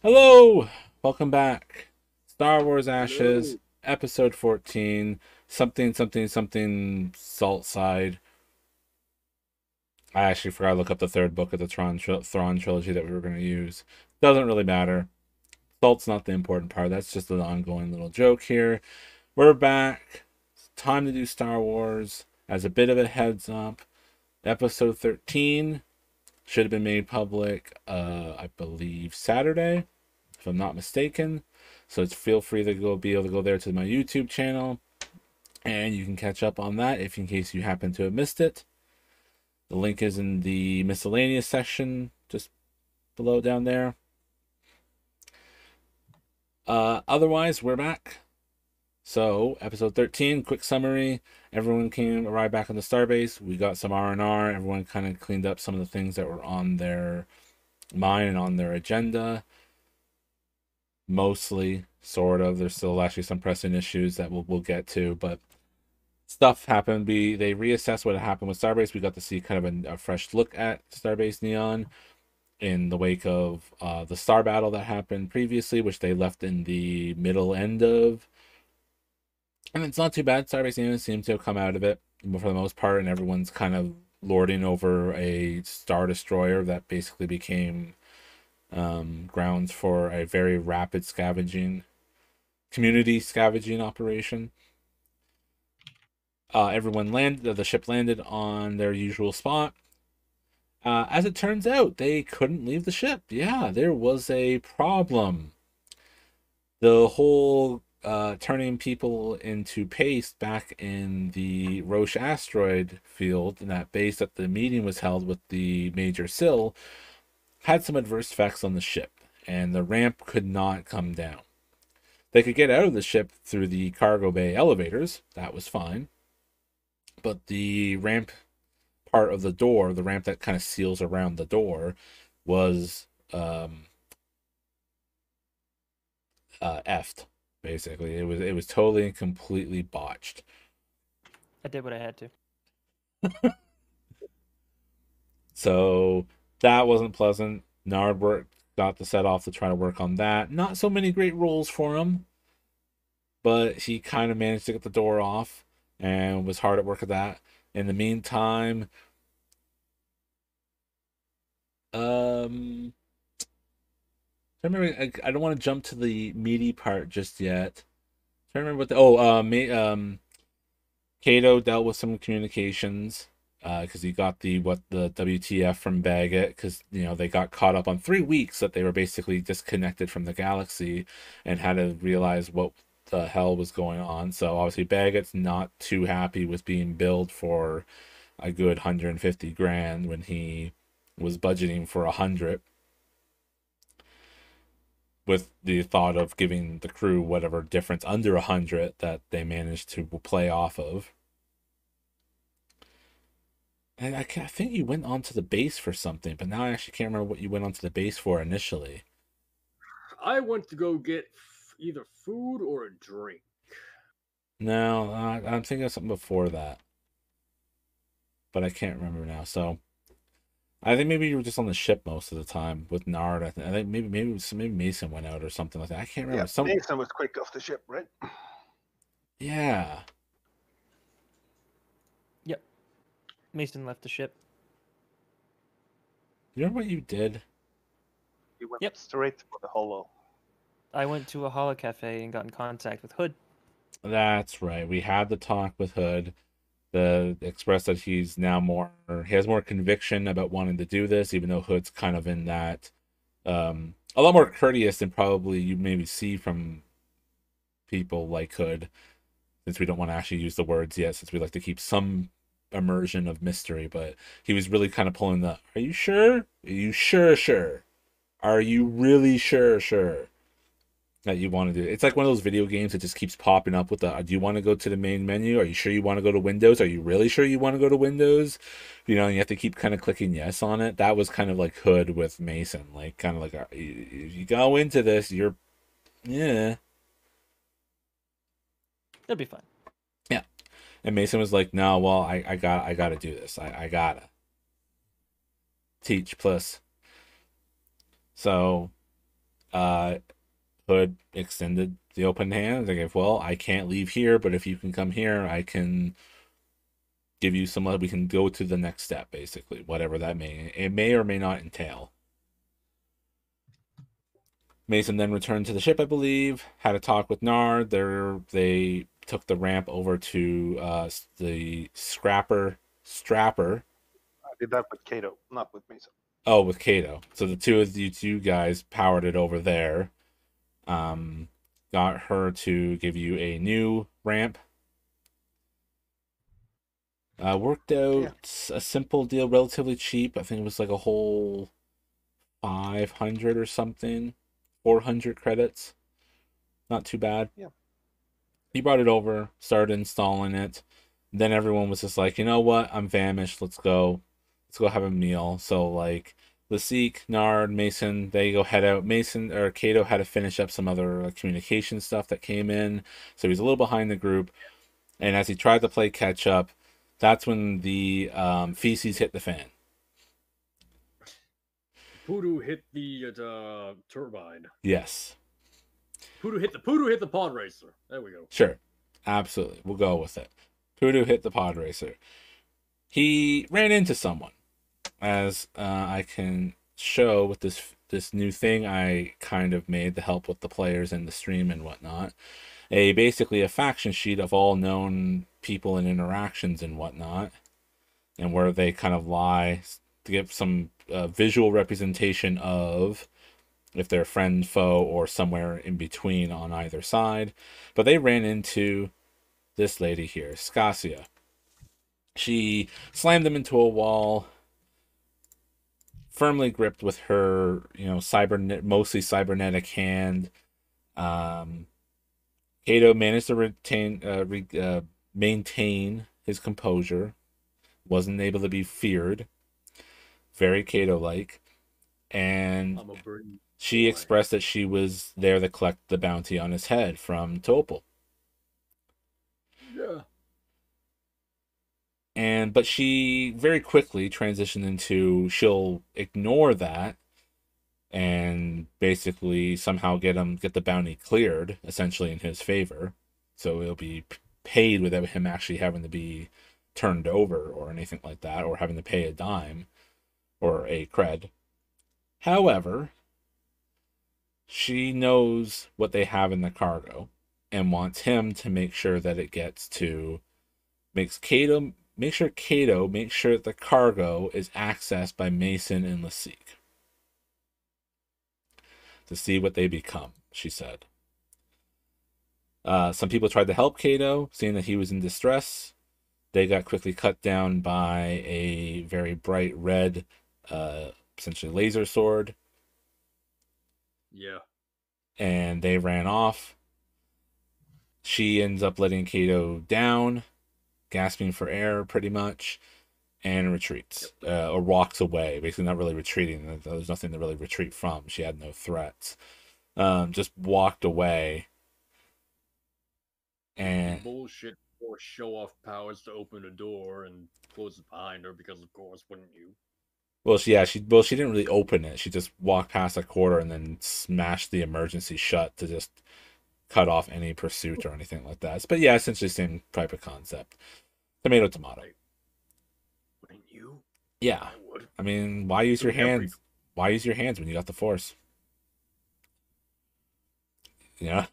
Hello, welcome back. Star Wars Ashes, Hello. episode 14, something, something, something, Salt Side. I actually forgot to look up the third book of the Thrawn trilogy that we were going to use. Doesn't really matter. Salt's not the important part. That's just an ongoing little joke here. We're back. It's time to do Star Wars. As a bit of a heads up, episode 13 should have been made public, I believe, Saturday, if I'm not mistaken. So feel free to be able to go there to my YouTube channel, and you can catch up on that if in case you happen to have missed it. The link is in the miscellaneous section, just below down there. Otherwise, we're back. So, episode 13, quick summary. Everyone arrived back on the Starbase. We got some R&R. Everyone kind of cleaned up some of the things that were on their mind and on their agenda. Mostly, sort of. There's still actually some pressing issues that we'll get to, but stuff happened. They reassessed what happened with Starbase. We got to see kind of a fresh look at Starbase Neon in the wake of the Star Battle that happened previously, which they left in the middle end of. And it's not too bad. Starbase Neon seems to have come out of it for the most part, and everyone's kind of lording over a Star Destroyer that basically became grounds for a very rapid community scavenging operation. Everyone landed. The ship landed on their usual spot. As it turns out, they couldn't leave the ship. Yeah, there was a problem. The whole turning people into paste back in the Roche asteroid field, in that base that the meeting was held with the Major Sill, had some adverse effects on the ship, and the ramp could not come down. They could get out of the ship through the cargo bay elevators. That was fine. But the ramp part of the door, the ramp that kind of seals around the door, was effed. Basically, it was totally and completely botched. I did what I had to. So that wasn't pleasant. Nard got to set off to try to work on that. Not so many great rolls for him, but he kind of managed to get the door off and was hard at work at that. In the meantime, um, I remember. I don't want to jump to the meaty part just yet. I remember what the Kato dealt with some communications because he got the WTF from Baggett because they got caught up on 3 weeks that they were basically disconnected from the galaxy and had to realize what the hell was going on. So obviously Baggett's not too happy with being billed for a good 150 grand when he was budgeting for 100, with the thought of giving the crew whatever difference under 100 that they managed to play off of. And I think you went onto the base for something, but now I actually can't remember what you went onto the base for initially. I went to go get either food or a drink. No, I'm thinking of something before that, but I can't remember now. So I think maybe you were just on the ship most of the time with Nard. I think maybe Mason went out or something like that. I can't remember. Yeah, Mason was quick off the ship, right? Yeah. Yep. Mason left the ship. You remember what you did? He went Yep. straight for the holo. I went to a holo cafe and got in contact with Hood. That's right. We had the talk with Hood. The expressed that he has more conviction about wanting to do this, even though Hood's kind of in that a lot more courteous than probably you maybe see from people like Hood, since we don't want to actually use the words yet, since we like to keep some immersion of mystery. But he was really kind of pulling the, are you sure? Are you sure? Are you really sure that you want to do it? It's like one of those video games that just keeps popping up with the, do you want to go to the main menu? Are you sure you want to go to Windows? Are you really sure you want to go to Windows? And you have to keep kind of clicking yes on it. That was kind of like Hood with Mason. Like, kind of like, if you go into this, yeah. It'll be fine. Yeah. And Mason was like, no, well, I gotta do this. I gotta teach plus. So Hood extended the open hand. Like, well, I can't leave here, but if you can come here, I can give you some. We can go to the next step, basically, whatever that may or may not entail. Mason then returned to the ship, I believe, had a talk with Nard. They took the ramp over to the Strapper. I did that with Kato, not with Mesa. Oh, with Kato. So the two of you two guys powered it over there. Got her to give you a new ramp. Worked out a simple deal, relatively cheap. I think it was like a whole 500 or something, 400 credits. Not too bad. Yeah. He brought it over, started installing it. Then everyone was just like, you know what? I'm famished. Let's go have a meal. So like Lasik, Nard, Mason, they go head out. Mason or Kato had to finish up some other communication stuff that came in. So he's a little behind the group. And as he tried to play catch up, that's when the feces hit the fan. Poodoo hit the turbine. Yes. Poodoo hit the pod racer. There we go. Sure. Absolutely. We'll go with it. Poodoo hit the pod racer. He ran into someone. As I can show with this new thing I kind of made to help with the players in the stream and whatnot. Basically a faction sheet of all known people and interactions and whatnot, and where they kind of lie to give some visual representation of if they're friend, foe, or somewhere in between on either side. But they ran into this lady here, Scasia. She slammed them into a wall, firmly gripped with her, mostly cybernetic hand. Kato managed to maintain his composure. Wasn't able to be feared. Very Kato-like. And she expressed that she was there to collect the bounty on his head from Topol. Yeah. But she very quickly transitioned into she'll ignore that and basically somehow get the bounty cleared, essentially in his favor. So it'll be paid without him actually having to be turned over or anything like that, or having to pay a dime or a cred. However, she knows what they have in the cargo and wants him to make sure that it gets to make sure the cargo is accessed by Mason and Lasik to see what they become, she said. Some people tried to help Kato, seeing that he was in distress. They got quickly cut down by a very bright red, essentially laser sword. Yeah. And they ran off. She ends up letting Kato down, gasping for air pretty much, and retreats. Or walks away, basically not really retreating. There's nothing to really retreat from. She had no threats. Just walked away. And bullshit or show off powers to open a door and close it behind her, because of course wouldn't you? Well, she didn't really open it. She just walked past a quarter and then smashed the emergency shut to just cut off any pursuit or anything like that. But yeah, essentially same type of concept. Tomato. Wouldn't you? Yeah. I would. I mean, why use your hands? Why use your hands when you got the Force? Yeah.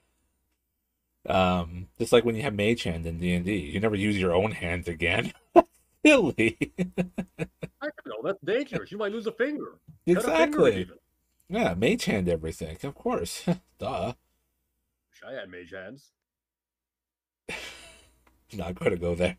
Just like when you have Mage Hand in D&D, you never use your own hands again. Silly. I know, that's dangerous. You might lose a finger. Exactly. Yeah, Mage Hand everything, of course. Duh. Wish I had mage hands. Not going to go there.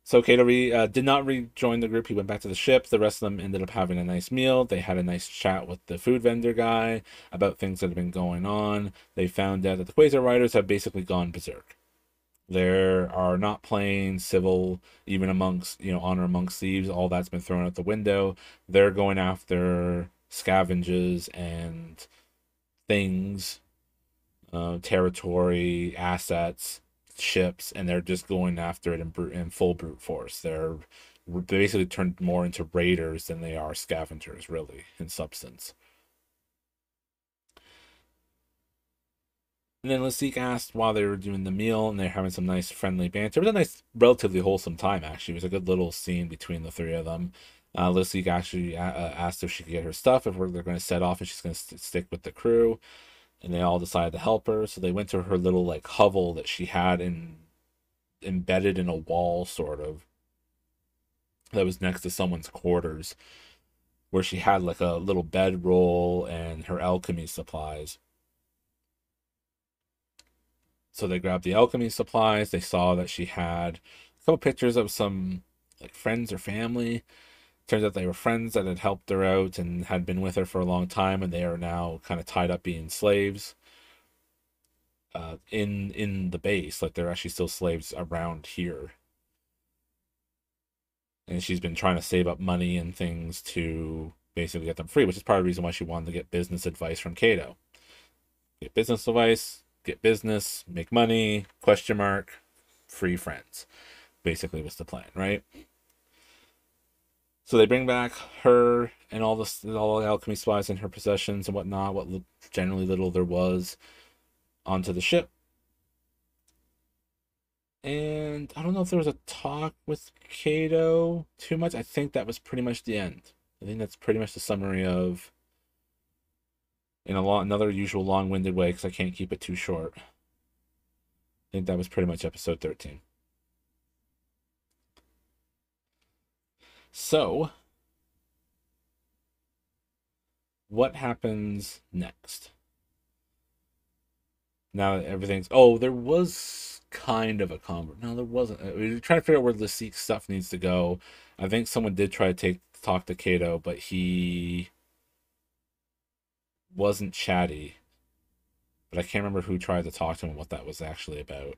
So Kato did not rejoin the group. He went back to the ship. The rest of them ended up having a nice meal. They had a nice chat with the food vendor guy about things that have been going on. They found out that the Quasar Riders have basically gone berserk. There are not playing civil, even amongst, honor amongst thieves. All that's been thrown out the window. They're going after scavenges and things, territory, assets, ships, and they're just going after it in full brute force. They're they basically turned more into raiders than they are scavengers, really, in substance. And then Lasik asked while they were doing the meal and they're having some nice friendly banter. It was a nice, relatively wholesome time, actually. It was a good little scene between the three of them. Lasik actually asked if she could get her stuff, if they're going to set off, and she's going to stick with the crew. And they all decided to help her. So they went to her little like hovel that she had embedded in a wall, sort of, that was next to someone's quarters, where she had like a little bedroll and her alchemy supplies. So they grabbed the alchemy supplies. They saw that she had a couple pictures of some like friends or family. Turns out they were friends that had helped her out and had been with her for a long time, and they are now kind of tied up being slaves in the base. Like they're actually still slaves around here. And she's been trying to save up money and things to basically get them free, which is part of the reason why she wanted to get business advice from Cato. Get business advice, get business, make money, question mark, free friends. Basically was the plan, right? So they bring back her and all the alchemy supplies in her possessions and whatnot, what generally little there was, onto the ship. And I don't know if there was a talk with Cato too much. I think that was pretty much the end. I think that's pretty much the summary of, in another usual long-winded way, because I can't keep it too short. I think that was pretty much episode 13. So, what happens next? Now that everything's... Oh, there was kind of a convert. No, there wasn't. We were trying to figure out where the Seek stuff needs to go. I think someone did try to talk to Cato, but he wasn't chatty. But I can't remember who tried to talk to him and what that was actually about.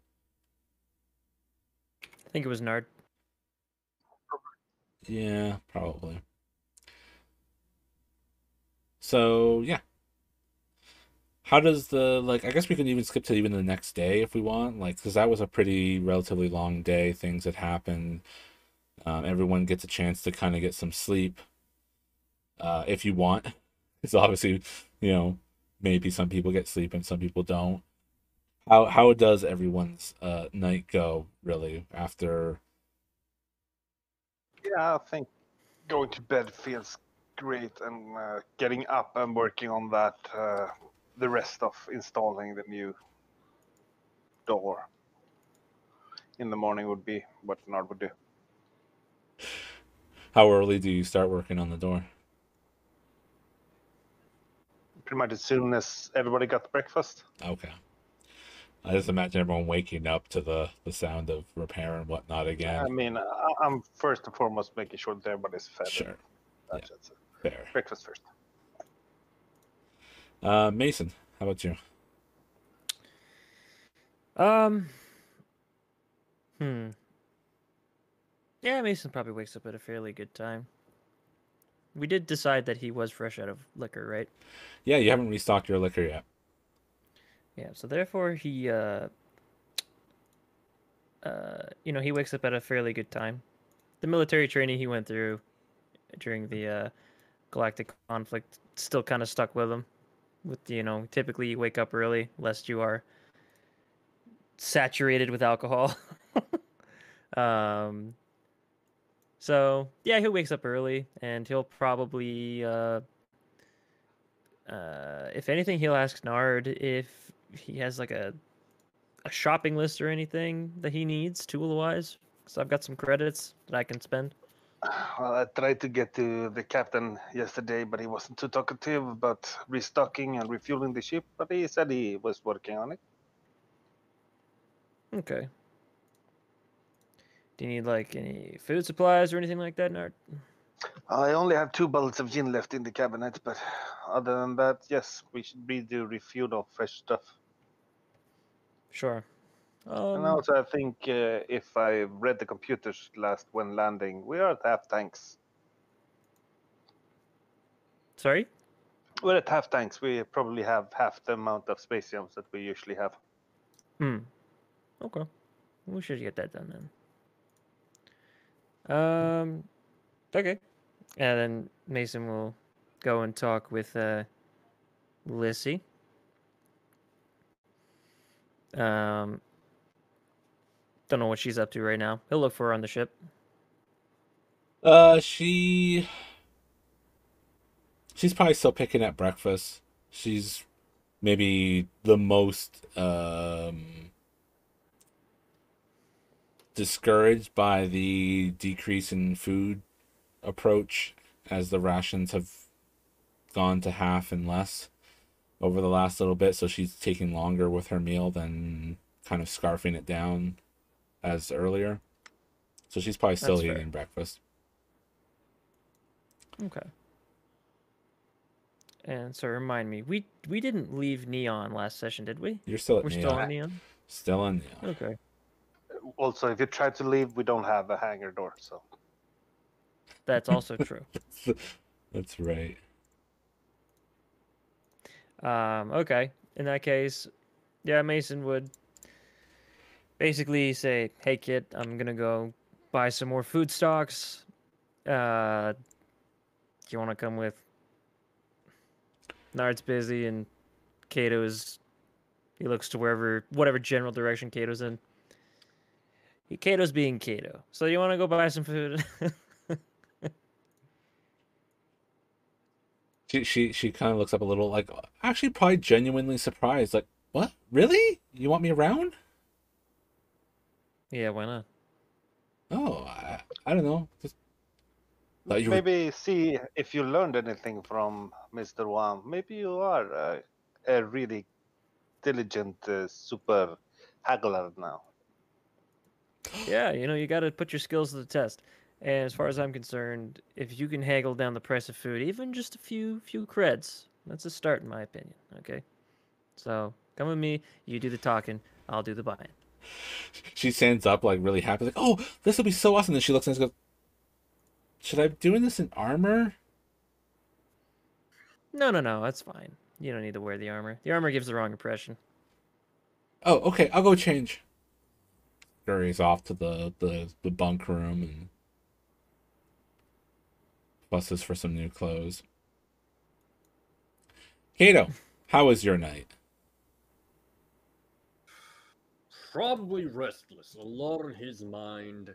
I think it was Nard. Yeah, probably. So, yeah. How does the, like, I guess we can even skip to even the next day if we want, like, because that was a pretty relatively long day. Things had happened. Everyone gets a chance to kind of get some sleep, if you want. Because obviously, you know, maybe some people get sleep and some people don't. How does everyone's night go, really, after... Yeah, I think going to bed feels great, and getting up and working on that, the rest of installing the new door in the morning would be what Nard would do. How early do you start working on the door? Pretty much as soon as everybody got breakfast. Okay. I just imagine everyone waking up to the sound of repair and whatnot again. I mean, I'm first and foremost making sure that everybody's fed. Sure. Yeah. That's it. Fair. Breakfast first. Mason, how about you? Um. Hmm. Yeah, Mason probably wakes up at a fairly good time. We did decide that he was fresh out of liquor, right? Yeah, you haven't restocked your liquor yet. Yeah, so therefore he he wakes up at a fairly good time. The military training he went through during the galactic conflict still kind of stuck with him. With typically you wake up early lest you are saturated with alcohol. um so yeah, he wakes up early and he'll probably if anything he'll ask Nard if he has like a shopping list or anything that he needs tool wise, because I've got some credits that I can spend. Well, I tried to get to the captain yesterday, but he wasn't too talkative about restocking and refueling the ship. But he said he was working on it. Okay. Do you need like any food supplies or anything like that, Nard? I only have 2 bottles of gin left in the cabinet, but other than that, yes, we should do refuel of fresh stuff. Sure. And also, I think if I read the computers last when landing, we are at half tanks. Sorry? We're at half tanks. We probably have half the amount of spatiums that we usually have. Okay. We should get that done Okay. And then Mason will go and talk with Lissy. Um, don't know what she's up to right now. He'll look for her on the ship. She's probably still picking at breakfast. She's maybe the most discouraged by the decrease in food approach as the rations have gone to half and less over the last little bit, so she's taking longer with her meal than kind of scarfing it down as earlier. So she's probably That's still fair. eating breakfast. Okay. And so remind me, we didn't leave Neon last session, did we? You're still at We're still Neon. on Neon. Still on Neon. Okay. Also, if you try to leave, we don't have a hangar door, so. That's also true. That's right. Okay. In that case, yeah, Mason would basically say, "Hey, kid, I'm gonna go buy some more food stocks. Do you want to come with?" Nard's busy, and Kato's. He looks to whatever general direction Kato's in. Kato's being Kato. So you want to go buy some food? She kind of looks up a little, like, actually probably genuinely surprised, like, what, really, you want me around? Yeah, why not? Oh, I don't know, just thought you were. Maybe see if you learned anything from Mr. Wang. Maybe you are a really diligent super haggler now. Yeah, you got to put your skills to the test. And as far as I'm concerned, if you can haggle down the price of food, even just a few creds, that's a start in my opinion. Okay, so come with me. You do the talking. I'll do the buying. She stands up like really happy, like, oh, this will be so awesome. Then she looks and goes, should I be doing this in armor? No, that's fine. You don't need to wear the armor. The armor gives the wrong impression. Oh, okay, I'll go change. Scurries off to the bunk room and fusses for some new clothes. Kato, how was your night? Probably restless. A lot on his mind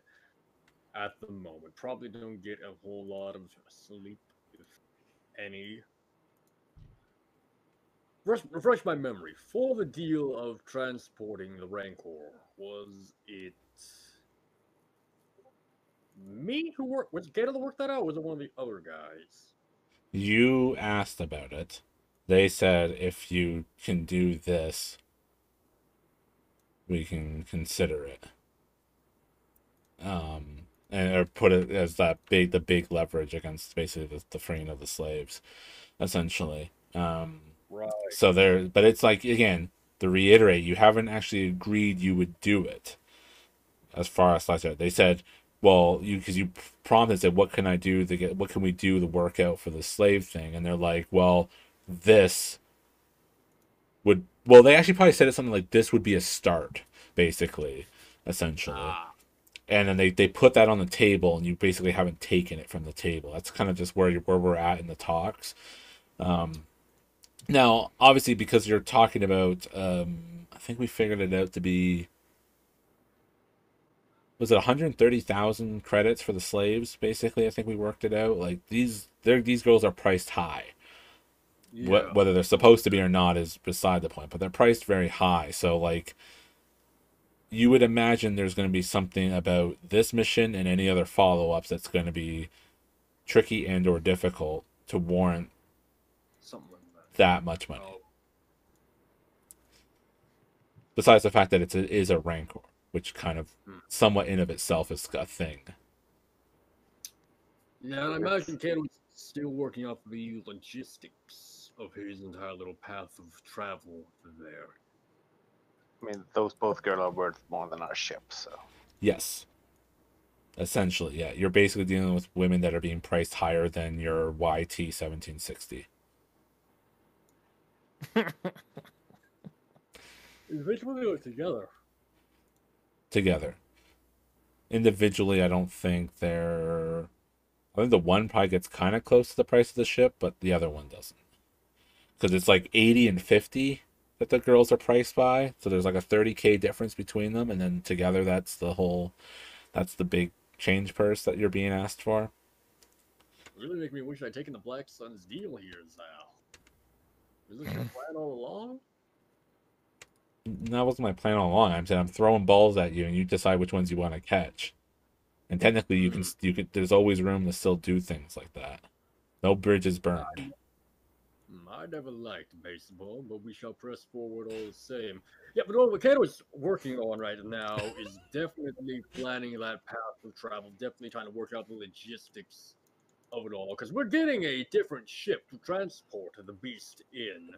at the moment. Probably don't get a whole lot of sleep, if any. Refresh my memory. For the deal of transporting the Rancor, was it me who worked? Was it Gator that worked that out? Or was it one of the other guys? You asked about it. They said if you can do this, we can consider it. And or put it as the big leverage against basically the freeing of the slaves, essentially. Right. So there, but it's like, again, to reiterate, you haven't actually agreed you would do it. As far as they said, well, because you prompted, said, what can I do to get, what can we do to work out for the slave thing? And they're like, well, this would, well, they actually probably said it something like, this would be a start, basically, essentially. And then they put that on the table, and you basically haven't taken it from the table. That's kind of just where we're at in the talks. Now, obviously, because you're talking about, I think we figured it out to be, was it 130,000 credits for the slaves? Basically, I think we worked it out. Like these girls are priced high. Yeah. Whether they're supposed to be or not is beside the point, but they're priced very high. So like, you would imagine there's going to be something about this mission and any other follow-ups that's going to be tricky and or difficult to warrant Something like that. that much money. Oh, Besides the fact that it is a rancor, which kind of somewhat in of itself is a thing. yeah, and I imagine Ken was still working up the logistics of his entire little path of travel there. I mean, those both girls are worth more than our ship, so. Yes. Essentially, yeah. You're basically dealing with women that are being priced higher than your YT 1760. Eventually we do it together. Together. individually, I don't think they're. I think the one probably gets kind of close to the price of the ship, but the other one doesn't. Because it's like 80 and 50 that the girls are priced by. So there's like a 30K difference between them, and then together that's the big change purse that you're being asked for. Really make me wish I'd taken the Black Sun's deal here, Zal. Was this your plan all along? That wasn't my plan all along. I'm saying I'm throwing balls at you, and you decide which ones you want to catch. And technically, you can. There's always room to still do things like that. No bridges burned. I never liked baseball, but we shall press forward all the same. Yeah, but what Kato's working on right now is definitely planning that path of travel, definitely trying to work out the logistics of it all, because we're getting a different ship to transport the beast in.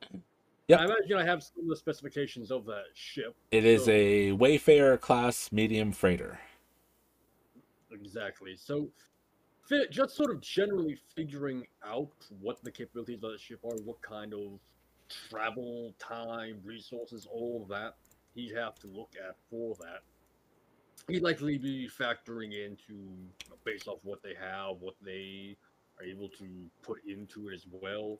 Yep. I imagine I have some of the specifications of that ship. It is a Wayfarer class medium freighter. Exactly. So just sort of generally figuring out what the capabilities of the ship are, what kind of travel time, resources, all of that he'd have to look at for that. He'd likely be factoring into, based off what they have, what they are able to put into it as well.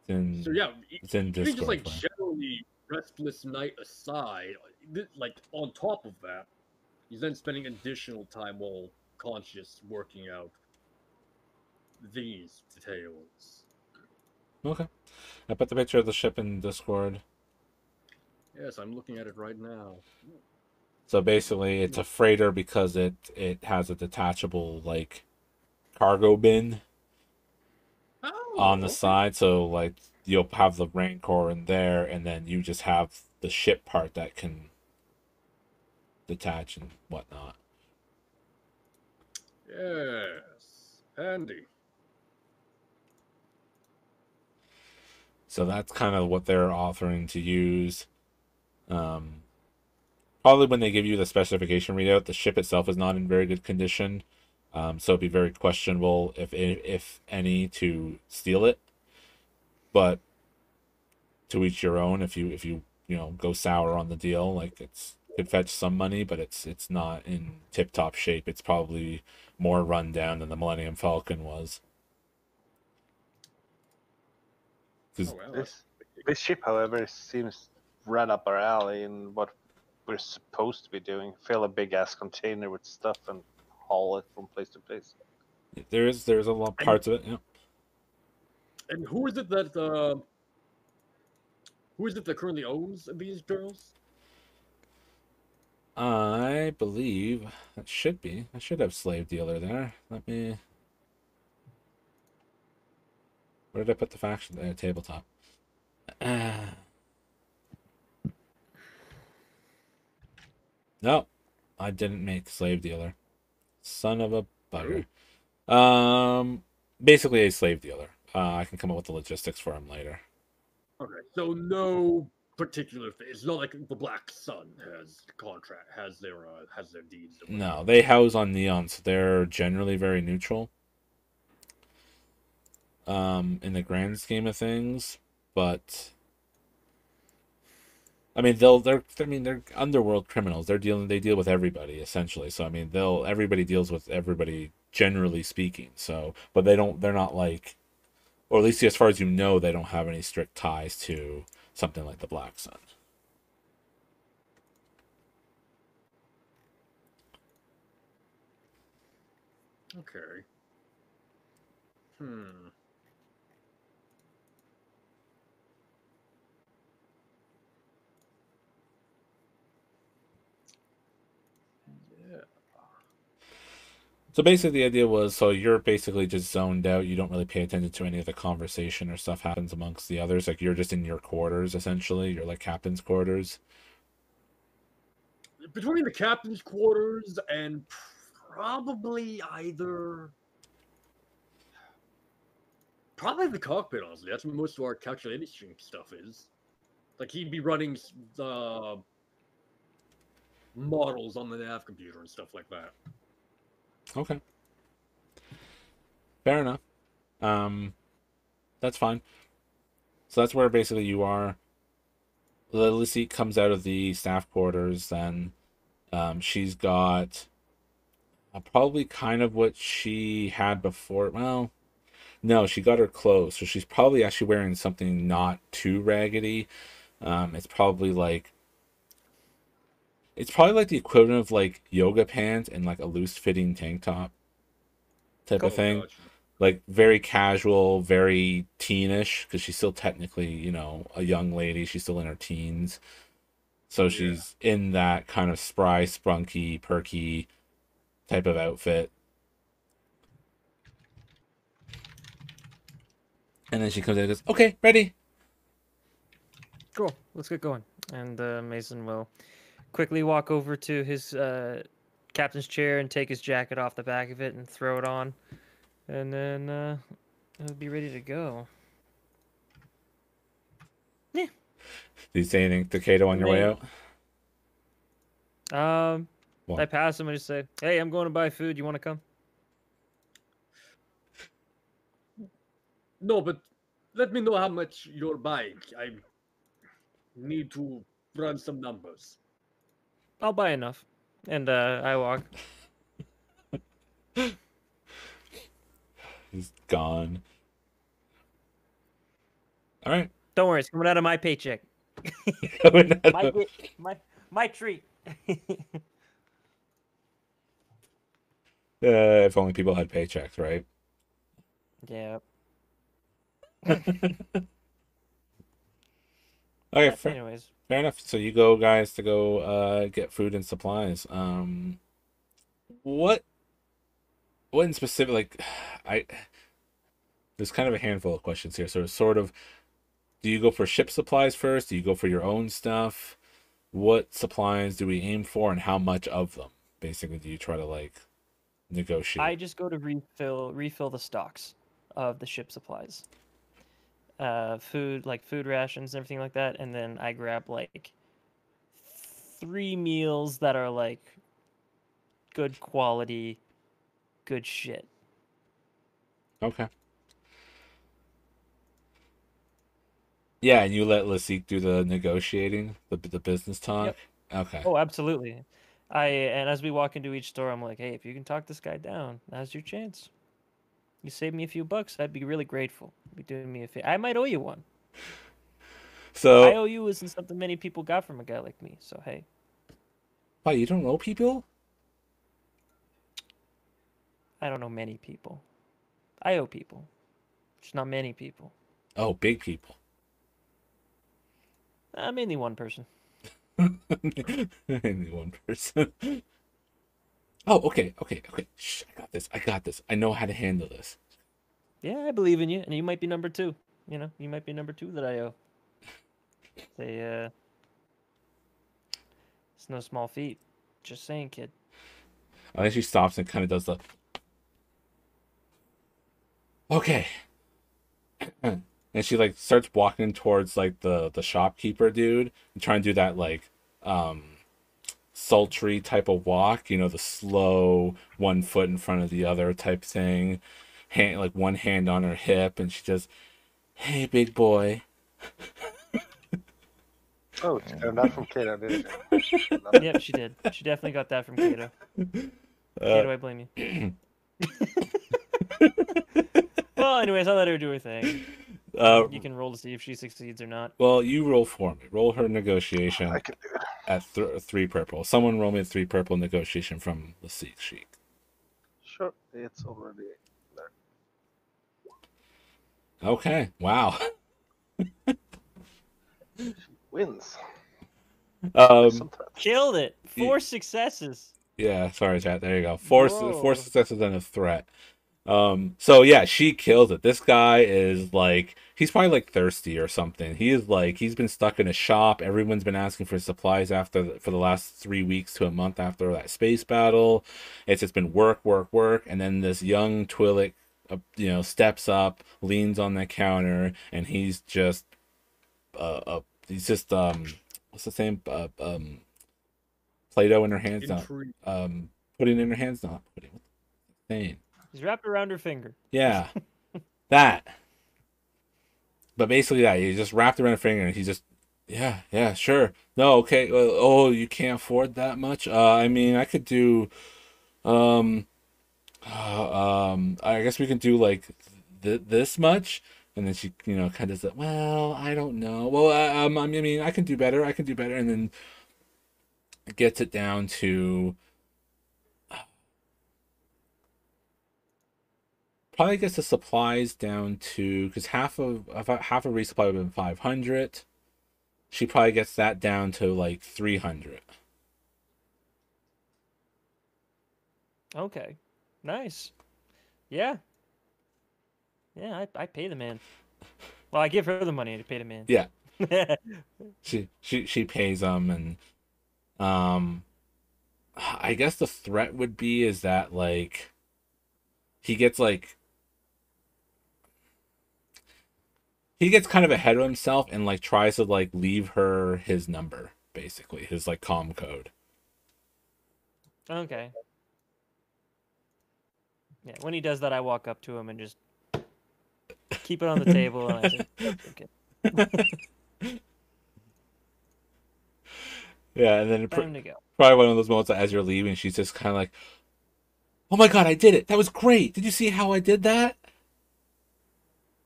So yeah, It's in even just Discord. like generally restless night aside, like on top of that, he's then spending additional time while conscious working out these details. Okay. I put the picture of the ship in Discord. Yes, I'm looking at it right now. So basically, it's a freighter because it has a detachable like cargo bin on the side. So like you'll have the Rancor in there, and then you just have the ship part that can detach and whatnot. Yes, handy. So that's kind of what they're offering to use. Probably when they give you the specification readout, the ship itself is not in very good condition. So it'd be very questionable if any to steal it. But to each your own. If you go sour on the deal, like it could fetch some money, but it's not in tip top shape. It's probably more run down than the Millennium Falcon was. Oh, well, This ship, however, seems right up our alley in what we're supposed to be doing. Fill a big ass container with stuff and haul it from place to place. There's a lot parts of it. Yeah. And who is it that currently owns these girls? I believe that should be. I should have slave dealer there. Let me. Where did I put the faction? Tabletop. No, I didn't make slave dealer. Son of a bugger. Basically a slave dealer. I can come up with the logistics for him later. Okay, so no particular thing. It's not like the Black Sun has their deeds. No, they house on Neon, so they're generally very neutral. In the grand scheme of things, but I mean they're underworld criminals. They deal with everybody essentially. So I mean everybody deals with everybody generally speaking. So but they're not like, or at least as far as you know, they don't have any strict ties to something like the Black Sun. Okay. Yeah. So basically the idea was, so you're basically just zoned out. You don't really pay attention to any of the conversation or stuff happens amongst the others. Like you're just in your quarters, essentially. You're like captain's quarters. Between the captain's quarters and probably the cockpit, honestly. That's where most of our calculation stuff is. Like he'd be running the models on the nav computer and stuff like that. Okay. Fair enough. That's fine. So that's where basically you are. Lizzie comes out of the staff quarters, then she's got probably kind of what she had before. Well, no, she got her clothes, so she's probably actually wearing something not too raggedy. It's probably like the equivalent of like yoga pants and like a loose fitting tank top type of Cool. Oh, thing. gotcha. Like very casual, very teenish, because she's still technically, a young lady. She's still in her teens. So Yeah. she's in that kind of spry, spunky, perky type of outfit. And then she comes in and goes, "Okay, ready." Cool. Let's get going. And Mason will quickly walk over to his captain's chair and take his jacket off the back of it and throw it on, and then he'll be ready to go. Yeah. Did you say anything to Kato on your way out? What? I pass him and just say, "Hey, I'm going to buy food. You want to come?" No, but let me know how much you're buying. I need to run some numbers. I'll buy enough. And I walk. He's gone. All right. Don't worry, it's coming out of my paycheck. uh, my treat. if only people had paychecks, right? Yeah. Okay, But anyways, fair enough. So you go, guys, to go get food and supplies. What in specific? Like, I there's kind of a handful of questions here. So it's sort of, do you go for ship supplies first? Do you go for your own stuff? What supplies do we aim for, and how much of them? Basically, do you try to like negotiate? I just go to refill the stocks of the ship supplies. Food, like food rations and everything like that, and then I grab like 3 meals that are like good quality, good shit. Okay. Yeah, and you let Lasik do the negotiating, the business talk. Yep. Okay. Oh, absolutely. And as we walk into each store, I'm like, hey, if you can talk this guy down, now's your chance. You save me a few bucks, I'd be really grateful. You'd be doing me a favor. I might owe you one. So, IOU isn't something many people got from a guy like me. So hey, why you don't know people? I don't know many people. I owe people. Just not many people. Oh, big people. Mainly one person. Only one person. Oh, okay. Shh, I got this. I know how to handle this. Yeah, I believe in you, and you might be number 2. You might be number 2 that I owe. Say, it's no small feat. Just saying, kid. And then she stops and kind of does the. Okay. And she like starts walking towards like the shopkeeper dude and trying to do that like sultry type of walk, the slow 1 foot in front of the other type thing. Like one hand on her hip, and she just, "Hey, big boy." Oh, she learned that from Kato, didn't Yep, she did. She definitely got that from Kato. Kato, I blame you. Well, anyways, I'll let her do her thing. You can roll to see if she succeeds or not. Well, you roll for me. Roll her negotiation I can do it. at 3 purple. Someone roll me a 3 purple negotiation from the Seek Sheik. Sure, it's already there. Okay. Wow. Wins. Um. Some threats. Killed it. 4 successes. Yeah. Sorry, chat. There you go. Four Whoa. successes and a threat. So yeah, she kills it. This guy is like, he's probably like thirsty or something. He is like, he's been stuck in a shop. Everyone's been asking for supplies for the last 3 weeks to a month after that space battle. It's just been work, and then this young Twi'lek, steps up, leans on the counter, and he's just what's the same Play-Doh in her hands, not Intrigue. putting in her hands, not putting. What's the saying? He's wrapped around her finger. Yeah, that. But basically, that he just wrapped around her finger, and Yeah, sure. No, okay. Oh, you can't afford that much. I mean, I could do. Um, I guess we can do like this much, and then she, kind of said, "Well, I don't know. Well, I mean, I can do better. I can do better," and then gets it down to probably gets the supplies down to because half of resupply would have been 500. She probably gets that down to like 300. Okay. Nice. Yeah. Yeah, I pay the man. Well, I give her the money to pay the man. Yeah, she pays them, and um, I guess the threat would be is that like he gets like he gets kind of ahead of himself and like tries to like leave her his number, basically his like comm code. Okay. Yeah, when he does that, I walk up to him and just keep it on the table, and I say, "Okay, Yeah, and then time to go." probably one of those moments that as you're leaving, she's just kind of like, "Oh my god, I did it! That was great! Did you see how I did that?"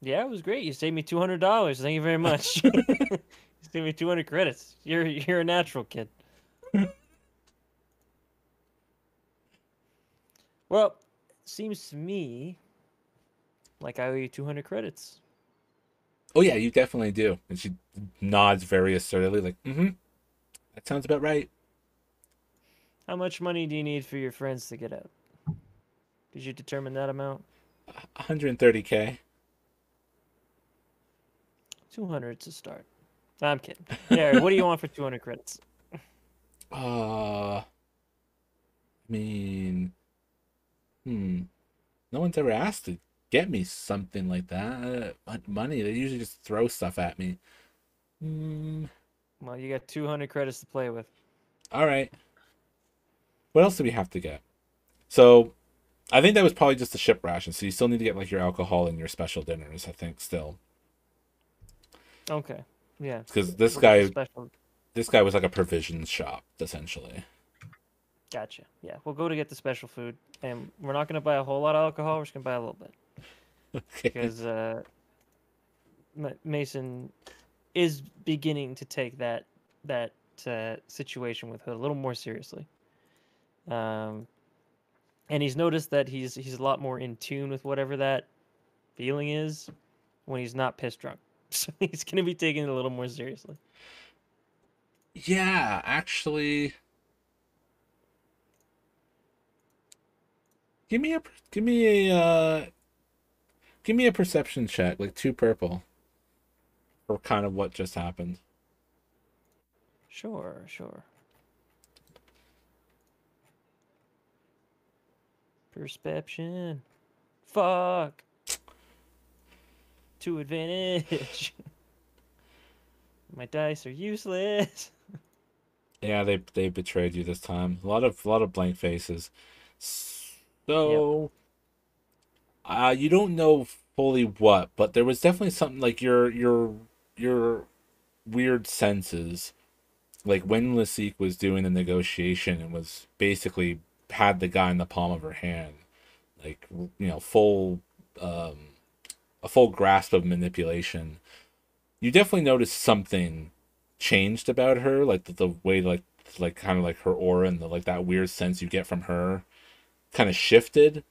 Yeah, it was great. You saved me $200. Thank you very much. You saved me 200 credits. You're a natural, kid. Well, seems to me like I owe you 200 credits. Oh yeah, you definitely do. And she nods very assertively, like, "Mm-hmm, that sounds about right." How much money do you need for your friends to get out? Did you determine that amount? 130K. 200 to start. I'm kidding. Yeah, what do you want for 200 credits? I mean, hmm. No one's ever asked to get me something like that. Money, they usually just throw stuff at me. Hmm. Well, you got 200 credits to play with. All right. What else do we have to get? So, I think that was probably just the ship ration. So you still need to get like your alcohol and your special dinners. I think still, Okay. Yeah. because this We'll get the guy, special. this guy was like a provisions shop essentially. Gotcha. Yeah, we'll go to get the special food, and we're not gonna buy a whole lot of alcohol. We're just gonna buy a little bit Okay. because Mason is beginning to take that situation with Hood a little more seriously. Um, and he's noticed that he's a lot more in tune with whatever that feeling is when he's not piss drunk. So he's gonna be taking it a little more seriously. Yeah, actually, give me a give me a give me a perception check, like two purple, for kind of what just happened. Sure, sure. Perception. Fuck. To advantage. My dice are useless. Yeah, they betrayed you this time. A lot of blank faces. Yep. So, you don't know fully what, but there was definitely something like your weird senses. Like when Lasik was doing the negotiation and was basically had the guy in the palm of her hand, like full um a full grasp of manipulation. You definitely noticed something changed about her, like the way like kind of like her aura and the like that weird sense you get from her kind of shifted,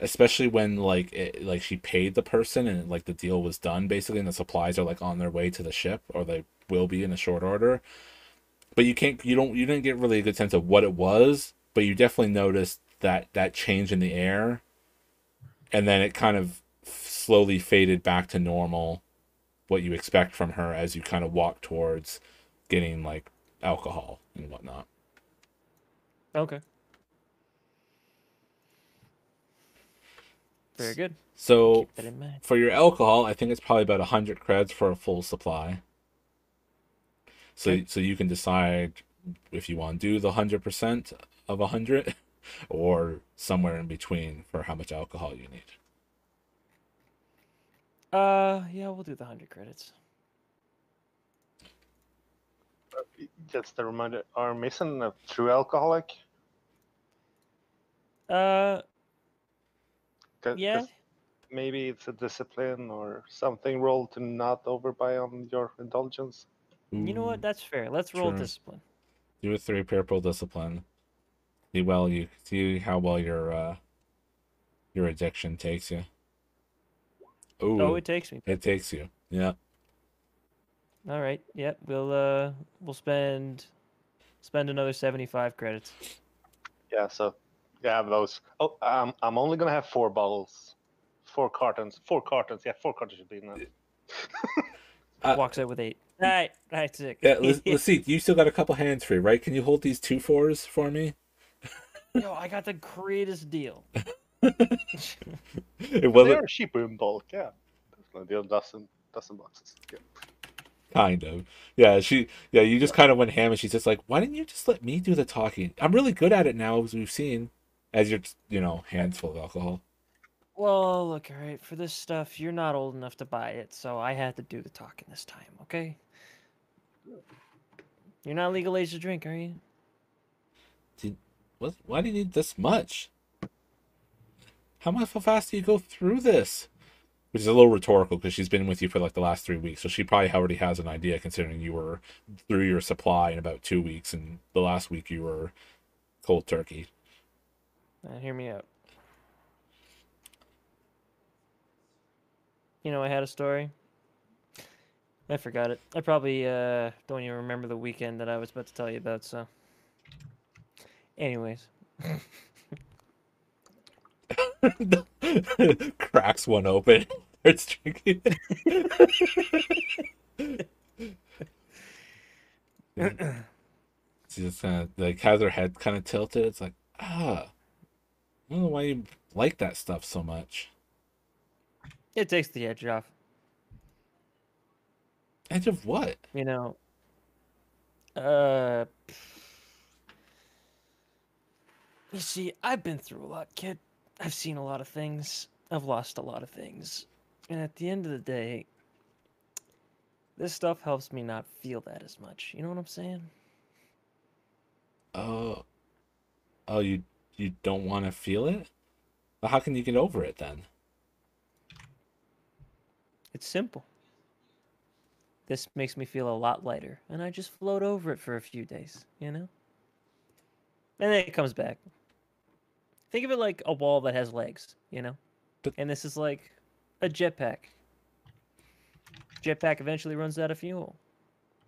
especially when like she paid the person and like the deal was done basically and the supplies are like on their way to the ship or they will be in a short order. But you didn't get really a good sense of what it was, but you definitely noticed that change in the air, and then it kind of slowly faded back to normal, what you expect from her as you kind of walk towards getting like alcohol and whatnot. Okay. Very good. So Keep that in mind. for your alcohol, I think it's probably about 100 creds for a full supply. Okay. So you can decide if you want to do the 100% of 100 or somewhere in between for how much alcohol you need. Yeah, we'll do the 100 credits. Just a reminder, are Mason a true alcoholic? Yeah. Because maybe it's a discipline or something role to not overbuy on your indulgence. You know what? Ooh, That's fair. Let's roll sure. discipline. Do a 3 purple discipline. See how well your addiction takes you. Oh, Ooh, it takes me. it takes you. Yeah. All right. Yep. We'll spend another 75 credits. Yeah, so yeah, those. Oh, I'm only gonna have 4 bottles, 4 cartons, 4 cartons. Yeah, 4 cartons should be enough. Walks out with 8. All right. Right, sick. Yeah, let's see. You still got a couple hands free, right? Can you hold these 2 4s for me? Yo, I got the greatest deal. It They wasn't are cheaper in bulk. Yeah, definitely. A dozen boxes. Yeah. kind of. Yeah, you just kind of went ham and she's just like, why didn't you just let me do the talking? I'm really good at it now, as we've seen, as your, hands full of alcohol. Well, look, all right. For this stuff, you're not old enough to buy it, so I had to do the talking this time. Okay? You're not legal age to drink, are you? Why do you need this much? How fast do you go through this? Which is a little rhetorical because she's been with you for like the last 3 weeks, so she probably already has an idea considering you were through your supply in about 2 weeks, and the last week you were cold turkey. Hear me out. You know, I had a story. I forgot it. I probably don't even remember the weekend that I was about to tell you about, so. Anyways. Cracks one open, starts drinking. She just kind of like has her head kind of tilted. It's like, I don't know why you like that stuff so much. It takes the edge off. Edge of what? You know, uh, you see, I've been through a lot, kid. I've seen a lot of things. I've lost a lot of things. And at the end of the day, this stuff helps me not feel that as much. You know what I'm saying? Oh, oh, you don't want to feel it? Well, how can you get over it then? It's simple. This makes me feel a lot lighter, and I just float over it for a few days, you know? And then it comes back. Think of it like a wall that has legs, you know? But And this is like a jetpack. Jetpack eventually runs out of fuel.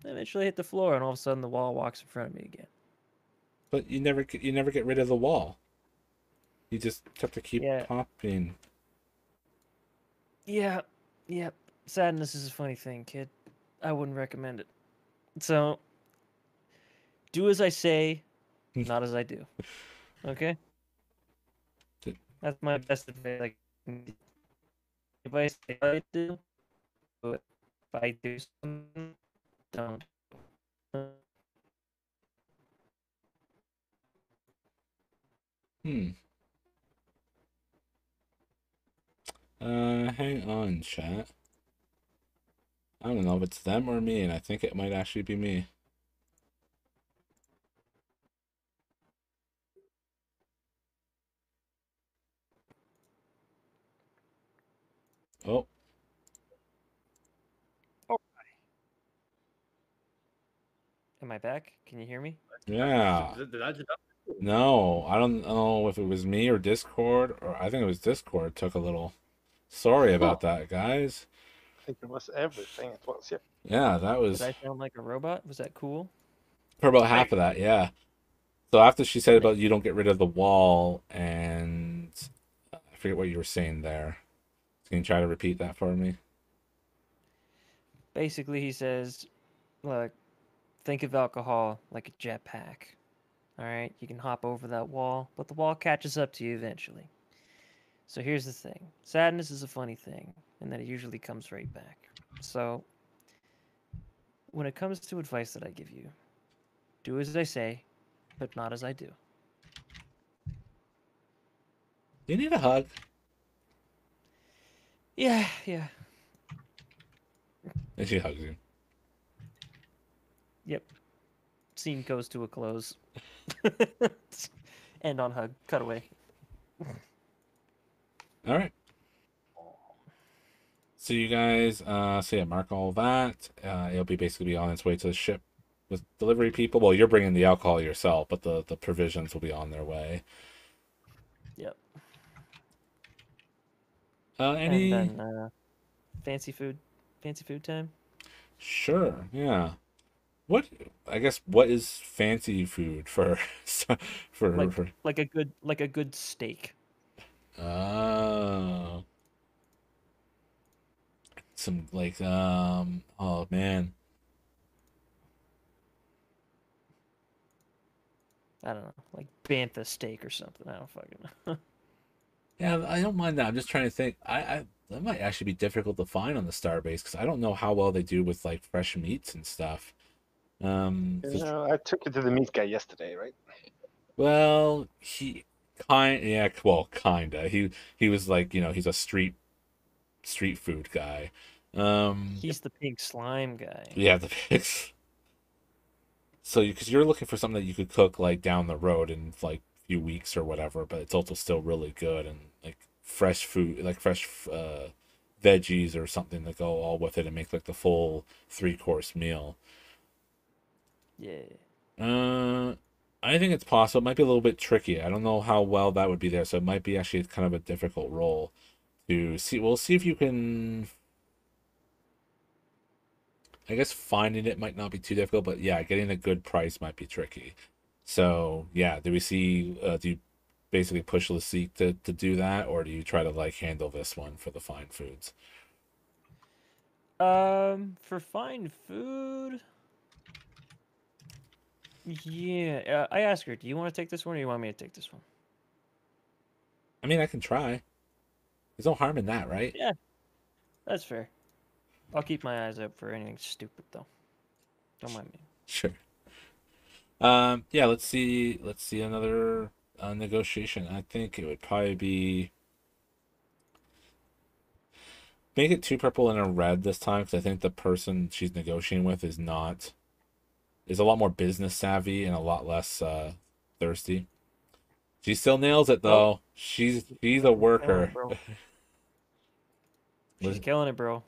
Eventually hit the floor, and all of a sudden the wall walks in front of me again. you never get rid of the wall. You just have to keep Yeah, popping. yeah, yep. Sadness is a funny thing, kid. I wouldn't recommend it. So, do as I say, not as I do. Okay? That's my best advice. Like, if I say I do it. If I do something, don't. Hmm. Hang on, chat. I don't know if it's them or me, and I think it might actually be me. Oh, Am I back? Can you hear me? yeah. Did I just No, I don't know if it was me or Discord, or I think it was Discord. Took a little. Sorry Huh. about that, guys. I think it was everything at once. Yeah. Yeah, that Did was I sound like a robot? Was that cool? for about half Hey, of that. Yeah. So after she said Nice. about you don't get rid of the wall, and I forget what you were saying there. Can you try to repeat that for me? Basically, he says, look, think of alcohol like a jetpack. All right, you can hop over that wall, but the wall catches up to you eventually. So here's the thing: sadness is a funny thing, and that it usually comes right back. So when it comes to advice that I give you, do as I say, but not as I do. You need a hug. Yeah, yeah, And she hugs you. yep. scene goes to a close. End on hug. Cut away. All right. So you guys, so yeah, mark all that. It'll be basically on its way to the ship with delivery people. Well, you're bringing the alcohol yourself, but the provisions will be on their way. Yep. Any? And then fancy food time. Sure, yeah. What? I guess what is fancy food for for? Like a good steak. Oh, some like oh man. I don't know, like bantha steak or something. I don't fucking know. Yeah, I don't mind that. I'm just trying to think. That might actually be difficult to find on the Starbase because I don't know how well they do with like fresh meats and stuff. I took it to the meat guy yesterday, right? Well, yeah, well, kinda. He was like, he's a street food guy. He's the pink slime guy. Yeah, the pigs. So, because you're looking for something that you could cook like down the road in like a few weeks or whatever, but it's also still really good and like fresh food, like fresh veggies or something that go all with it and make like the full 3-course meal. Yeah. I think it's possible. It might be a little bit tricky. I don't know how well that would be there, so it might be actually kind of a difficult role to see. We'll see if you can. I guess finding it might not be too difficult, but yeah, getting a good price might be tricky. So yeah, do we see? Do you basically push Lasik to do that, or do you try to like handle this one for the fine foods? For fine food. Yeah, I asked her, do you want to take this one or you want me to take this one? I mean, I can try. There's no harm in that, right? Yeah, that's fair. I'll keep my eyes out for anything stupid though. Don't mind me. Sure. Yeah, let's see. Let's see another negotiation. I think it would probably be make it 2 purple and a red this time because I think the person she's negotiating with is a lot more business savvy and a lot less thirsty. She still nails it though. She's a worker. She's killing it, bro.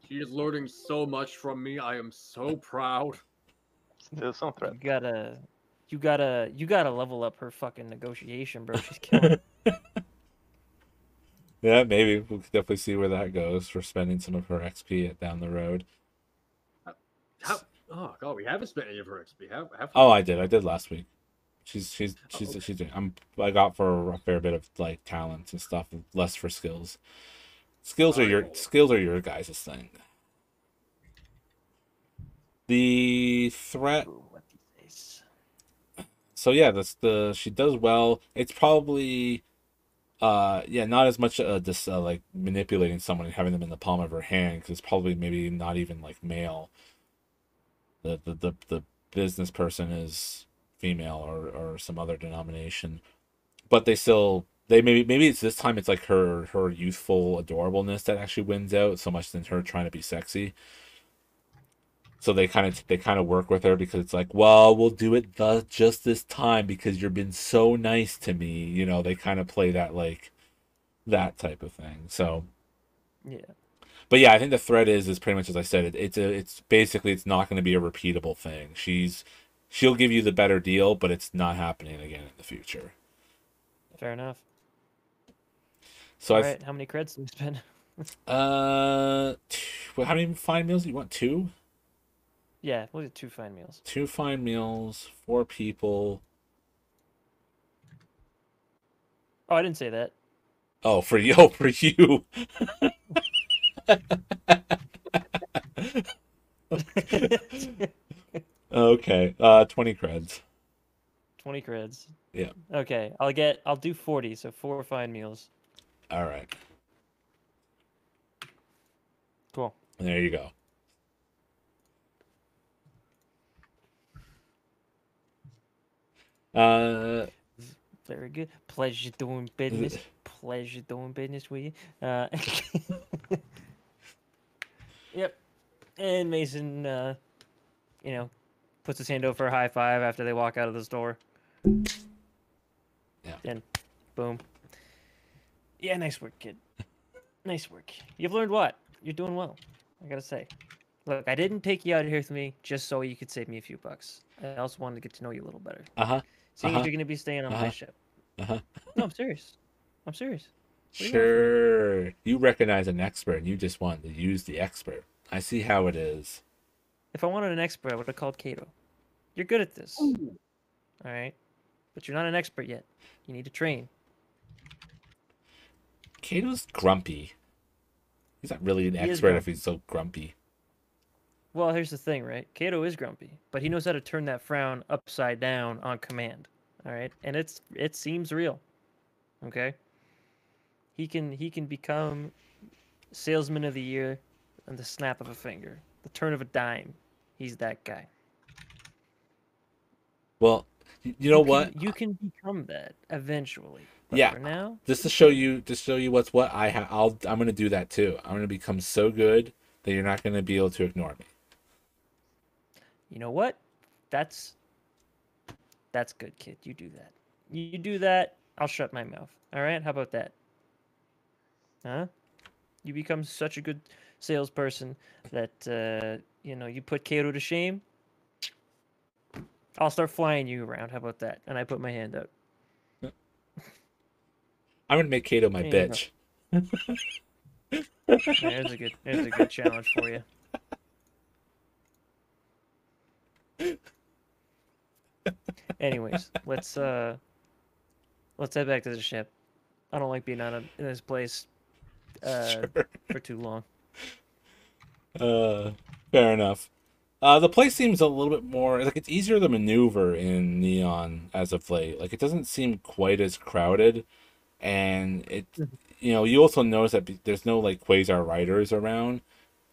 She is learning so much from me. I am so proud. Still some threat. You gotta level up her fucking negotiation, bro. She's killing it. Yeah, maybe we'll definitely see where that goes for spending some of her XP down the road. Oh god, we haven't spent any of her XP. Have we? Oh, I did last week. She's okay. she's doing. I got for a fair bit of like talents and stuff, less for skills. Skills are your guys' thing. The threat. So yeah, she does well. It's probably yeah, not as much this like manipulating someone and having them in the palm of her hand because it's probably maybe not even like male. The business person is female or some other denomination, but they maybe it's this time it's like her youthful adorableness that actually wins out so much than her trying to be sexy. So they kind of work with her because it's like, well, we'll do it just this time because you've been so nice to me. They kind of play that like that type of thing. So yeah. But yeah, I think the threat is pretty much as I said. It's basically it's not going to be a repeatable thing. She'll give you the better deal, but it's not happening again in the future. Fair enough. So all right, how many creds do we spend? How many fine meals do you want? 2? Yeah, we'll do 2 fine meals. 2 fine meals, 4 people. Oh, I didn't say that. Oh, for you. Oh, for you. Okay. 20 creds. 20 creds. Yeah. Okay, I'll do 40, so 4 fine meals. All right. Cool. There you go. Very good. Pleasure doing business. Pleasure doing business with you. Yep. And Mason, puts his hand out for a high five after they walk out of the store. Yeah. And boom. Yeah, nice work, kid. Nice work. You've learned what? You're doing well. I gotta say. Look, I didn't take you out here with me just so you could save me a few bucks. I also wanted to get to know you a little better. Uh-huh. Seeing as Uh-huh. you're gonna be staying on my Uh-huh. ship. Uh-huh. No, I'm serious. I'm serious. What do you want from me? Sure. You recognize an expert and you just want to use the expert. I see how it is. If I wanted an expert, I would have called Kato. You're good at this. Ooh. All right? But you're not an expert yet. You need to train. Kato's grumpy. He's not really an He is expert if grumpy. he's so grumpy. Well, here's the thing, right? Kato is grumpy, but he knows how to turn that frown upside down on command. All right? And it seems real. Okay? He can become salesman of the year on the snap of a finger. The turn of a dime. He's that guy. Well, you know what? You can become that eventually. But Yeah. for now, Just to show you what's what, I'm gonna do that too. I'm gonna become so good that you're not gonna be able to ignore me. you know what? That's good, kid. You do that. You do that, I'll shut my mouth. All right? How about that? Huh? You become such a good salesperson that you put Kato to shame. I'll start flying you around. How about that? And I put my hand out. I'm gonna make Kato my There you go. bitch. There's a good challenge for you. Anyways, let's head back to the ship. I don't like being in this place Sure. for too long. Fair enough. The place seems a little bit more like it's easier to maneuver in Neon as of late. Like it doesn't seem quite as crowded, and you also notice that there's no like Quasar riders around,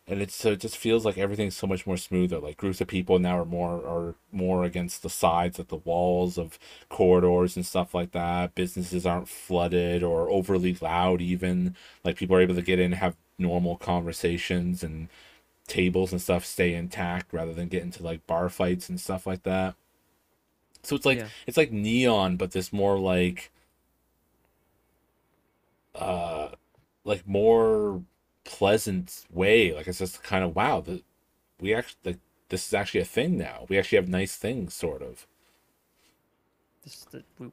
and it just feels like everything's so much more smoother. Like groups of people now are more against the sides of the walls of corridors and stuff like that. Businesses aren't flooded or overly loud even. Like people are able to get in and have normal conversations, and tables and stuff stay intact rather than get into like bar fights and stuff like that. So Yeah. it's like Neon, but this more uh like more pleasant way. Like it's just kind of wow, we actually like this is actually a thing now. We actually have nice things, sort of.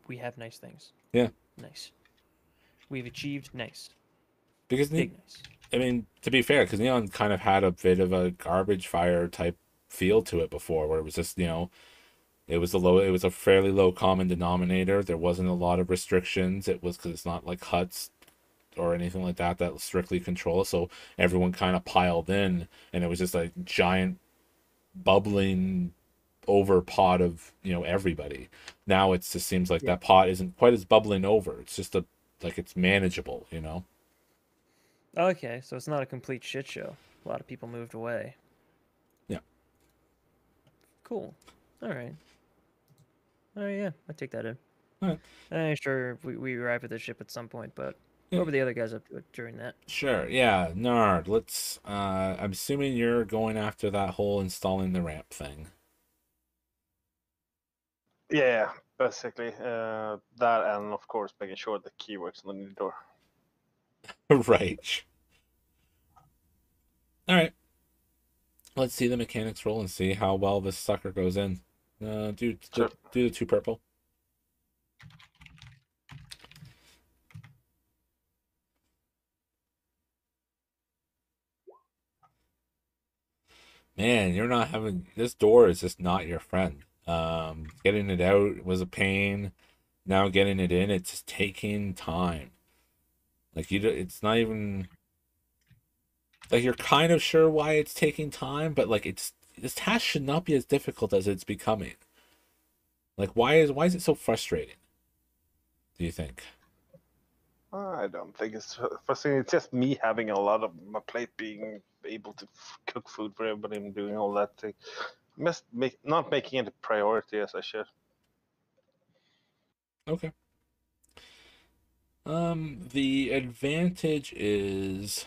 We have nice things. Yeah, Nice. We've achieved nice. because Big nice. I mean, to be fair, because Neon kind of had a bit of a garbage fire type feel to it before, where it was just it was a fairly low common denominator. There wasn't a lot of restrictions. It was because it's not like huts or anything like that that strictly control it. So everyone kind of piled in, and it was just a giant bubbling over pot of everybody. Now it just seems like Yeah. that pot isn't quite as bubbling over. It's just it's manageable. Okay, so it's not a complete shit show. A lot of people moved away. Yeah. Cool. All right. Oh yeah, I take that in. All right. I'm sure we arrive at the ship at some point, but Yeah. what were the other guys up to during that? Sure. Yeah. Nard. Let's. I'm assuming you're going after that whole installing the ramp thing. Yeah, basically that, and of course making sure the key works on the new door. Right. All right. Let's see the mechanics roll and see how well this sucker goes in. Sure. Do the 2 purple. Man, you're not having this door is just not your friend. Getting it out was a pain. Now getting it in, it's just taking time. Like it's not even like you're kind of sure why it's taking time, but like this task should not be as difficult as it's becoming. Like why is it so frustrating? Do you think? I don't think it's frustrating. It's just me having a lot of my plate, being able to cook food for everybody and doing all that thing. Not making it a priority as I should. Okay. The advantage is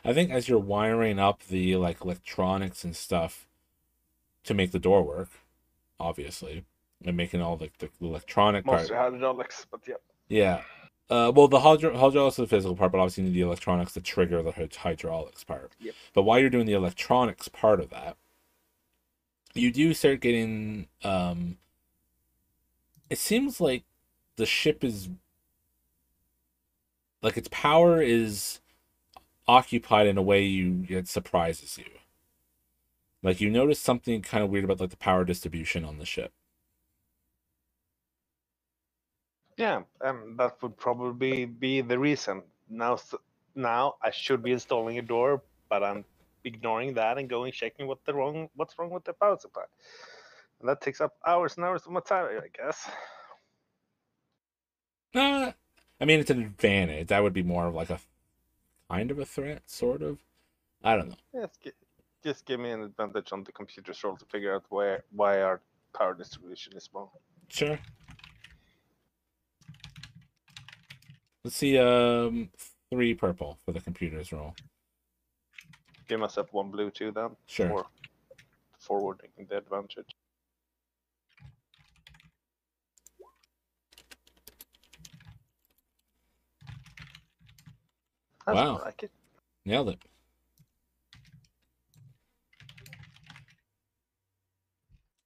I think as you're wiring up the like electronics and stuff to make the door work, obviously, and making all the electronic part. Mostly hydraulics, but yeah. Yeah. Well, the hydraulics is the physical part, but obviously you need the electronics to trigger the hydraulics part. Yep. But while you're doing the electronics part of that, you do start getting. It seems like the ship is like its power is occupied in a way it surprises you. Like you notice something kind of weird about like the power distribution on the ship. Yeah, that would probably be the reason. Now I should be installing a door, but I'm ignoring that and going checking what's wrong with the power supply. And that takes up hours and hours of my time, I guess. Uh, I mean, it's an advantage. That would be more of like a kind of a threat, sort of. I don't know. Just give me an advantage on the computer's role to figure out why our power distribution is wrong. Sure. Let's see. 3 purple for the computer's roll. Give myself 1 blue too, then. Sure. For forwarding the advantage. That's Wow. more like it. Nailed it.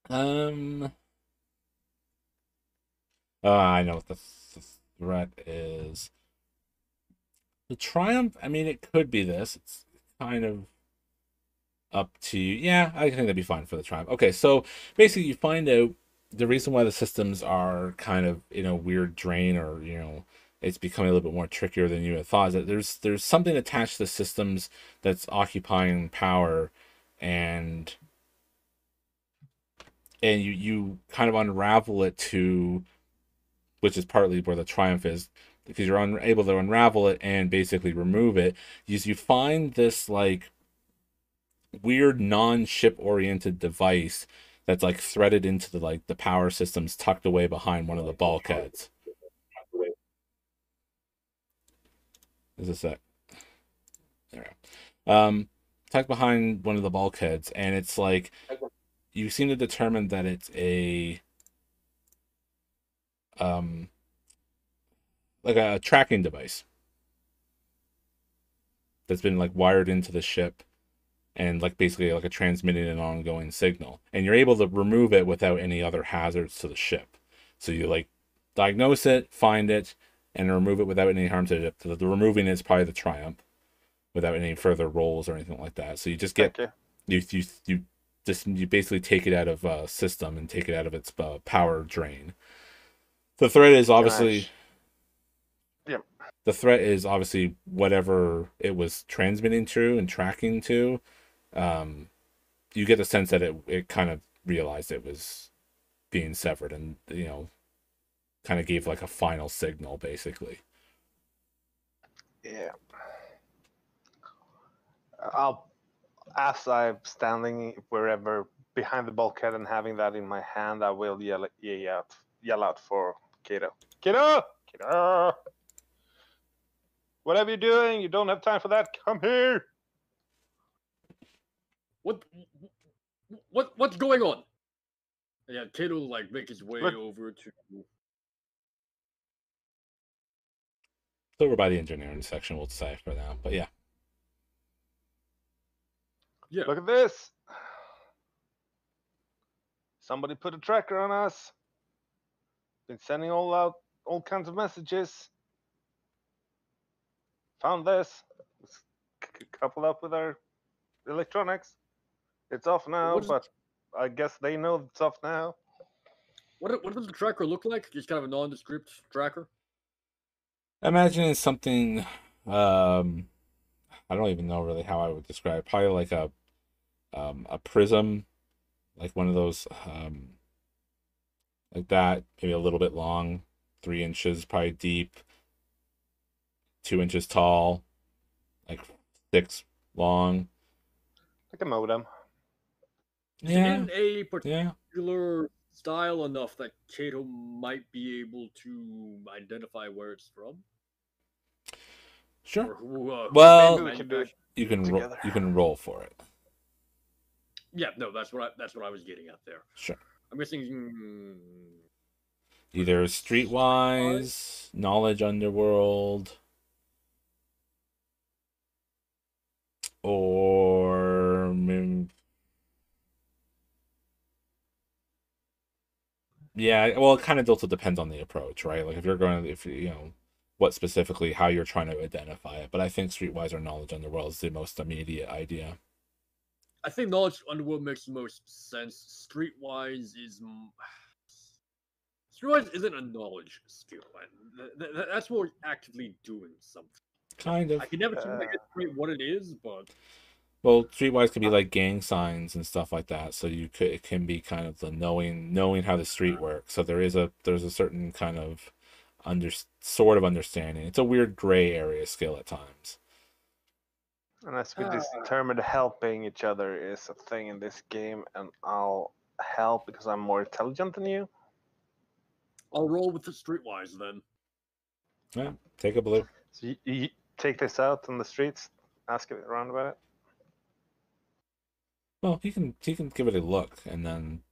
I know what the threat is. The triumph. I mean, it could be this. It's kind of up to you. Yeah, I think that'd be fine for the triumph. Okay, so basically, you find out the reason why the systems are kind of in a weird drain, or it's becoming a little bit more trickier than you had thought. Is that there's something attached to the systems that's occupying power, and you kind of unravel it to, which is partly where the triumph is, because you're unable to unravel it and basically remove it. You find this like weird non-ship oriented device that's like threaded into the power systems tucked away behind one of the bulkheads. Is this it? There. Tucked behind one of the bulkheads, and it's like you seem to determine that it's a like a tracking device that's been like wired into the ship, and like basically like a transmitting an ongoing signal, and you're able to remove it without any other hazards to the ship. So you like diagnose it, find it, and remove it without any harm to the ship. The removing is probably the triumph, without any further rolls or anything like that. So you just get you basically take it out of system and take it out of its power drain. The threat is obviously. Yep. The threat is obviously whatever it was transmitting to and tracking to. You get the sense that it kind of realized it was being severed, and kind of gave like a final signal, basically. Yeah. As I'm standing wherever behind the bulkhead and having that in my hand, I will yell out for Kato. Kato! Whatever you're doing, you don't have time for that. Come here. What's going on? Yeah, Kato like make his way over to. So we're by the engineering section, we'll say for now. But yeah. Yeah. Look at this. Somebody put a tracker on us. Been sending all kinds of messages. Found this. It's coupled up with our electronics. It's off now, but I guess they know it's off now. What does the tracker look like? Just kind of a nondescript tracker? Imagine it's something, I don't even know really how I would describe it. Probably like a prism, like one of those, like that, maybe a little bit long, 3 inches probably deep, 2 inches tall, like 6 long. Like a modem. Yeah. In a particular style enough that Kato might be able to identify where it's from? Sure. Or who, Well, Maybe we can do it you can together. you can roll for it. Yeah, no, that's what I was getting at there. Sure. I'm guessing Either streetwise, knowledge underworld, or yeah. Well, it kind of also depends on the approach, right? Like if you're going to, if you know what specifically how you're trying to identify it. But I think streetwise or knowledge underworld is the most immediate idea. I think knowledge underworld makes the most sense. Streetwise isn't a knowledge skill. That's more actively doing something. Kind of. I can never separate what it is, but Well, streetwise could be like gang signs and stuff like that. So you could it can be kind of the knowing how the street works. So there's a certain kind of sort of understanding. It's a weird gray area skill at times. And as we determined, helping each other is a thing in this game, and I'll help because I'm more intelligent than you. I'll roll with the streetwise then. Yeah, take a blue. So you take this out on the streets, ask it around about it. Well, he can give it a look and then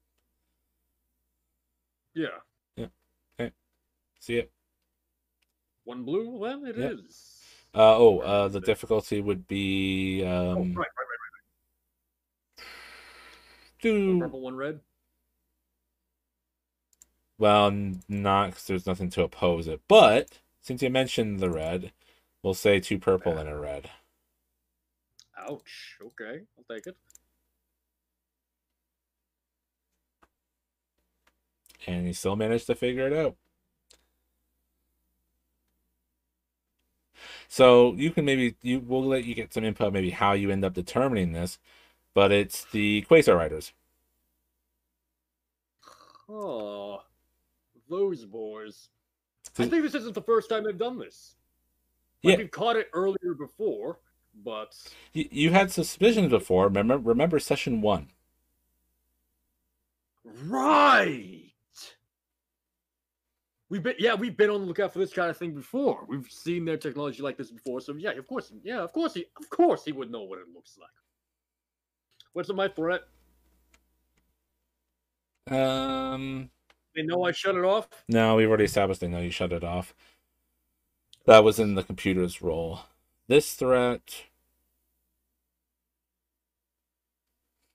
Yeah. Okay. See it. One blue, then it is. The difficulty would be Right. do One purple, one red. well, not because there's nothing to oppose it. But since you mentioned the red, we'll say 2 purple and a red. Ouch. Okay, I'll take it. And you still managed to figure it out. So you can we'll let you get some input maybe how you end up determining this, but it's the Quasar Riders. Oh, those boys. I think this isn't the first time they've done this. Like, we've caught it earlier before, but you had suspicions before. Remember session 1. Right. We've been on the lookout for this kind of thing before. We've seen their technology like this before, so of course he would know what it looks like. What's my threat? They know I shut it off? No, we've already established they know you shut it off. That was in the computer's role. This threat.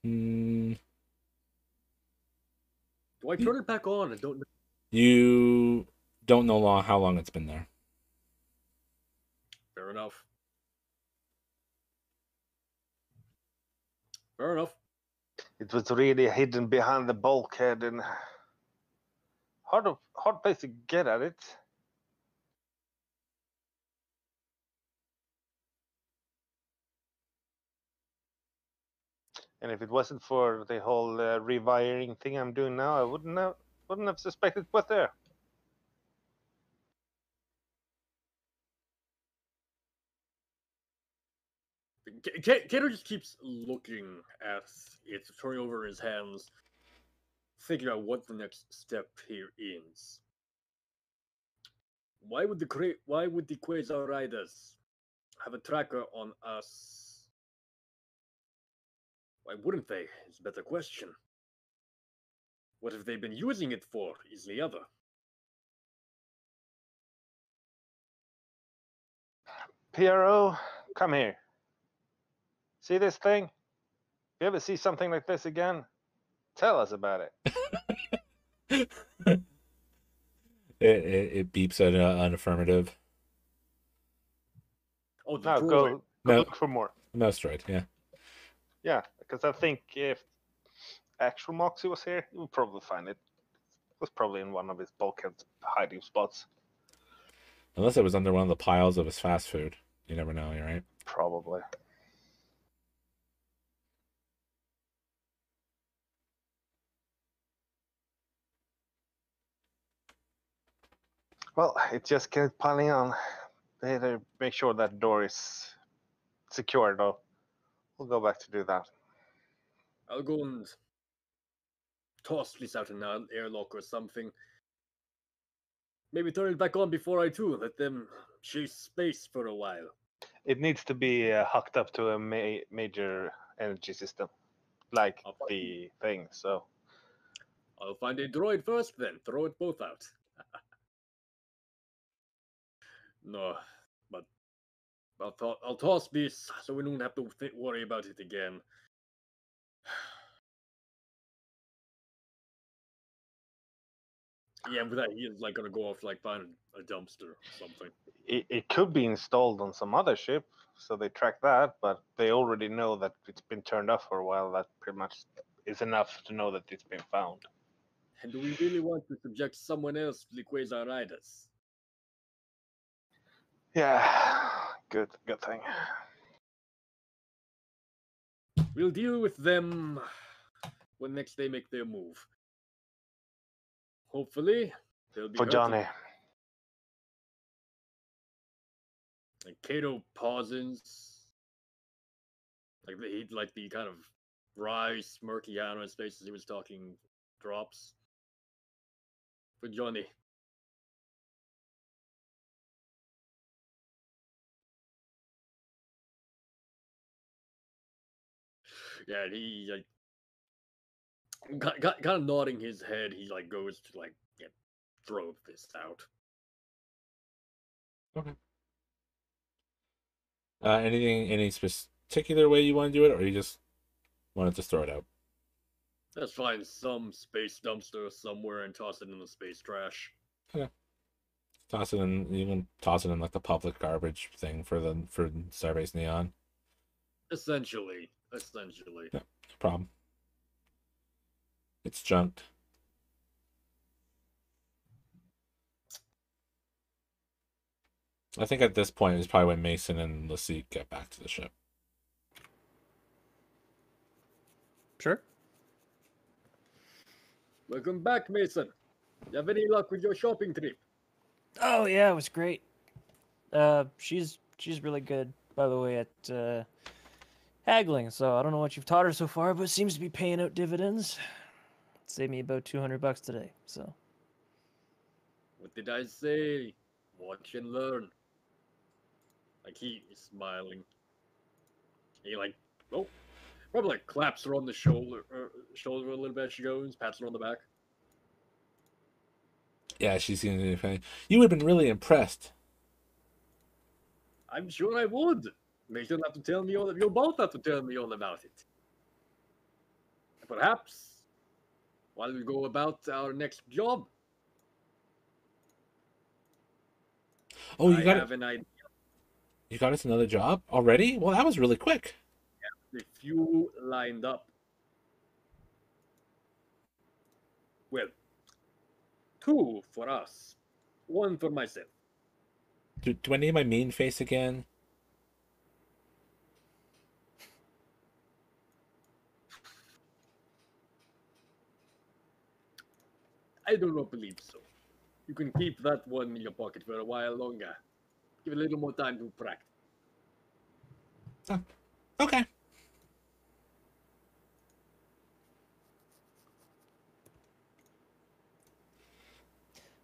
Do I turn it back on? I don't know. You don't know how long it's been there. Fair enough. Fair enough. It was really hidden behind the bulkhead and hard place to get at it. And if it wasn't for the whole rewiring thing I'm doing now, I wouldn't have suspected it was there. Kato just keeps looking at it, turning over his hands, thinking about what the next step here is. Why would the Quasar Riders have a tracker on us? Why wouldn't they? Is a better question. What have they been using it for? Is the other. PRO, come here. See this thing? If you ever see something like this again, tell us about it. It beeps at an affirmative. Oh, now go look for more. Mouse droid, yeah. Yeah, because I think if actual Moxie was here, you would probably find it. It was probably in one of his bulkhead hiding spots. Unless it was under one of the piles of his fast food. You never know, right? Probably. Well, it just keeps piling on. They had to make sure that door is secure, though. We'll go back to do that. I'll go and toss this out in an airlock or something. Maybe turn it back on before I do. Let them chase space for a while. It needs to be hooked up to a major energy system, like the thing. So I'll find a droid first, then throw it both out. No, but I'll toss this so we don't have to worry about it again. Yeah, with that, he's like gonna go off like find a dumpster or something. it could be installed on some other ship, so they track that. But they already know that it's been turned off for a while. That pretty much is enough to know that it's been found. And do we really want to subject someone else to the Quasar-itis? Yeah, good thing. We'll deal with them when next they make their move. Hopefully, they'll be For hurt. Johnny. And Kato pauses. Like the kind of wry, smirky out on his face as he was talking drops. For Johnny. Yeah, and he like kind of nodding his head. He like goes to like throw this out. Okay. Any particular way you want to do it, or you just want to just throw it out? Let's find some space dumpster somewhere and toss it in the space trash. Okay. Toss it in. You can toss it in like the public garbage thing for Starbase Neon. Essentially. Yeah, no problem. It's junked. I think at this point is probably when Mason and Lasik get back to the ship. Sure. Welcome back, Mason. You have any luck with your shopping trip? Oh yeah, it was great. She's really good, by the way, at haggling. So I don't know what you've taught her so far, but it seems to be paying out dividends. Saved me about $200 today. So. What did I say? Watch and learn. Like he is smiling. He like probably like claps her on the shoulder a little bit as she goes, pats her on the back. Yeah, she seems to be funny. You would have been really impressed. I'm sure I would. Mason have to tell me all. You'll both have to tell me all about it. Perhaps while we go about our next job. Oh, I have an idea. You got us another job already? Well, that was really quick. The few lined up. Well, 2 for us, 1 for myself. Do I need my mean face again? I do not believe so. You can keep that one in your pocket for a while longer. Give it a little more time to practice. Oh, okay.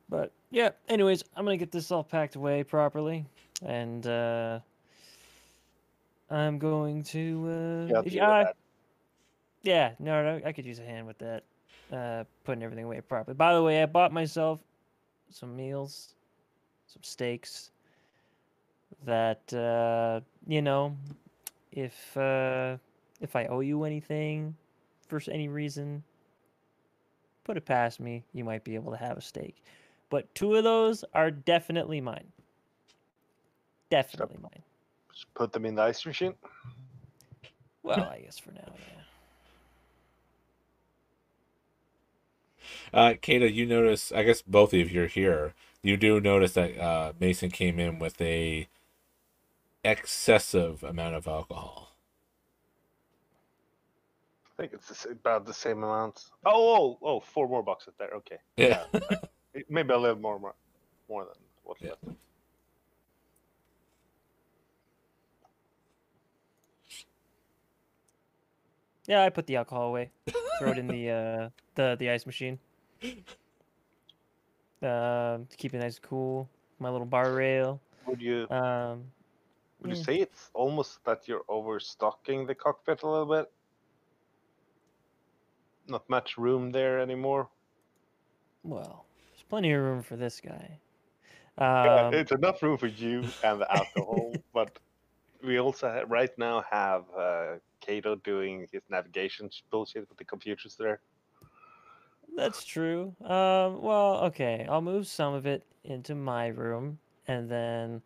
But yeah, anyways, I'm gonna get this all packed away properly, and I'm going to. Yeah, no, I could use a hand with that. Putting everything away properly. By the way, I bought myself some meals, some steaks. That if I owe you anything for any reason, put it past me. You might be able to have a steak. But 2 of those are definitely mine. Definitely mine. Just put them in the ice machine. Well, I guess for now, yeah. Kata, you notice, I guess both of you are here. You do notice that Mason came in with a excessive amount of alcohol. I think it's about the same amount. Oh, 4 more boxes there. Okay. Yeah. Maybe a little more than what's left. Yeah, I put the alcohol away. Throw it in the ice machine. To keep it nice and cool. My little bar rail. Would you? Would you Yeah. say it's almost that you're overstocking the cockpit a little bit? Not much room there anymore. Well, there's plenty of room for this guy. Yeah, it's enough room for you and the alcohol, but we also right now have Kato doing his navigation bullshit with the computers there. That's true. Well, okay. I'll move some of it into my room, and then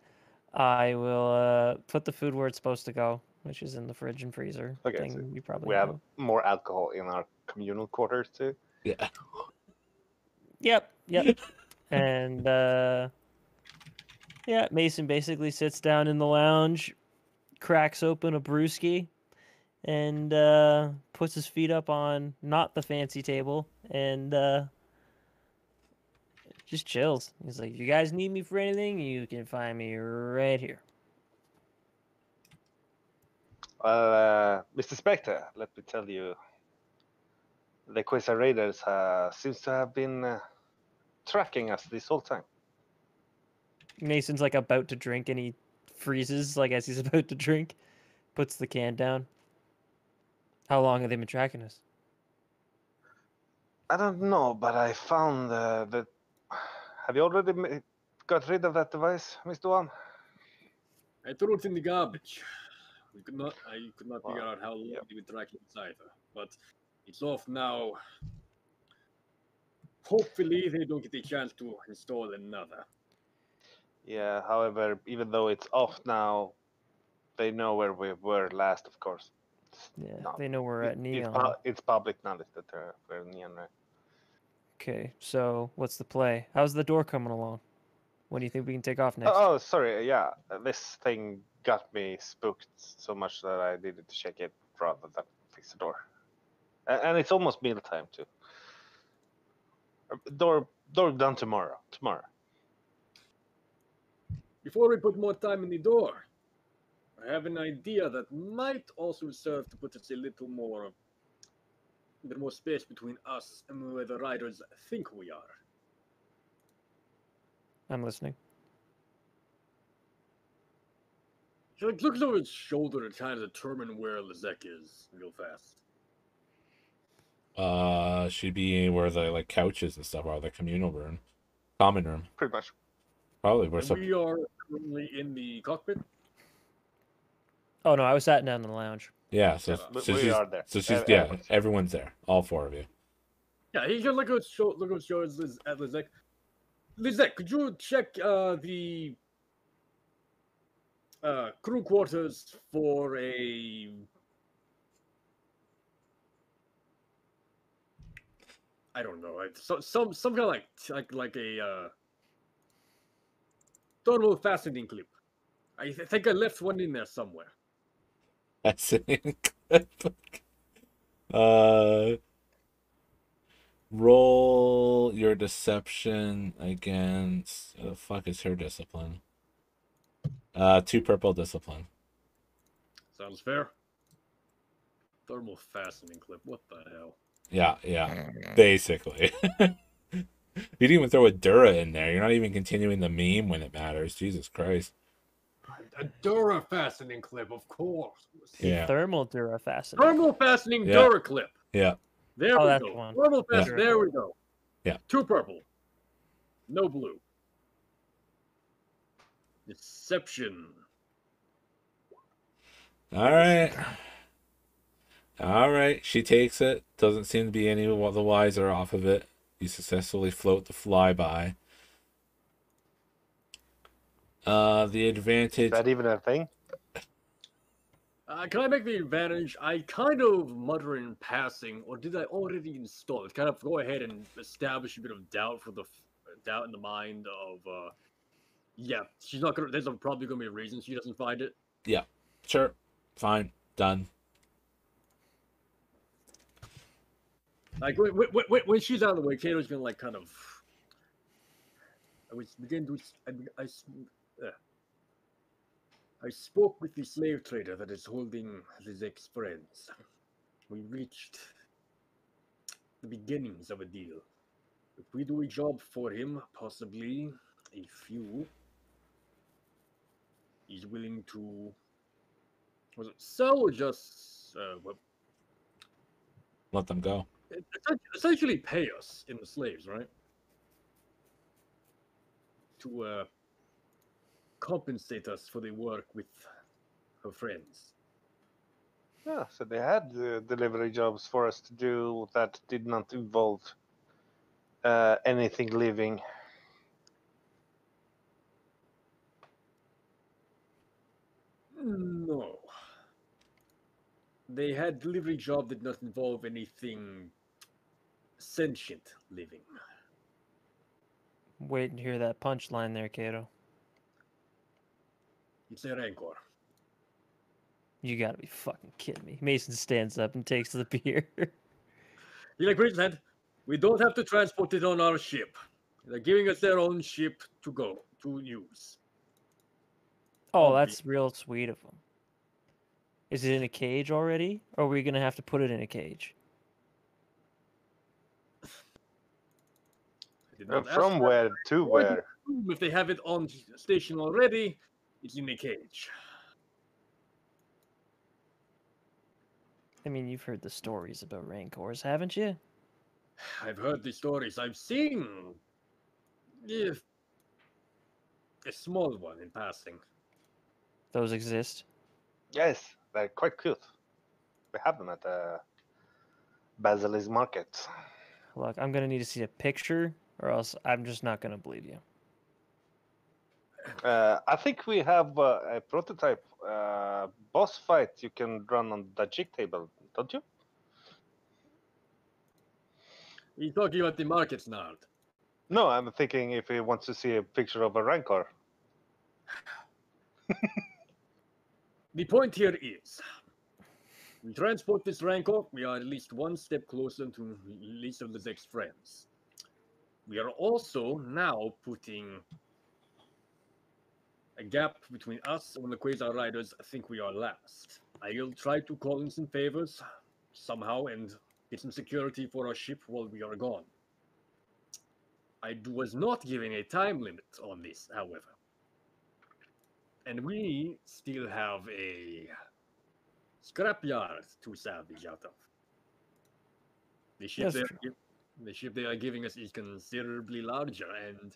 I will put the food where it's supposed to go, which is in the fridge and freezer Okay, so thing you probably we have know. more alcohol in our communal quarters too. Yeah. Yep. And yeah, Mason basically sits down in the lounge, cracks open a brewski, and puts his feet up on not the fancy table, and just chills. He's like, "You guys need me for anything? You can find me right here." Mr. Spectre, let me tell you, the Quasar Raiders seems to have been tracking us this whole time. Mason's like about to drink, and he freezes like as he's about to drink, puts the can down. How long have they been tracking us? I don't know, but I found that. Have you already got rid of that device, Mr. One? I threw it in the garbage. I could not figure Wow. out how long Yep. they've been tracking it either. But it's off now. Hopefully, they don't get a chance to install another. Yeah, however, even though it's off now, they know where we were last, of course. Yeah, No, they know we're at it's, Neon. it's public knowledge that we're in Neon, right? Okay, so what's the play? How's the door coming along? When do you think we can take off next? Oh, sorry, yeah. This thing got me spooked so much that I needed to check it rather than fix the door. And it's almost mealtime, too. Door done tomorrow. Tomorrow. Before we put more time in the door, I have an idea that might also serve to put us a bit more space between us and where the riders think we are. I'm listening. He like looks over his shoulder and trying to determine where Lizek is real fast. Should be where the like couches and stuff are, the communal room, common room. Pretty much. Probably we're And we are currently in the cockpit. Oh no, I was sat down in the lounge. yeah. So Yeah, so we she's are there. so she's Everyone's there. everyone's there, all four of you. Yeah, he can look at Lizek. Lizek, could you check the crew quarters for a I don't know, some kind of like a thermal fastening clip. I think I left one in there somewhere. That's it. uh, roll your deception against. The fuck is her discipline? 2 purple discipline. Sounds fair. Thermal fastening clip. What the hell? Yeah, basically. You didn't even throw a Dura in there. You're not even continuing the meme when it matters. Jesus Christ. A Dura fastening clip, of course. Yeah. Thermal Dura fastening. Thermal fastening Yeah. Dura clip. Yeah. There Oh, we that's go. one. Thermal Yeah. fastening. There we go. Yeah. 2 purple. No blue. Deception. All right. All right. She takes it. Doesn't seem to be any the wiser off of it. You successfully float the flyby. The advantage. Is that even a thing? Can I make the advantage? I kind of mutter in passing, or did I already install it? Kind of go ahead and establish a bit of doubt doubt in the mind of. Yeah, she's not gonna. There's probably gonna be a reason she doesn't find it. Yeah. Sure. Fine. Done. Like when she's out of the way, Kato's gonna like kind of. I was beginning to. I spoke with the slave trader that is holding Lizek's friends. We reached the beginnings of a deal. If we do a job for him, possibly a few. He's willing to sell or just Let them go. essentially pay us in the slaves, right? To compensate us for the work with her friends. Yeah, so they had delivery jobs for us to do that did not involve anything living. No. They had delivery job that did not involve anything sentient living. Waiting to hear that punchline there, Kato. It's a rancor. You gotta be fucking kidding me. Mason stands up and takes the beer. Like Queensland, we don't have to transport it on our ship. They're giving us their own ship to go to use. Oh, that's real sweet of them. Is it in a cage already? Or are we gonna have to put it in a cage? From where to where? If they have it on station already, it's in a cage. I mean, you've heard the stories about Rancors, haven't you? I've heard the stories. I've seen a small one in passing. Those exist? Yes, they're quite cute. We have them at Basilis Market. Look, I'm gonna need to see a picture, or else I'm just not gonna believe you. I think we have a prototype boss fight you can run on the jig table, don't you? You're talking about the markets now. No, I'm thinking if he wants to see a picture of a Rancor. The point here is, we transport this Rancor, we are at least one step closer to least of the next friends. We are also now putting a gap between us and when the Quasar Riders think we are last. I will try to call in some favors somehow and get some security for our ship while we are gone. I was not given a time limit on this, however. And we still have a scrapyard to salvage out of. The ship, the ship they are giving us is considerably larger, and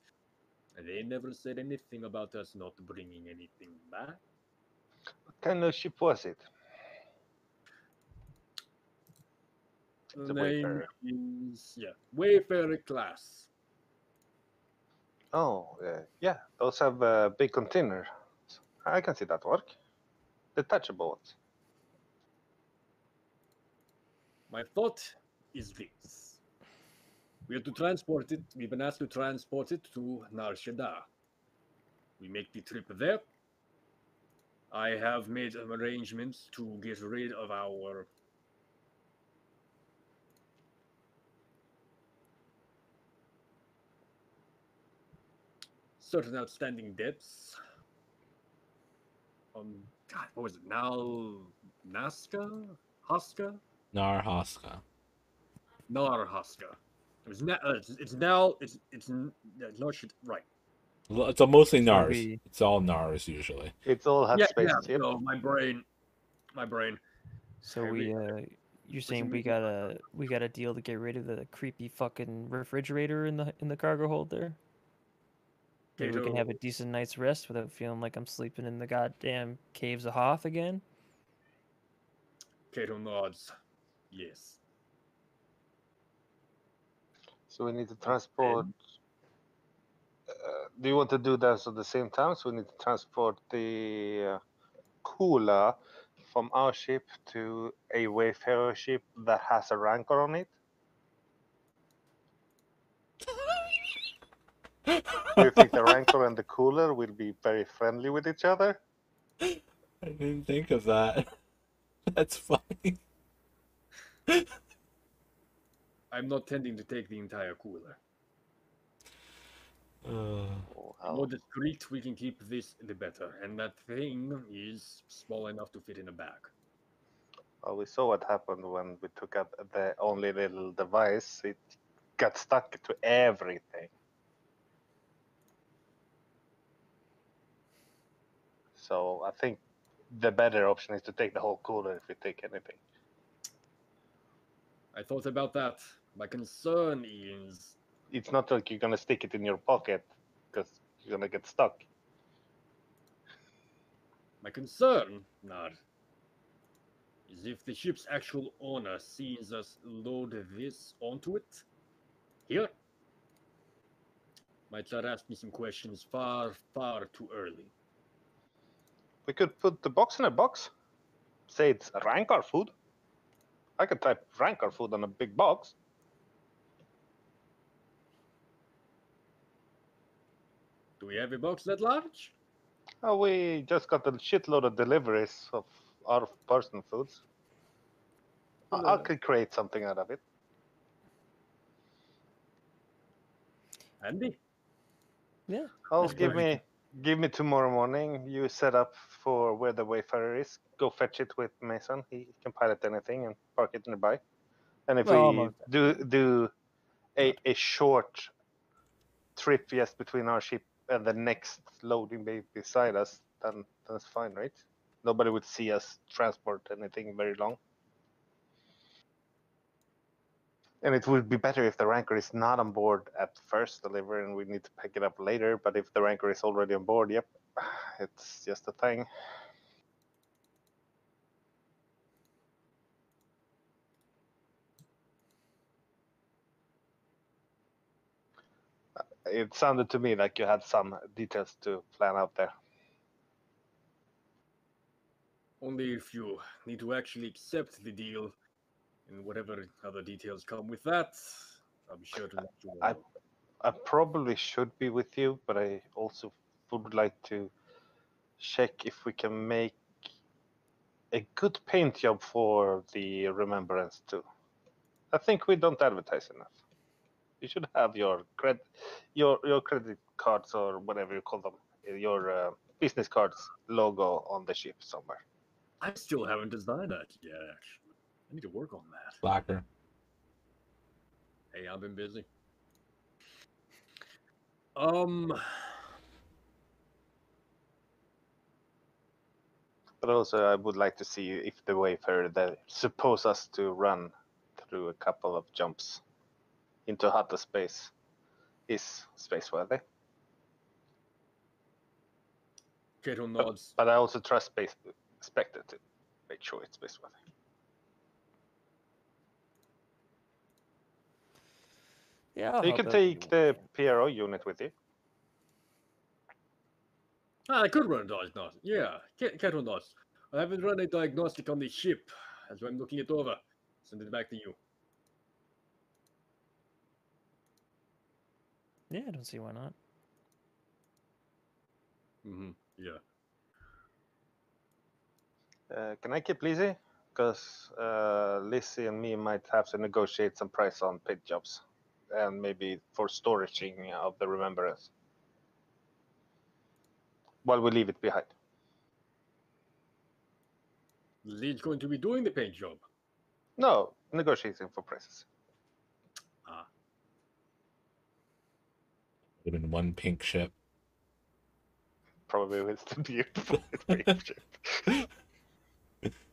they never said anything about us not bringing anything back. What kind of ship was it? The name is Wayfarer class. Oh, yeah, those have a big container. I can see that work. Detachable ones. My thought is this. We have to transport it. We've been asked to transport it to Nar Shaddaa. We make the trip there. I have made arrangements to get rid of our certain outstanding debts. God, what was it? Nazca? Huska? Narhaska. Narhaska. It's now no shit right. It's mostly So Nars. It's all Nars usually. It's all had space. Yeah. So my brain. So you're saying we got a deal to get rid of the creepy fucking refrigerator in the cargo hold there? Maybe we can have a decent night's rest without feeling like I'm sleeping in the goddamn caves of Hoth again? Kato nods. Yes. So we need to transport. Do you want to do that at the same time? So we need to transport the cooler from our ship to a Wayfarer ship that has a Rancor on it. Do you think the Rancor and the cooler will be very friendly with each other? I didn't think of that. That's funny. I'm not tending to take the entire cooler. The more discreet we can keep this, the better. And that thing is small enough to fit in a bag. Well, we saw what happened when we took up the only little device. It got stuck to everything. So I think the better option is to take the whole cooler if we take anything. I thought about that. My concern is It's not like you're gonna stick it in your pocket because you're gonna get stuck. Nar, is if the ship's actual owner sees us load this onto it. Here, might start asking some questions far, far too early. We could put the box in a box. Say it's Rankar food. I could type Rankar food on a big box. Do we have a box that large? Oh, we just got a shitload of deliveries of our person foods. I could create something out of it. Andy? Yeah. Oh, That's give me tomorrow morning. You set up for where the Wayfarer is. Go fetch it with Mason. He can pilot anything and park it nearby. And if Well, we almost. do a short trip, yes, between our ship and the next loading bay beside us, then that's fine, right? Nobody would see us transport anything very long. And it would be better if the Rancor is not on board at first delivery and we need to pick it up later. But if the Rancor is already on board, yep, it's just a thing. It sounded to me like you had some details to plan out there. Only if you need to actually accept the deal, and whatever other details come with that, I'll be sure to let you all know. I probably should be with you, but I also would like to check if we can make a good paint job for the Remembrance too. I think we don't advertise enough. You should have your credit cards or whatever you call them, your business cards logo on the ship somewhere. I still haven't designed that yet, actually. I need to work on that. Slacker. Hey, I've been busy. Um, But also, I would like to see if the Wayfarer that suppose us to run through a couple of jumps into hotter space is space worthy. Kato nods. But I also trust Space Spectre to make sure it's space worthy. Yeah, I'll You help can out if you take want. the PRO unit with you. I could run a diagnostic. Yeah, Kato nods. I haven't run a diagnostic on the ship, as I'm looking it over. Send it back to you. Yeah, I don't see why not. Yeah. Can I keep Lizzie? Because Lizzie and me might have to negotiate some price on paint jobs. And maybe for storaging of the Remembrance. While we leave it behind. Lead's going to be doing the paint job. No, negotiating for prices. Ah. Would have been one pink ship. Probably with the beautiful ship.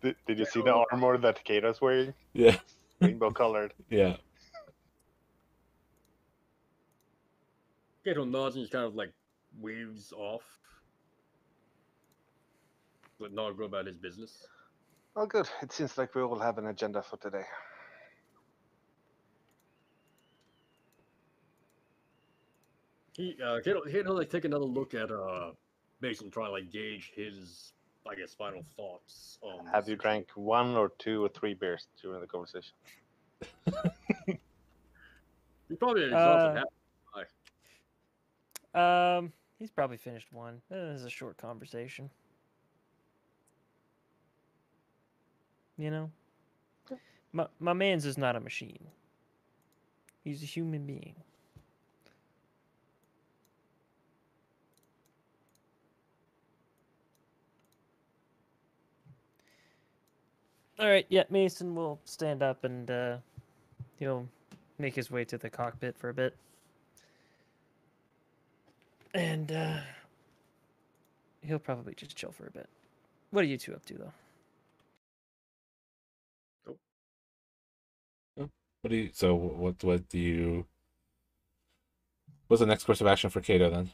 Did you see the armor that Kato's wearing? Yeah. Rainbow colored. Yeah. Kato nods and he kind of like waves off. Let Nar go about his business. Oh, good. It seems like we all have an agenda for today. Kato like take another look at Mason, try to like gauge his, I guess, final thoughts on. Have you drank 1 or 2 or 3 beers during the conversation? You probably had exhausted half. He's probably finished one. It was a short conversation. You know? My man's is not a machine. He's a human being. All right, yeah, Mason will stand up and he'll make his way to the cockpit for a bit. And he'll probably just chill for a bit. What are you two up to though? What do you? So what do you? What's the next course of action for Kato then?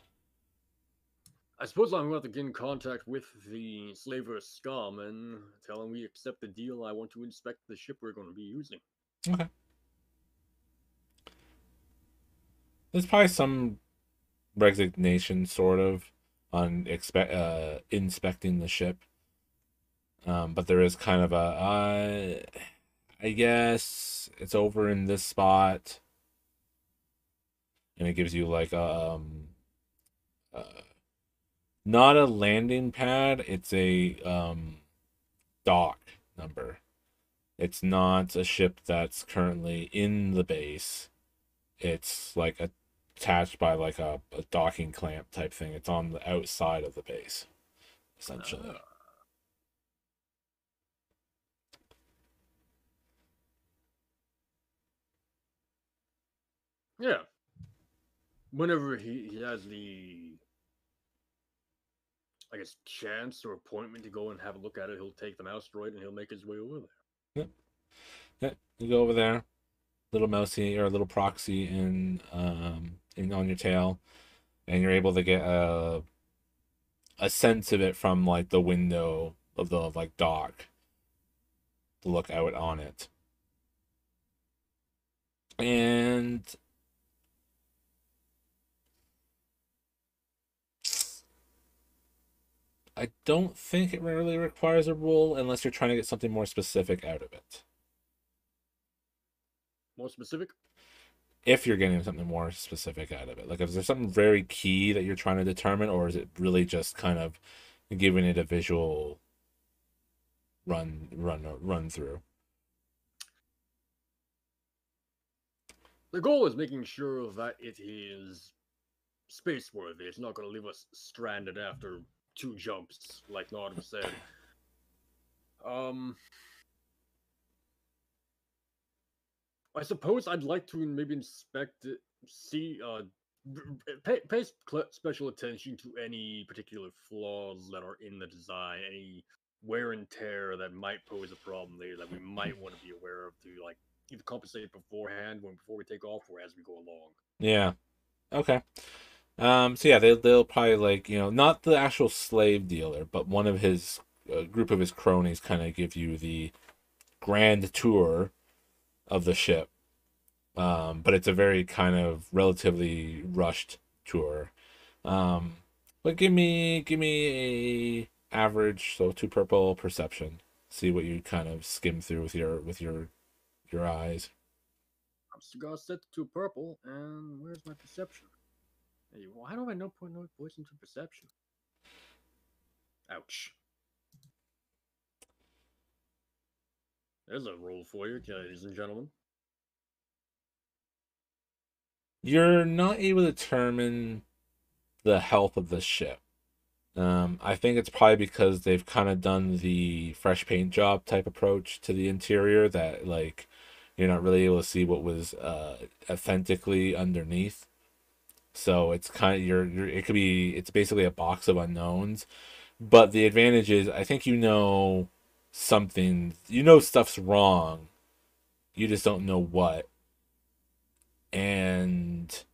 I suppose I'm going to get in contact with the slaver scum and tell him we accept the deal. I want to inspect the ship we're going to be using. Okay. There's probably some resignation, sort of, on inspecting the ship. But there is kind of I guess it's over in this spot, and it gives you like uh not a landing pad. It's a dock number. It's not a ship that's currently in the base. It's like attached by like a docking clamp type thing. It's on the outside of the base, essentially. Yeah. Whenever he has the, I guess, chance or appointment to go and have a look at it, he'll take the mouse droid and he'll make his way over there. Yep. Yep. You go over there, little mousey or a little proxy in on your tail, and you're able to get a sense of it from like the window of the like dock to look out on it. And I don't think it really requires a roll unless you're trying to get something more specific out of it. More specific? If you're getting something more specific out of it. Like, if there's something very key that you're trying to determine, or is it really just kind of giving it a visual run through? The goal is making sure that it is space worthy. It's not going to leave us stranded after 2 jumps, like Nod said. I suppose I'd like to maybe inspect it, see, pay special attention to any particular flaws that are in the design, any wear and tear that might pose a problem there that we might want to be aware of to like either compensate beforehand before we take off or as we go along. Yeah. Okay. So yeah, they'll probably, like, not the actual slave dealer, but one of his group of his cronies kind of give you the grand tour of the ship. But it's a very kind of relatively rushed tour. Um, but give me a average, so 2 purple perception. See what you kind of skim through with your eyes. I'm cigar set to purple, and where's my perception? Hey, why do I no point no poison to perception? Ouch. There's a roll for you, ladies and gentlemen. You're not able to determine the health of the ship. I think it's probably because they've kind of done the fresh paint job type approach to the interior that, like, you're not really able to see what was authentically underneath. So it's kind of it could be, it's basically a box of unknowns. But the advantage is, I think stuff's wrong. You just don't know what. And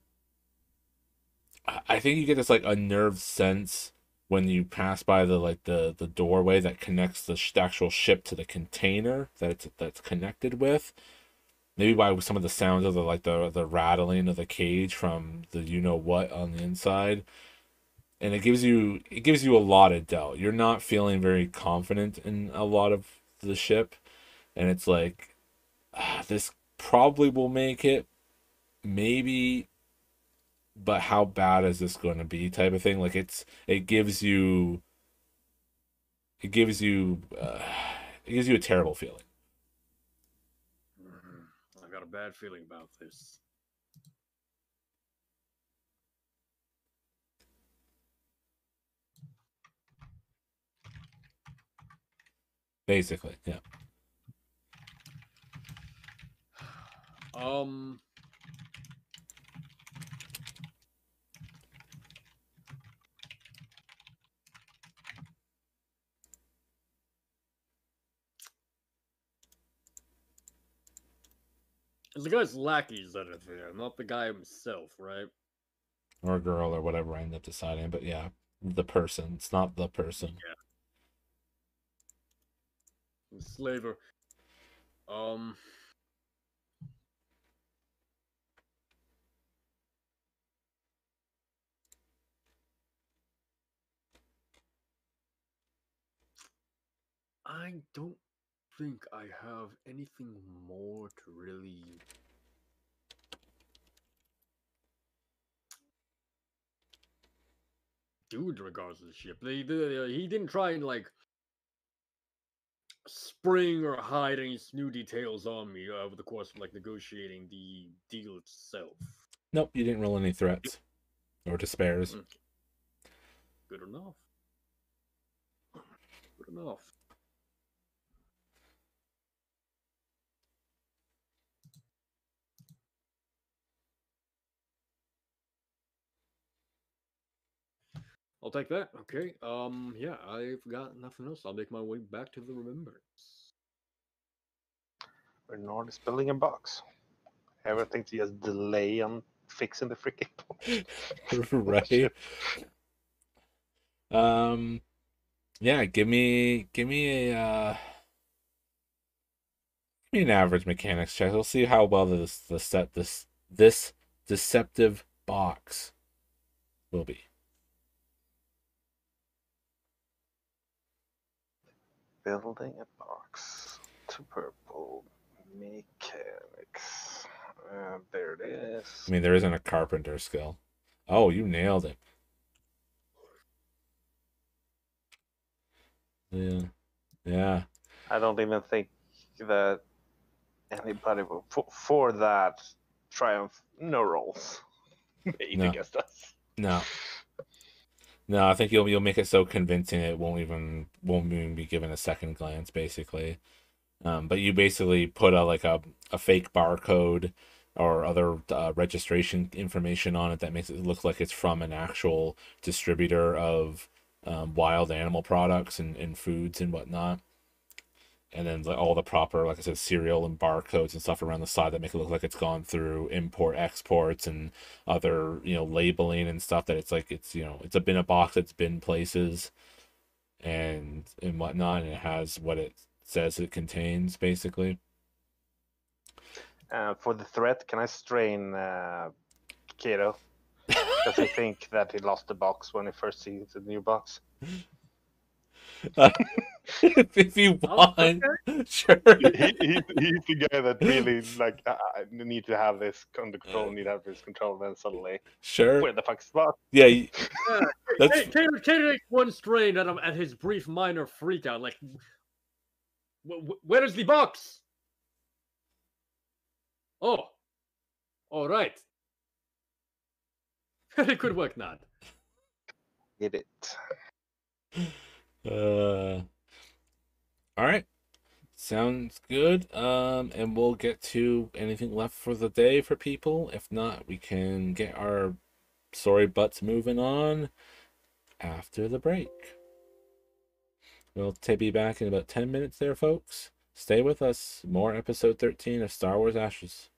I think you get this like unnerved sense when you pass by the doorway that connects the actual ship to the container that's connected with. Maybe by some of the sounds of the rattling of the cage from the what on the inside, and it gives you a lot of doubt. You're not feeling very confident in a lot of the ship, and it's like, this probably will make it, maybe, but how bad is this going to be, type of thing. Like, it gives you it gives you a terrible feeling. I got a bad feeling about this. Basically, yeah. It's the guy's lackeys that are there, not the guy himself, right? Or girl or whatever I end up deciding. But yeah, the person. It's not the person. The slaver. Um. I don't think I have anything more to really do in regards to the ship. He didn't try and like spring or hide any new details on me over the course of like negotiating the deal itself. Nope, you didn't roll any threats or despairs. Okay. Good enough. Good enough. I'll take that. Okay. Yeah, I've got nothing else. I'll make my way back to the Remembrance. Bernard is building a box. Everything to just delay on fixing the freaking box. Right. Yeah, give me an average mechanics check. We'll see how well this deceptive box will be. Building a box to purple mechanics. There it is. I mean, there isn't a carpenter skill. Oh, you nailed it. Yeah. Yeah. I don't even think that anybody will for that triumph. No rolls made No. against us. No. No, I think you'll make it so convincing it won't even be given a second glance, basically. But you basically put a fake barcode or other registration information on it that makes it look like it's from an actual distributor of wild animal products and foods and whatnot. And then all the proper, like I said, serial and barcodes and stuff around the side that make it look like it's gone through import exports and other labeling and stuff that it's been a box that's been places and whatnot, and it has what it says it contains basically. For the threat, can I strain Kato? Does he think that he lost the box when he first sees the new box? If you want, Okay. sure. He's the guy that really like I need to have this under control. Need to have this control. Then suddenly, Sure. where the fuck's the box? Yeah, Yeah, that's Tater takes one strain at his brief minor freakout. Like, where is the box? Oh, all right. Very good work, Nad. Get it. all right. Sounds good. And we'll get to anything left for the day for people. If not, we can get our sorry butts moving on after the break. We'll be back in about 10 minutes there, folks. Stay with us. More episode 13 of Star Wars Ashes.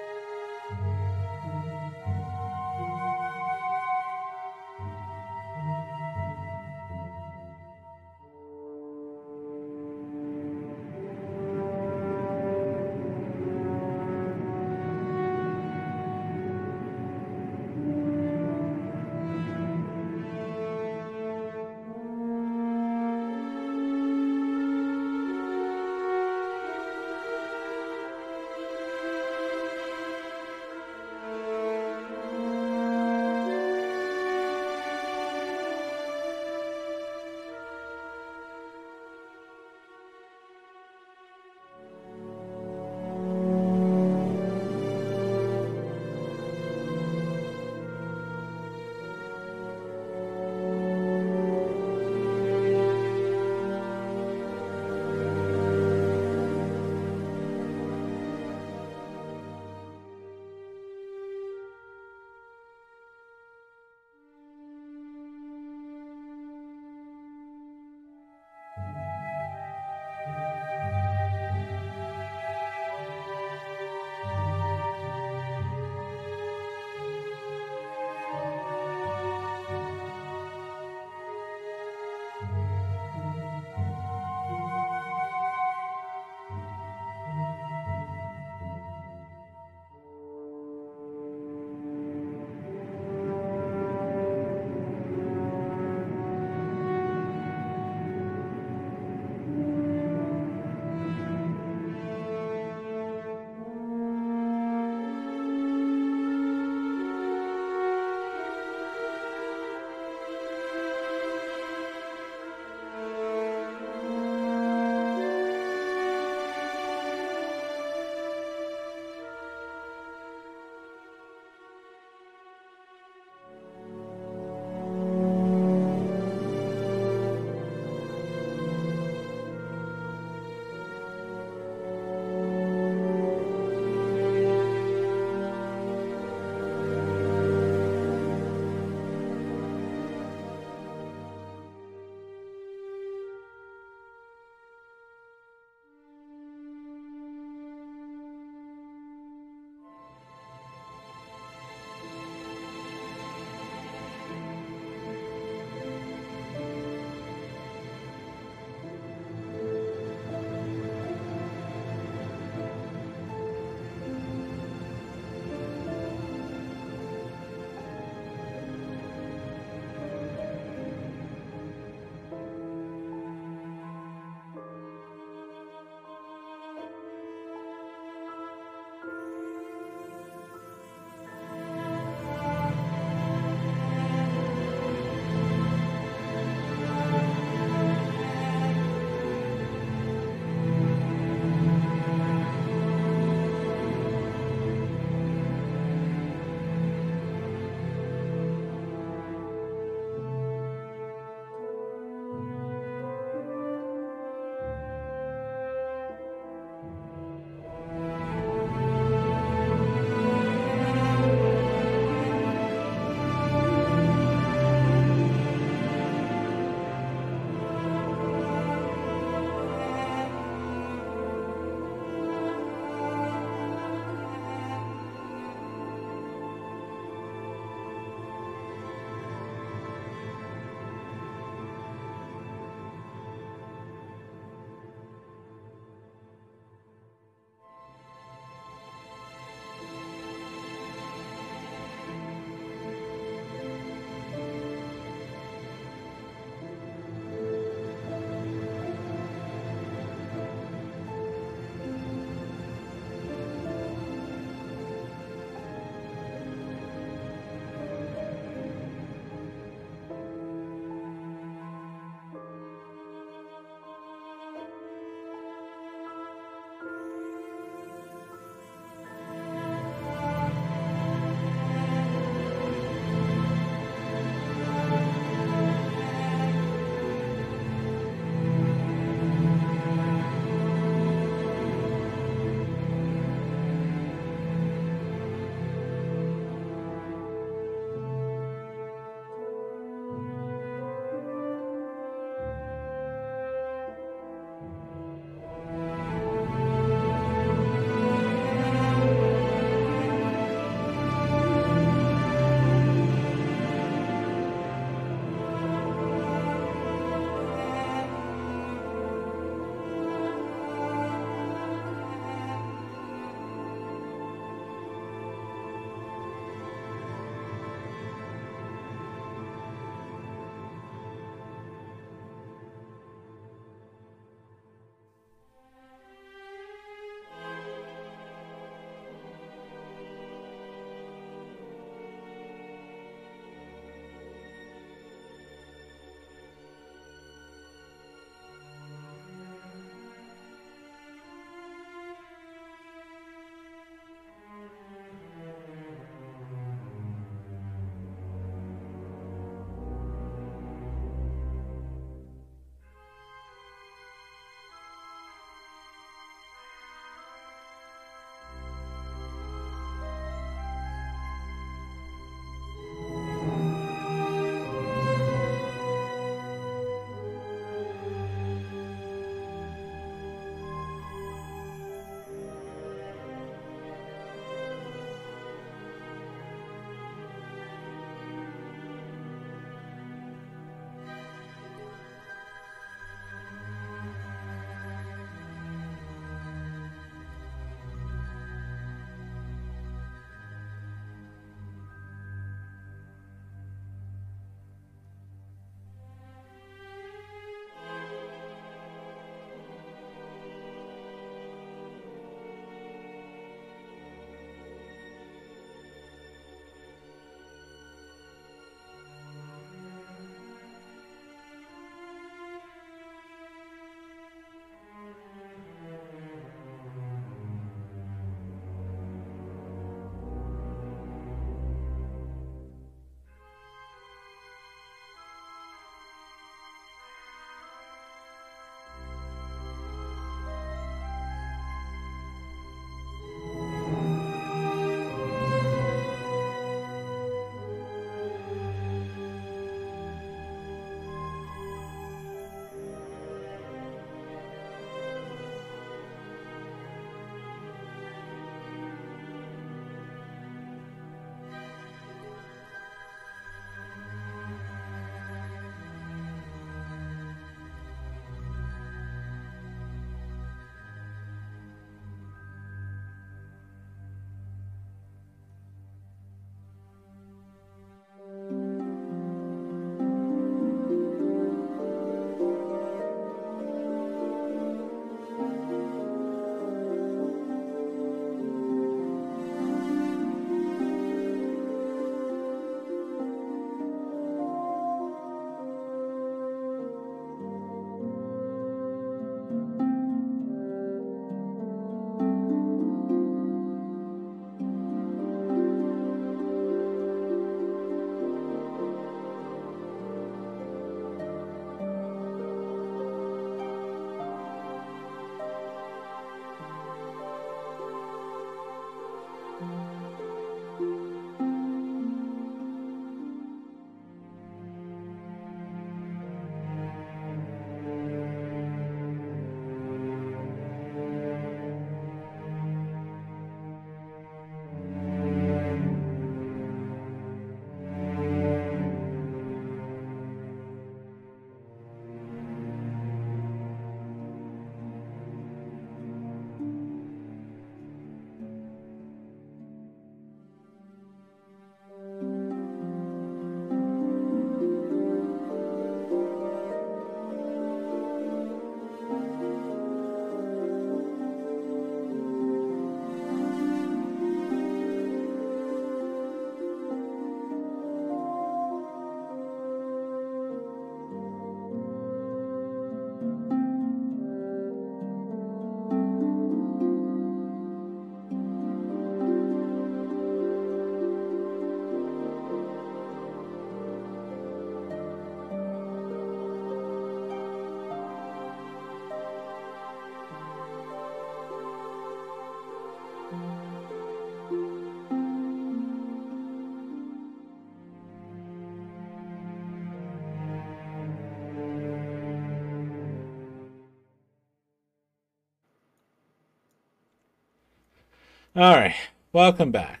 All right, welcome back.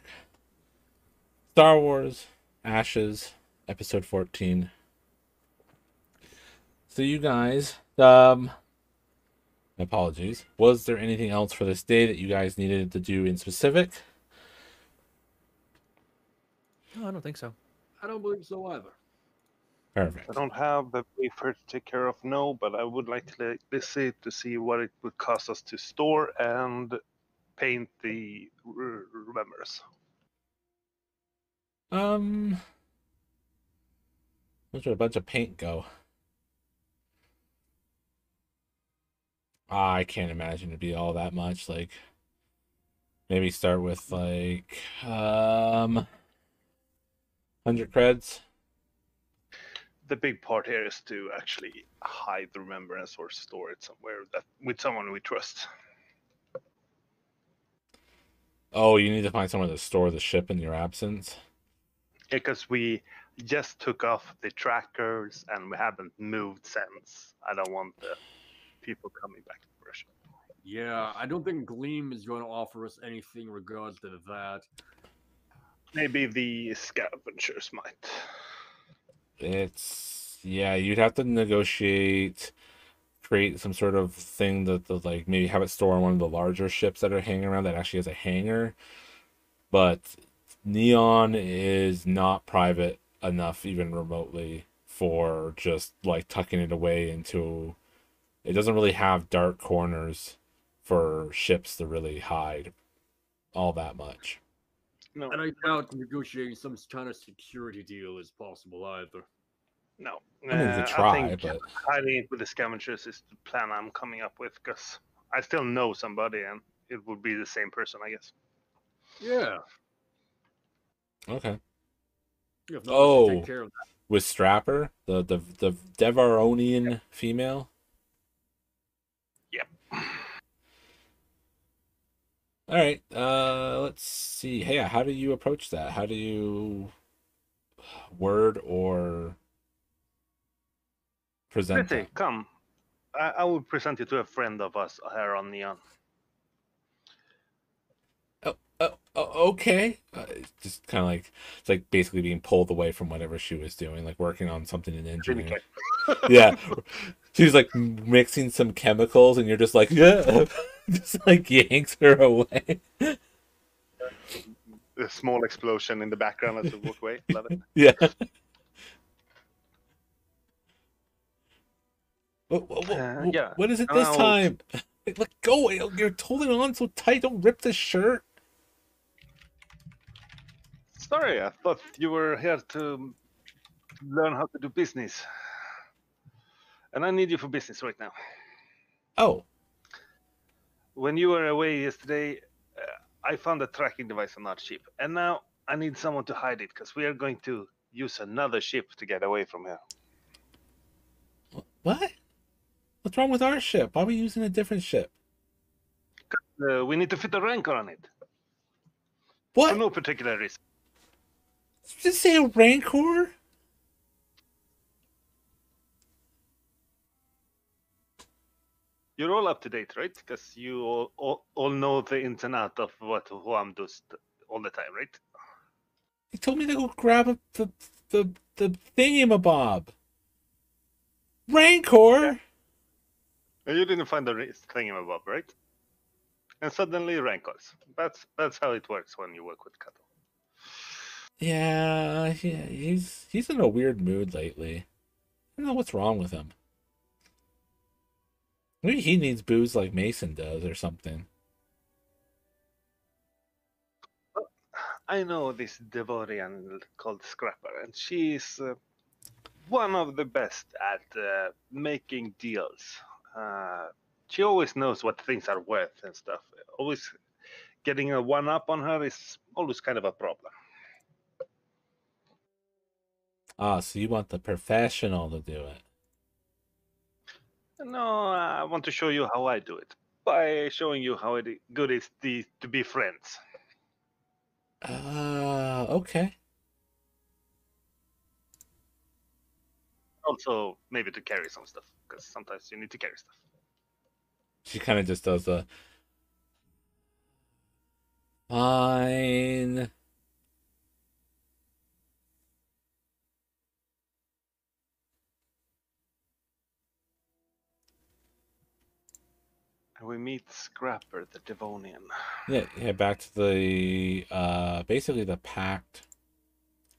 Star Wars Ashes, episode 14. So you guys, apologies. Was there anything else for this day that you guys needed to do in specific? No, I don't think so. I don't believe so either. I Perfect. don't have the wafer to take care of, no, but I would like to visit to see what it would cost us to store and paint the remembers. Where should a bunch of paint go? I can't imagine it'd be all that much. Like, maybe start with like 100 creds. The big part here is to actually hide the remembrance or store it somewhere that with someone we trust. Oh, you need to find somewhere to store the ship in your absence. Because we just took off the trackers and we haven't moved since. I don't want the people coming back to Russia. Yeah, I don't think Gleam is going to offer us anything regards to that. Maybe the scavengers might. Yeah, you'd have to negotiate, create some sort of thing that like maybe have it store on one of the larger ships that are hanging around that actually has a hangar. But Neon is not private enough, even remotely, for just like tucking it away into. It doesn't really have dark corners for ships to really hide all that much. No, And I doubt negotiating some kind of security deal is possible either. no. I mean, you could I try, think but hiding it with the scavengers is the plan I'm coming up with because I still know somebody and it would be the same person, I guess. Yeah. okay. If not, let's just Oh, take care of that. with Strapper, the Devaronian female. Yep. All right. Let's see. Hey, how do you approach that? How do you word or present Pretty, that? come. I will present you to a friend of us here on Neon. Okay. It's just kind of like it's like basically being pulled away from whatever she was doing, like working on something in engineering. Yeah, she's like mixing some chemicals, and you're just like, yeah, just like yanks her away. A small explosion in the background as we walk away. Love it. Yeah. Yeah. What is it And this I'll- time? Let go! You're holding on so tight. Don't rip the shirt. Sorry, I thought you were here to learn how to do business. And I need you for business right now. Oh, When you were away yesterday, I found a tracking device on our ship. And now I need someone to hide it because we are going to use another ship to get away from here. what? What's wrong with our ship? Why are we using a different ship? We need to fit a rancor on it. For What? no particular reason. Did you say a Rancor? You're all up to date, right? Because you all know the ins and out of who I'm doing all the time, right? You told me to go grab the thingamabob. Rancor? And you didn't find the thingamabob, right? And suddenly rancors. That's how it works when you work with cattle. Yeah, he's in a weird mood lately. I don't know what's wrong with him. Maybe he needs booze like Mason does or something. I know this Devorian called Scrapper, and she's one of the best at making deals. She always knows what things are worth and stuff. Always getting a one up on her is always kind of a problem. Ah, so you want the professional to do it. No, I want to show you how I do it by showing you how good it is to be friends. Okay. Also, maybe to carry some stuff because sometimes you need to carry stuff. She kind of just does a. Fine. And we meet Scrapper, the Devonian. Yeah, yeah, back to the basically the packed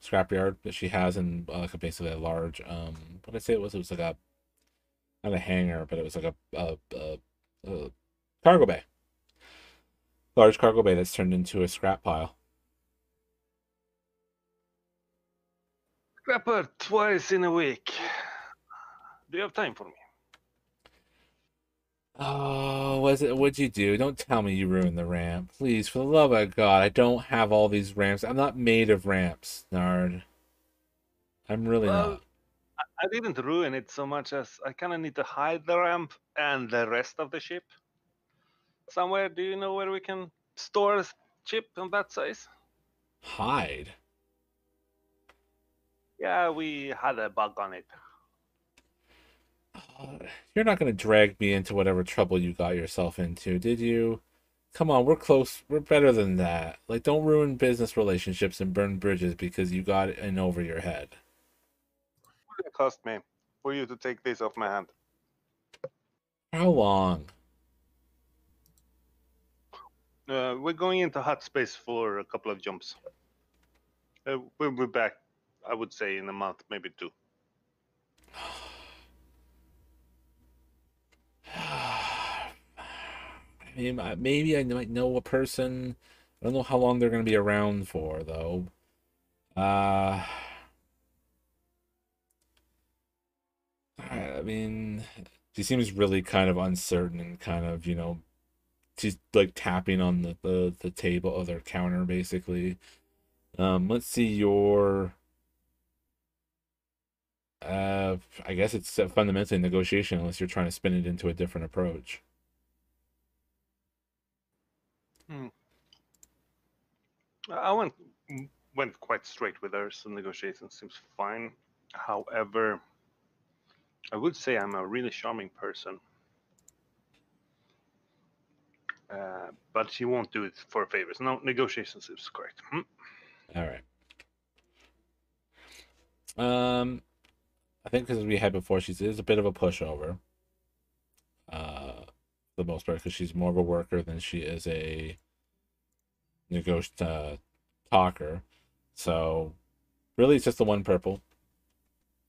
scrapyard that she has in like basically a large what did I say it was? It was like a not a hangar, but it was like a cargo bay. Large cargo bay that's turned into a scrap pile. Scrapper twice in a week. Do you have time for me? Oh, what'd you do? Don't tell me you ruined the ramp. Please, for the love of God, I don't have all these ramps. I'm not made of ramps, Nard. I'm really Well, not. I didn't ruin it so much as I kind of need to hide the ramp and the rest of the ship somewhere. Do you know where we can store a ship on that size? Hide. Yeah, we had a bug on it. Uh, you're not gonna drag me into whatever trouble you got yourself into, did you? Come on, we're close. We're better than that. Like, don't ruin business relationships and burn bridges because you got in over your head. What did it cost me for you to take this off my hand? How long? We're going into hot space for a couple of jumps. We'll be back, I would say, in a month, maybe two. I mean, maybe I might know a person. I don't know how long they're going to be around for, though. Uh, I mean, she seems really kind of uncertain and kind of, she's like tapping on the table or their counter, basically. Let's see your. I guess it's fundamentally a negotiation unless you're trying to spin it into a different approach. Hmm. I went quite straight with her, so negotiation seems fine. However, I would say I'm a really charming person, but she won't do it for favors. No, negotiation seems correct. All right. I think because we had before, she is a bit of a pushover. For the most part, because she's more of a worker than she is a talker. So really, it's just the one purple,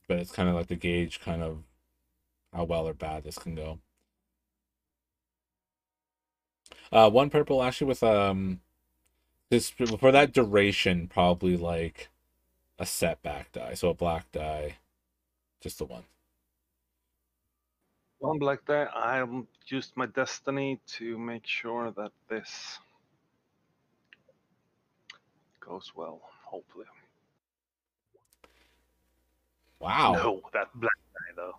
but it's kind of like the gauge, kind of how well or bad this can go. One purple actually with this for that duration, probably like a setback die, so a black die, just the one. One black die. I used my destiny to make sure that this goes well. Hopefully. Wow. No, that black die though.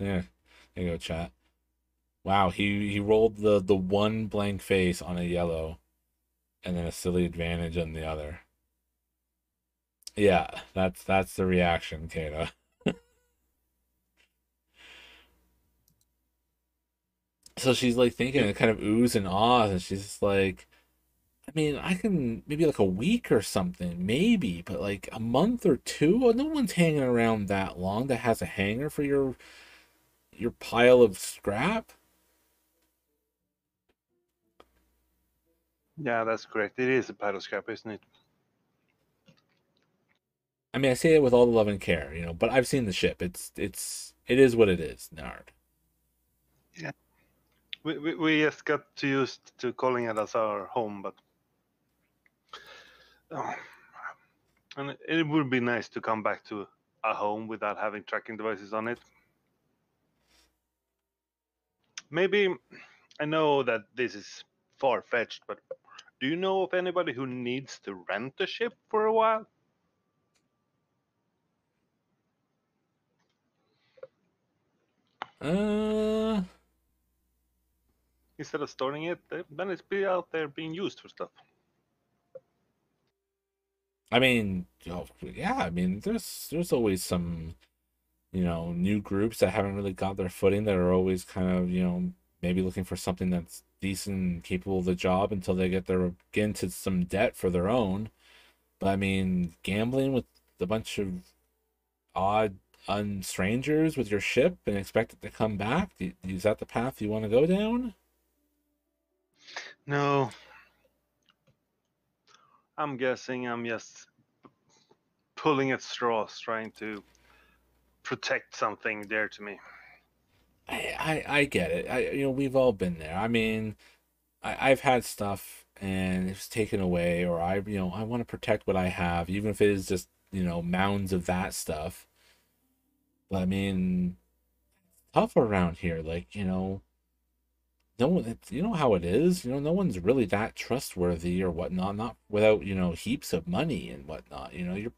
Yeah, there you go, chat. Wow, he rolled the one blank face on a yellow, and then a silly advantage on the other. Yeah, that's the reaction, Kata. So she's like thinking and kind of oohs and ahs, and she's just like, I mean, I can maybe like a week or something, maybe, but like a month or two, well, no one's hanging around that long that has a hanger for your pile of scrap. Yeah, that's correct. It is a paddle scrap, isn't it? I mean, I say it with all the love and care, but I've seen the ship. It is what it is, Nard. Yeah. We just got too used to calling it as our home, but oh, and it would be nice to come back to a home without having tracking devices on it. Maybe I know that this is far fetched, but do you know of anybody who needs to rent a ship for a while? Uh, Instead of storing it, then it's be out there being used for stuff. I mean, yeah, I mean, there's always some, new groups that haven't really got their footing that are always kind of, maybe looking for something that's, decent, capable of the job until they get into some debt for their own. But I mean, gambling with a bunch of odd strangers with your ship and expect it to come back, is that the path you want to go down? No, I'm guessing I'm just pulling at straws, trying to protect something dear to me. I get it. We've all been there. I mean, I've had stuff and it's taken away, or I want to protect what I have, even if it is just, mounds of that stuff. But I mean, tough around here. Like, no one, you know how it is. No one's really that trustworthy or whatnot. Not without, heaps of money and whatnot. You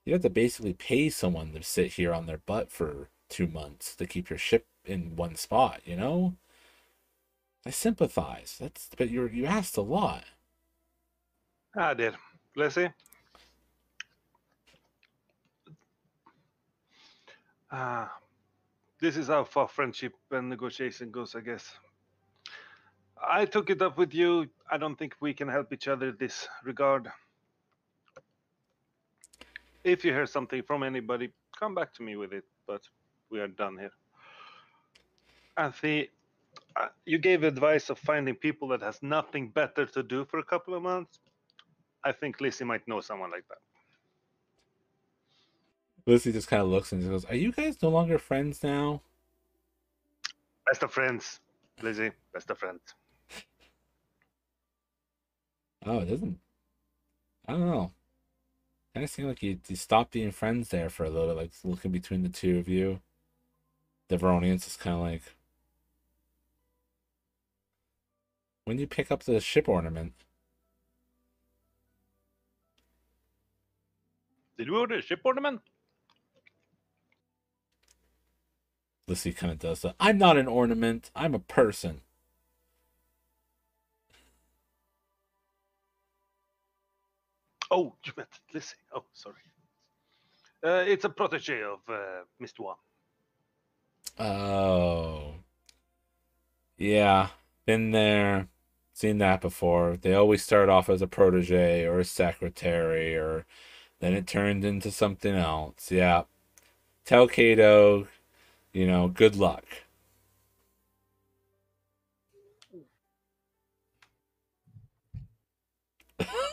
have to basically pay someone to sit here on their butt for 2 months to keep your ship in one spot. I sympathize. But you asked a lot. I did. Lizzie, ah, this is how far friendship and negotiation goes, I guess. I took it up with you. I don't think we can help each other in this regard. If you hear something from anybody, come back to me with it. But we are done here. Anthony, you gave advice of finding people that has nothing better to do for a couple of months. I think Lizzie might know someone like that. Lucy just kind of looks and just goes, "Are you guys no longer friends now?" Best of friends, Lizzie. Best of friends. Oh, it doesn't. I don't know. Kind of seemed like you stopped being friends there for a little bit, like looking between the two of you. The Veronians is kind of like, when do you pick up the ship ornament? Did you order a ship ornament? Lucy kind of does that. I'm not an ornament. I'm a person. Oh, you meant Lizzie. Oh, sorry. It's a protege of Mr. One. Oh, yeah. Been there. Seen that before. They always start off as a protege or a secretary, or then it turned into something else. Yeah. Tell Kato, good luck.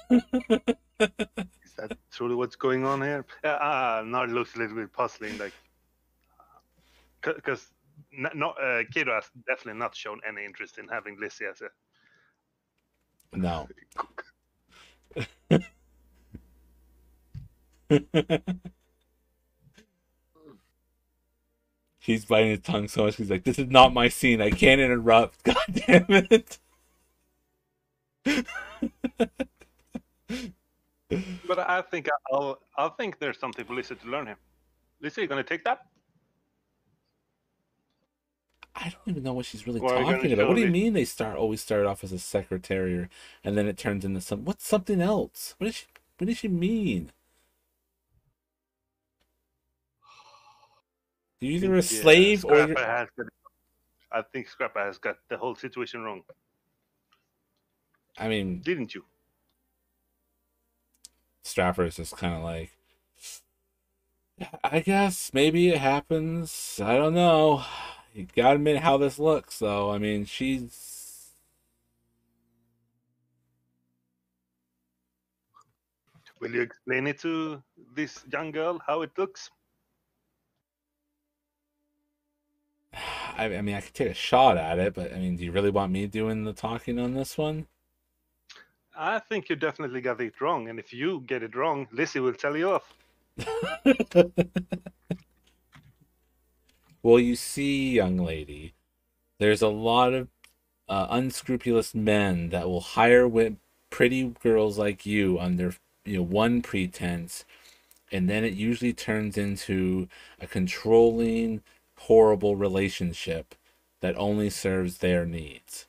Is that truly what's going on here? Now it looks a little bit puzzling, like because Kato has definitely not shown any interest in having Lizzie as a No. cook. He's biting his tongue so much. He's like, "This is not my scene. I can't interrupt." God damn it. But I think I think there's something for Lizzie to learn here. Lizzie, you gonna take that? I don't even know what she's really Or are you gonna talking about. show What do you Lizzie? mean they always start off as a secretary and then it turns into what's something else? What does she mean? You're either a slave or you're. I think Scrapper has got the whole situation wrong, I mean, didn't you? Strapper is just kind of like, I guess maybe it happens. I don't know. You gotta admit how this looks, though. I mean, she's. Will you explain it to this young girl how it looks? I mean, I could take a shot at it, but I mean, do you really want me doing the talking on this one? I think you definitely got it wrong, and if you get it wrong, Lizzie will tell you off. Well, you see, young lady, there's a lot of unscrupulous men that will hire pretty girls like you under one pretense, and then it usually turns into a controlling, horrible relationship that only serves their needs.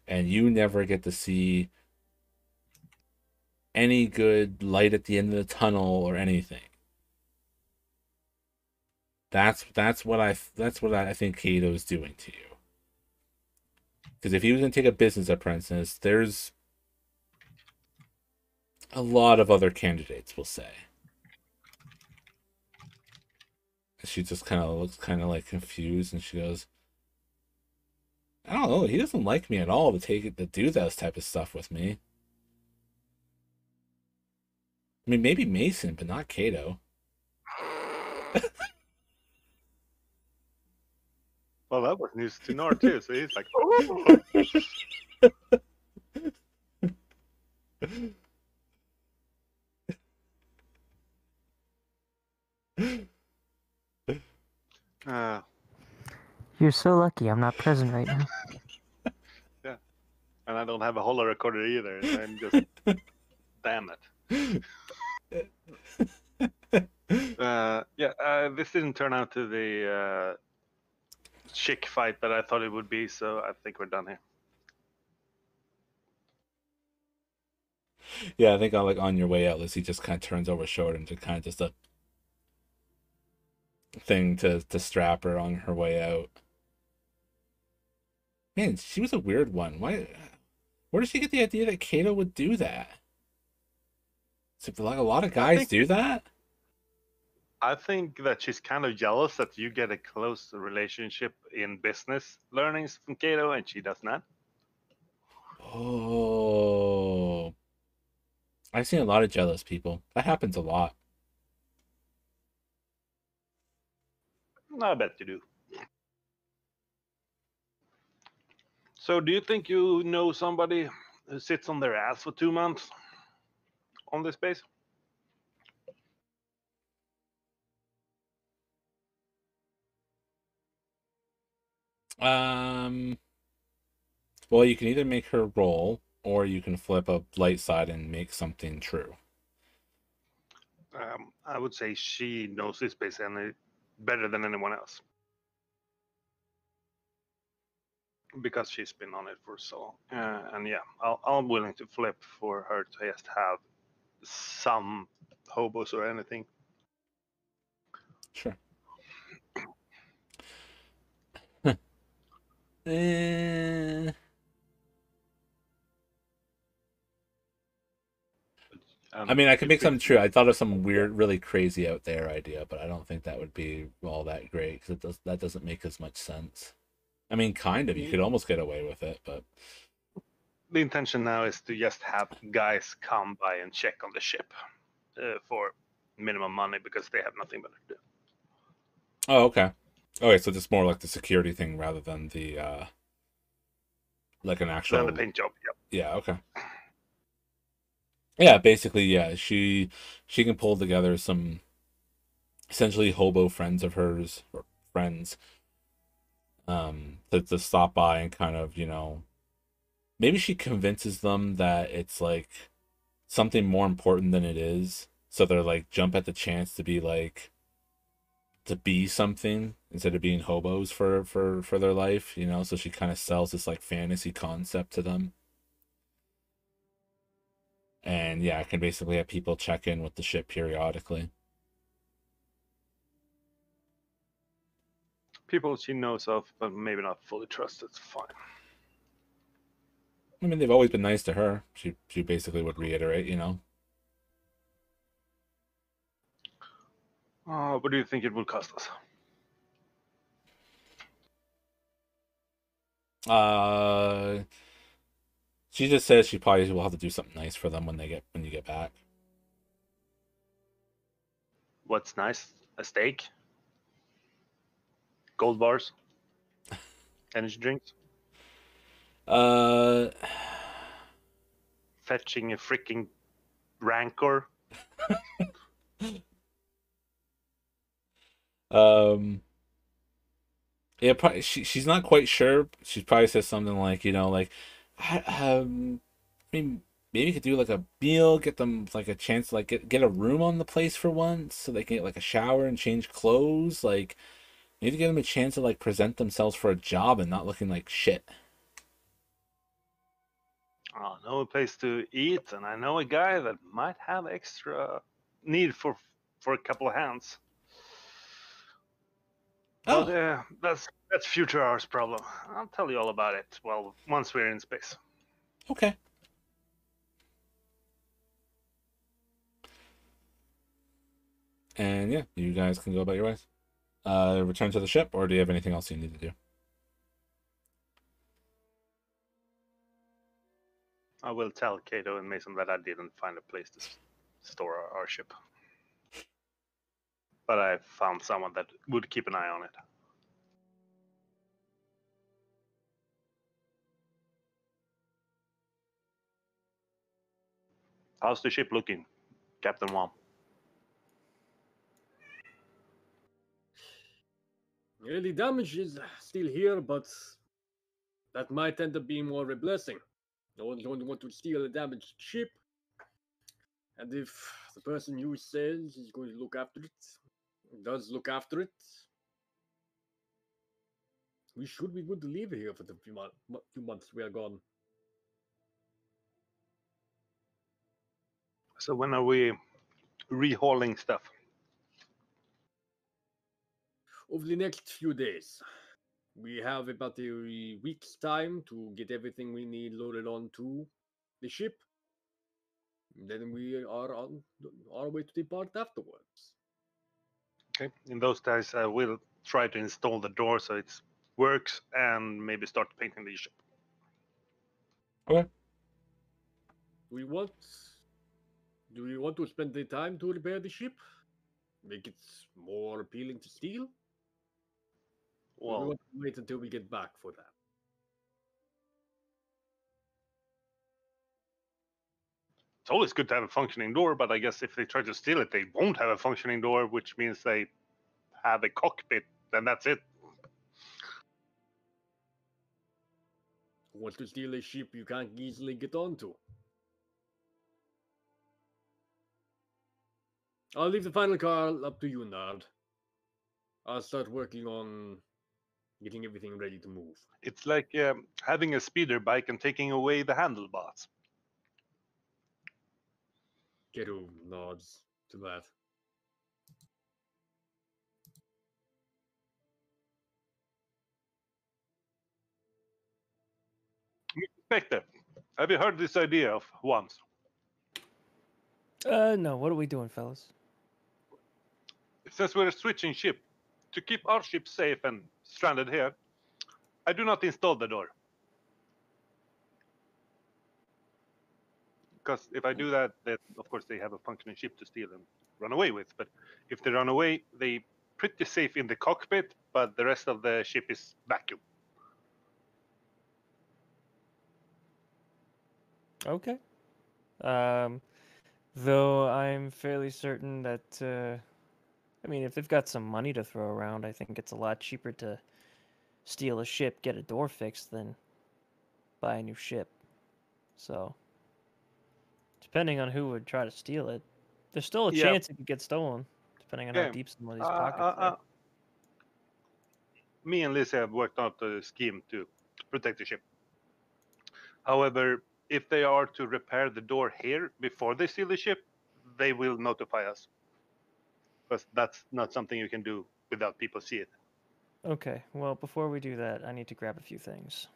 And you never get to see any good light at the end of the tunnel or anything. That's what I think Kato's doing to you. Because if he was going to take a business apprentice, there's a lot of other candidates, we'll say. She just kind of looks kind of like confused, and she goes, I don't know, he doesn't like me at all to do this type of stuff with me. I mean, maybe Mason, but not Kato. Well, that was news to Nor too. So he's like, oh. You're so lucky I'm not present right now. Yeah, and I don't have a holo recorder either. And I'm just, damn it. This didn't turn out to the chick fight that I thought it would be, so I think we're done here. Yeah, I think on your way out, Lizzie just kind of turns over shoulder into kind of just a thing to strap her on her way out. Man, she was a weird one. Where did she get the idea that Kato would do that? So, like, a lot of guys do that? I think that she's kind of jealous that you get a close relationship in business learnings from Kato and she does not. Oh. I've seen a lot of jealous people. That happens a lot. I bet you do. So do you think you know somebody who sits on their ass for 2 months on this base? Well, you can either make her roll, or you can flip a light side and make something true. I would say she knows this base better than anyone else. Because she's been on it for so long. And yeah, I'm willing to flip for her to just have some hobos or anything. Sure. I mean, I could make something true. I thought of some weird, really crazy out there idea, but I don't think that would be all that great because that doesn't make as much sense. I mean, kind of. You could almost get away with it, but the intention now is to just have guys come by and check on the ship for minimum money because they have nothing better to do. Oh, okay. Okay, so just more like the security thing rather than the like an actual the paint job. Yep. Yeah, okay. Yeah, basically, yeah. She can pull together some essentially hobo friends of hers or friends to stop by and kind of, maybe she convinces them that it's like something more important than it is. So they're like jump at the chance to be something instead of being hobos for their life, so she kind of sells this like fantasy concept to them. And yeah, I can basically have people check in with the ship periodically. People she knows of, but maybe not fully trusted. It's fine. I mean, they've always been nice to her. She basically would reiterate, What do you think it will cost us? She just says she probably will have to do something nice for them when you get back. What's nice? A steak? Gold bars? Energy drinks? Fetching a freaking rancor? Yeah, probably she's not quite sure. She probably says something like, I mean, maybe you could do like a meal, get them like a chance to like get a room on the place for once, so they can get like a shower and change clothes. Like, maybe give them a chance to like present themselves for a job and not looking like shit. I know a place to eat, and I know a guy that might have extra need for a couple of hands. Oh, But That's future ours problem. I'll tell you all about it. Well, once we're in space. Okay. And yeah, you guys can go about your ways. Return to the ship, or do you have anything else you need to do? I will tell Kato and Mason that I didn't find a place to store our ship. But I found someone that would keep an eye on it. How's the ship looking, Captain Wom? Yeah, the damage is still here, but that might end up being more of a blessing. No one's going to want to steal a damaged ship, and if the person you says is going to look after it, does look after it, we should be good to leave here for the few months we are gone. So when are we rehauling stuff? Over the next few days, we have about a week's time to get everything we need loaded onto the ship. Then we are on our way to depart afterwards. Okay. In those days, I will try to install the door so it works and maybe start painting the ship. Okay. We want. Do we want to spend the time to repair the ship? Make it more appealing to steal? Or do we Well, want to wait until we get back for that? it's always good to have a functioning door, but I guess if they try to steal it, they won't have a functioning door, which means they have a cockpit, and that's it. Who wants to steal a ship you can't easily get onto? I'll leave the final call up to you, Nard. I'll start working on getting everything ready to move. It's like having a speeder bike and taking away the handlebars. Keru nods to that. Spectre, have you heard this idea of once? No. What are we doing, fellas? Since we're switching ship, to keep our ship safe and stranded here, I do not install the door. Because if I do that, then of course they have a functioning ship to steal and run away with. But if they run away, they pretty safe in the cockpit, but the rest of the ship is vacuum. Okay. Though I'm fairly certain that, I mean, if they've got some money to throw around, I think it's a lot cheaper to steal a ship, get a door fixed, than buy a new ship. So, depending on who would try to steal it, there's still a Yeah, chance it could get stolen, depending on how yeah. deep some of Uh, these pockets uh, are. uh, me and Liz have worked out a scheme to protect the ship. However, if they are to repair the door here before they steal the ship, they will notify us. Because that's not something you can do without people see it. Okay, well, before we do that, I need to grab a few things.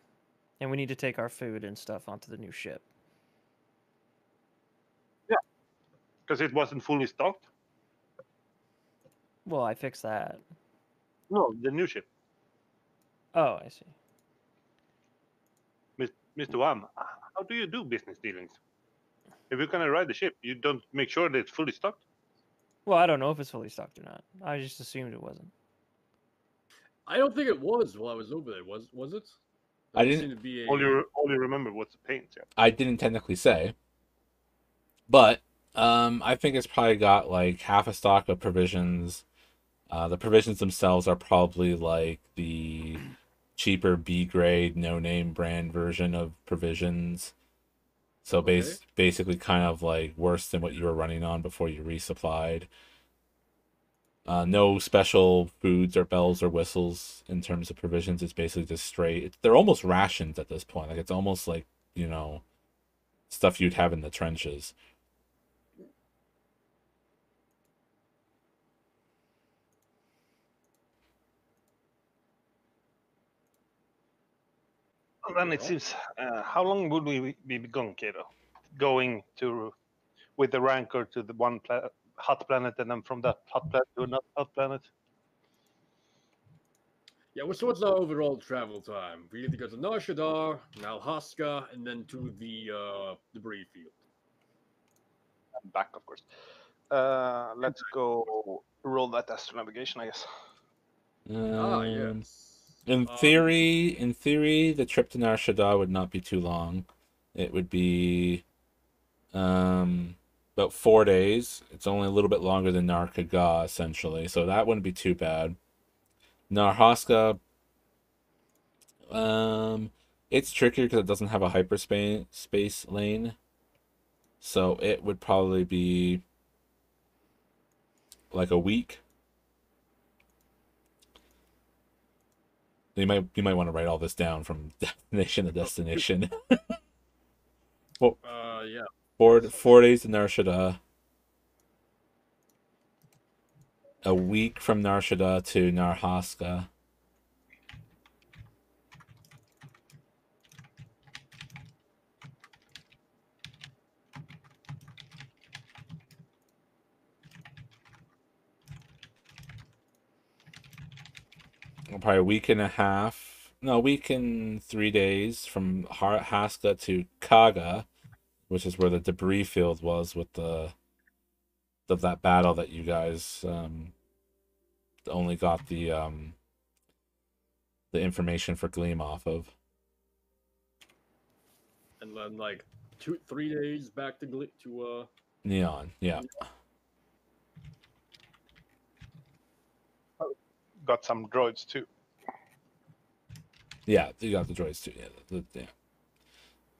And we need to take our food and stuff onto the new ship. Yeah. Because it wasn't fully stocked. Well, I fixed that. No, the new ship. Oh, I see. Mr. Wam, how do you do business dealings? If you're gonna ride the ship, you don't make sure that it's fully stocked? Well, I don't know if it's fully stocked or not. I just assumed it wasn't. I don't think it was while I was over there. Was it? I There didn't. seemed to be All a. you remember was the paint, yeah. I didn't technically say, but I think it's probably got like half a stock of provisions. The provisions themselves are probably like the cheaper B grade, no name brand version of provisions. So Okay. basically, kind of like worse than what you were running on before you resupplied. No special foods or bells or whistles in terms of provisions. It's basically just straight. They're almost rations at this point. Like it's almost like stuff you'd have in the trenches. Then it seems. How long would we be gone, Kato? Going to with the ranker to the one hot planet, and then from that hot planet to another hot planet. Yeah, what's our overall travel time? We need to go to Nar Shaddaa, Nalhaska, and then to the debris field. And back, of course. Let's go roll that astro navigation, I guess. Yes. In theory, the trip to Nar Shaddaa would not be too long. It would be about 4 days. It's only a little bit longer than Nar Kaga, essentially, so that wouldn't be too bad. Narhaska, it's trickier because it doesn't have a hyperspace lane, so it would probably be like a week. You might want to write all this down from destination to destination. Well, yeah. 4 days to Nar Shaddaa, a week from Nar Shaddaa to Narhaska. Probably a week and a half. No, a week and 3 days from Haska to Kaga, which is where the debris field was with that battle that you guys only got the information for Gleam off of. And then like 3 days back to Neon, yeah. Got some droids too. Yeah, you got the droids too. Yeah.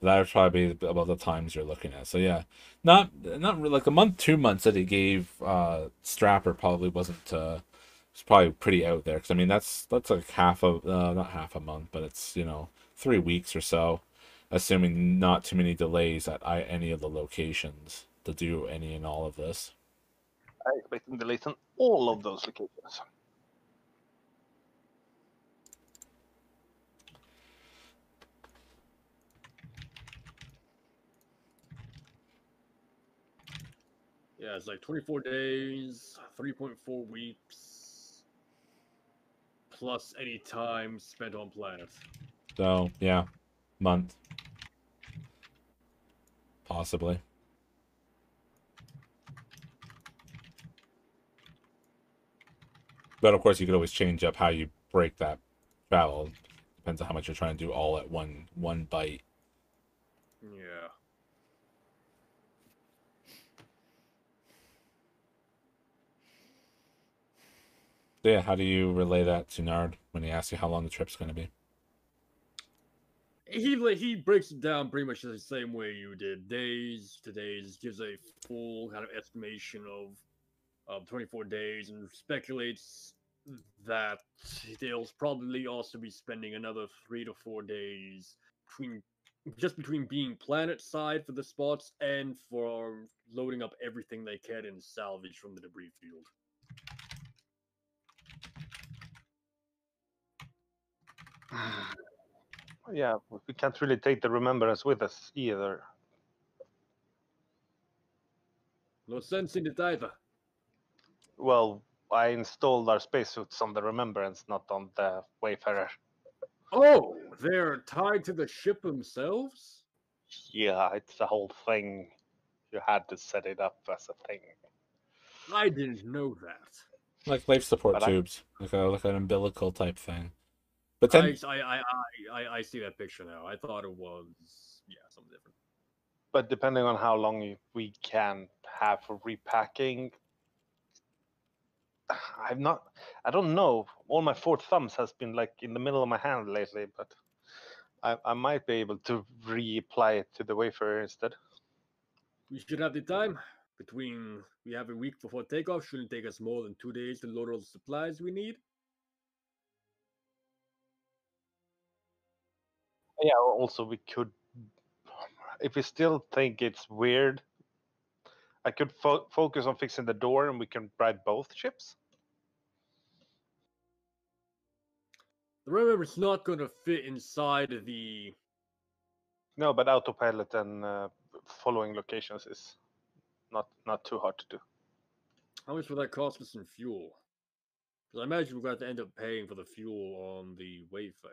That would probably be about the times you're looking at. So yeah, not really, like a month, 2 months that he gave Strapper probably wasn't. It's probably pretty out there because I mean that's like not half a month, but it's 3 weeks or so, assuming not too many delays at any of the locations to do any and all of this. I expect delays on all of those locations. yeah, it's like 24 days, 3.4 weeks, plus any time spent on planet. So yeah, month, possibly. But of course, you could always change up how you break that travel. Depends on how much you're trying to do all at one bite. Yeah. So yeah, how do you relay that to Nard when he asks you how long the trip's going to be? He breaks it down pretty much the same way you did. Days to days, gives a full kind of estimation of 24 days and speculates that they'll probably also be spending another 3 to 4 days between being planet side for the spots and for loading up everything they can and salvage from the debris field. Yeah, we can't really take the remembrance with us either. No sense in it either. Well, I installed our spacesuits on the remembrance, not on the Wayfarer. Oh, they're tied to the ship themselves? Yeah, it's the whole thing. You had to set it up as a thing. I didn't know that. Like life support But tubes, like an umbilical type thing. But I, then, I see that picture now. I thought it was something different. But depending on how long we can have for repacking, I don't know. All my four thumbs has been like in the middle of my hand lately, but I might be able to reapply it to the Wayfarer instead. We should have the time. We have a week before takeoff. Shouldn't take us more than 2 days to load all the supplies we need. Yeah, also we could, if we still think it's weird, I could focus on fixing the door and we can ride both ships. Remember, it's not going to fit inside of the No, but autopilot and following locations is not too hard to do. How much will that cost us in fuel? Because I imagine we're going to end up paying for the fuel on the Wayfarer.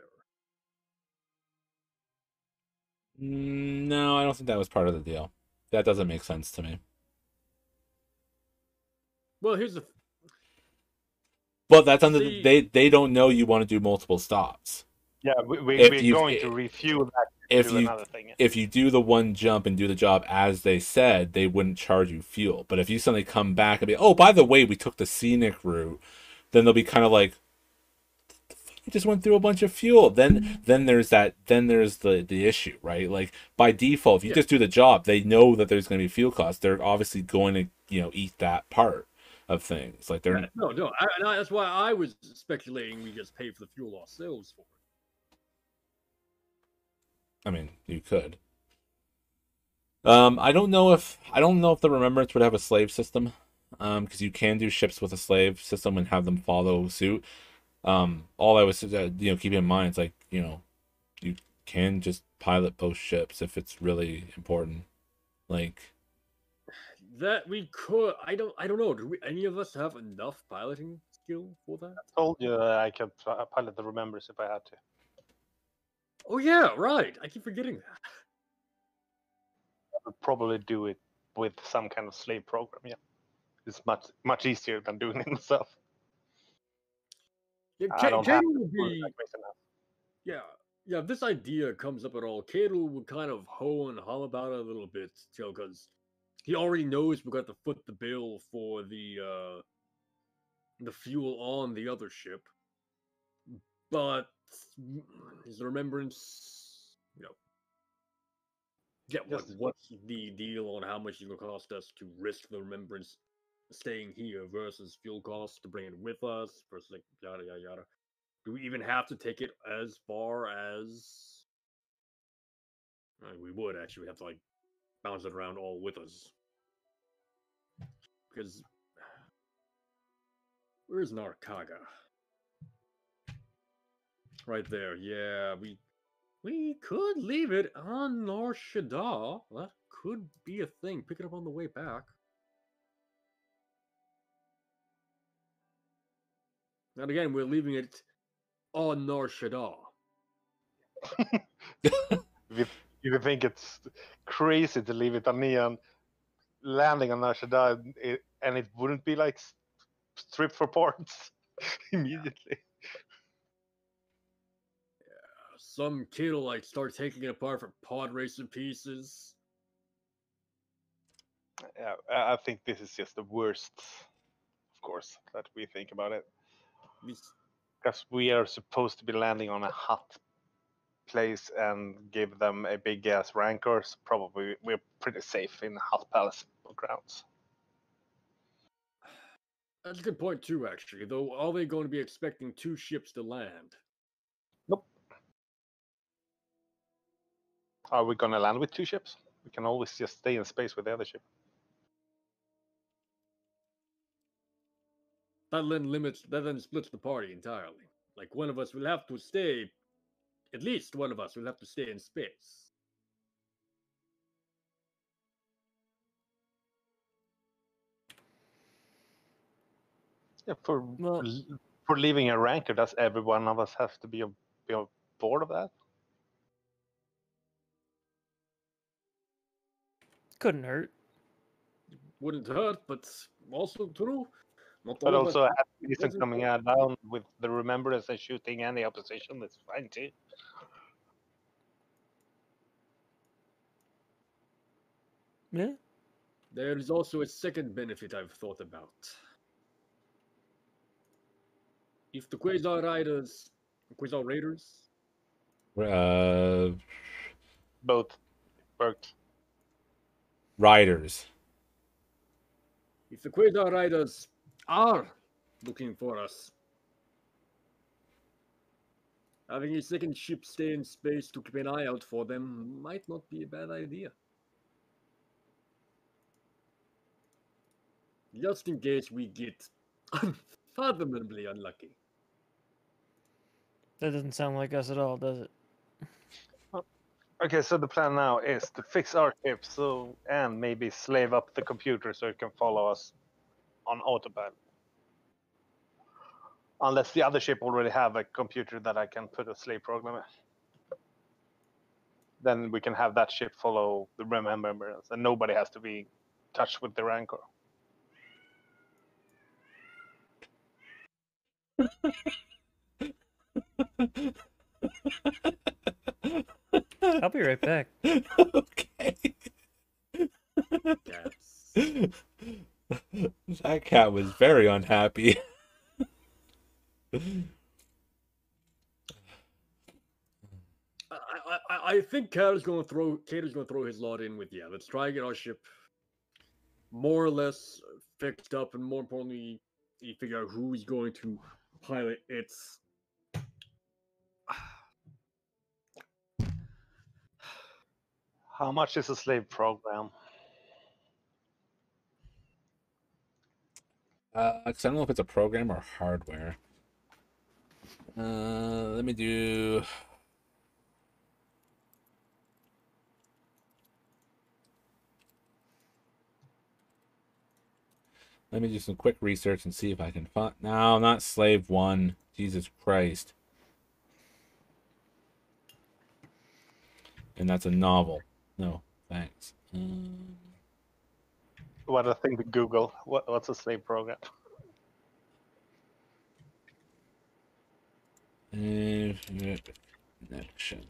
No, I don't think that was part of the deal. That doesn't make sense to me. Well, here's the. Well, that's under See, they don't know you want to do multiple stops. Yeah, If we're you going to refuel that if to do you another thing. Yeah. if you do the one jump and do the job as they said, they wouldn't charge you fuel. But if you suddenly come back and be, oh, by the way, we took the scenic route, then they'll be kind of like, you just went through a bunch of fuel. Then there's the issue, right? Like by default, if you Yeah. just do the job, they know that there's going to be fuel costs. They're obviously going to eat that part of things. Like they're no, that's why I was speculating we just pay for the fuel ourselves for it. I mean, you could. I don't know if the Remembrance would have a slave system, because you can do ships with a slave system and have them follow suit. All I was keep in mind, it's like you can just pilot both ships if it's really important. Like That we could. I don't know. Do any of us have enough piloting skill for that? I told you I could pilot the Remembrance if I had to. Oh yeah, right. I keep forgetting that. I would probably do it with some kind of slave program. Yeah, it's much easier than doing it myself. Yeah, I don't have Cato to would do it be. like this enough. Yeah. If this idea comes up at all, Cato would kind of hoe and hum about it a little bit, because he already knows we're going to foot the bill for the fuel on the other ship. But his remembrance, what's the deal on how much it's going to cost us to risk the remembrance staying here versus fuel costs to bring it with us versus like yada yada yada. Do we even have to take it as far as? We would actually have to like bounce it around all with us. Because where's Narkaga? Right there. Yeah, we could leave it on Nar Shaddaa. That could be a thing. Pick it up on the way back. And again, we're leaving it on Nar Shaddaa. If you think it's crazy to leave it on Neon, landing on Nashada, and it wouldn't be like stripped for parts immediately. Some kid will like start taking it apart for pod racing pieces. Yeah, I think this is just the worst, of course, that we think about it. Because we are supposed to be landing on a hot place and give them a big ass rancor, so probably we're pretty safe in hot palace grounds. That's a good point too, actually. Though, are they going to be expecting 2 ships to land? Nope. Are we gonna land with 2 ships? We can always just stay in space with the other ship. That then splits the party entirely. Like one of us will have to stay. At least one of us will have to stay in space. Yeah, for Well, leaving a rancor, does every one of us have to be on board of that? couldn't hurt. Wouldn't hurt, but also true. Not But all also, that isn't doesn't coming hurt. down with the Remembrance and shooting any opposition, that's fine too. Yeah. There is also a second benefit I've thought about. If the Quasar Raiders, Both worked. riders. if the Quasar Riders are looking for us, having a second ship stay in space to keep an eye out for them might not be a bad idea. Just in case we get unfathomably unlucky. That doesn't sound like us at all, does it? Okay, so the plan now is to fix our ship, and maybe slave up the computer so it can follow us on autopilot. Unless the other ship already have a computer that I can put a slave program in. Then we can have that ship follow the remembrance, and nobody has to be in touch with the Rancor. I'll be right back. Okay. Cats. That cat was very unhappy. I think Cater's gonna throw his lot in with, yeah, let's try and get our ship more or less fixed up, and more importantly, you figure out who is going to pilot its. How much is a slave program? Because I don't know if it's a program or hardware. Let me do. Let me do some quick research and see if I can find. No, not Slave 1. Jesus Christ. And that's a novel. No, thanks. What a thing to Google. What's a slave program? Connection.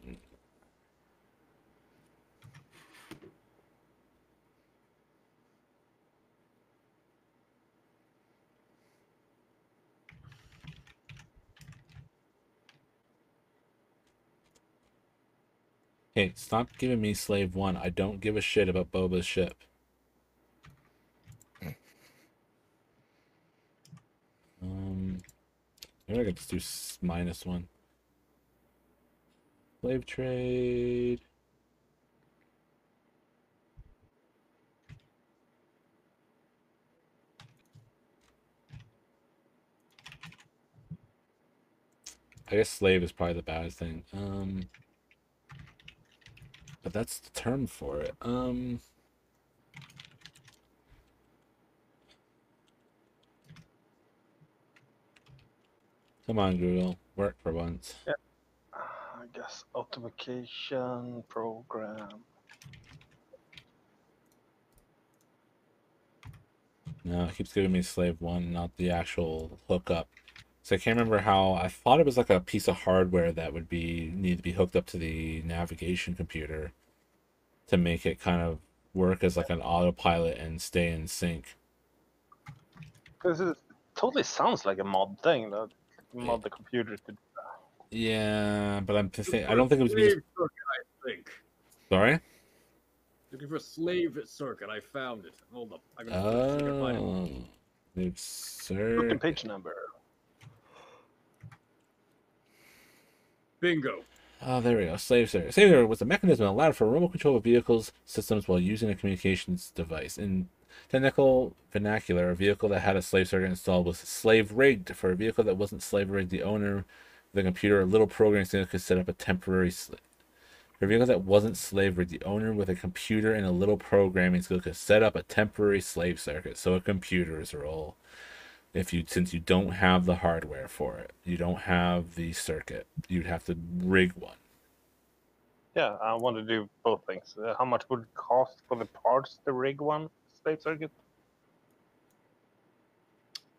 Hey, stop giving me Slave 1. I don't give a shit about Boba's ship. Maybe I could just do -1. Slave trade. I guess slave is probably the baddest thing. But that's the term for it. Come on, Google. Work for once. Yeah. I guess automation program. No, it keeps giving me slave 1, not the actual hookup. So I can't remember how. I thought it was like a piece of hardware that would need to be hooked up to the navigation computer to make it kind of work as like an autopilot and stay in sync. Because it totally sounds like a mod thing that mod the computer to. Yeah, but I don't think it was slave circuit, I think. Sorry? Looking for a slave circuit. I found it. Hold up. I can find it. Move Look circuit. at page number. Bingo. Oh, there we go. Slave circuit. Slave circuit was a mechanism that allowed for remote control of vehicles systems while using a communications device. In technical vernacular, a vehicle that had a slave circuit installed was slave rigged. For a vehicle that wasn't slave rigged, the owner of the computer, a little programming skill could set up a temporary slave. For a vehicle that wasn't slave rigged, the owner with a computer and a little programming skill could set up a temporary slave circuit. So a computer's role. Since you don't have the hardware for it, you don't have the circuit, you'd have to rig one. Yeah, I want to do both things. How much would it cost for the parts to rig one slave circuit?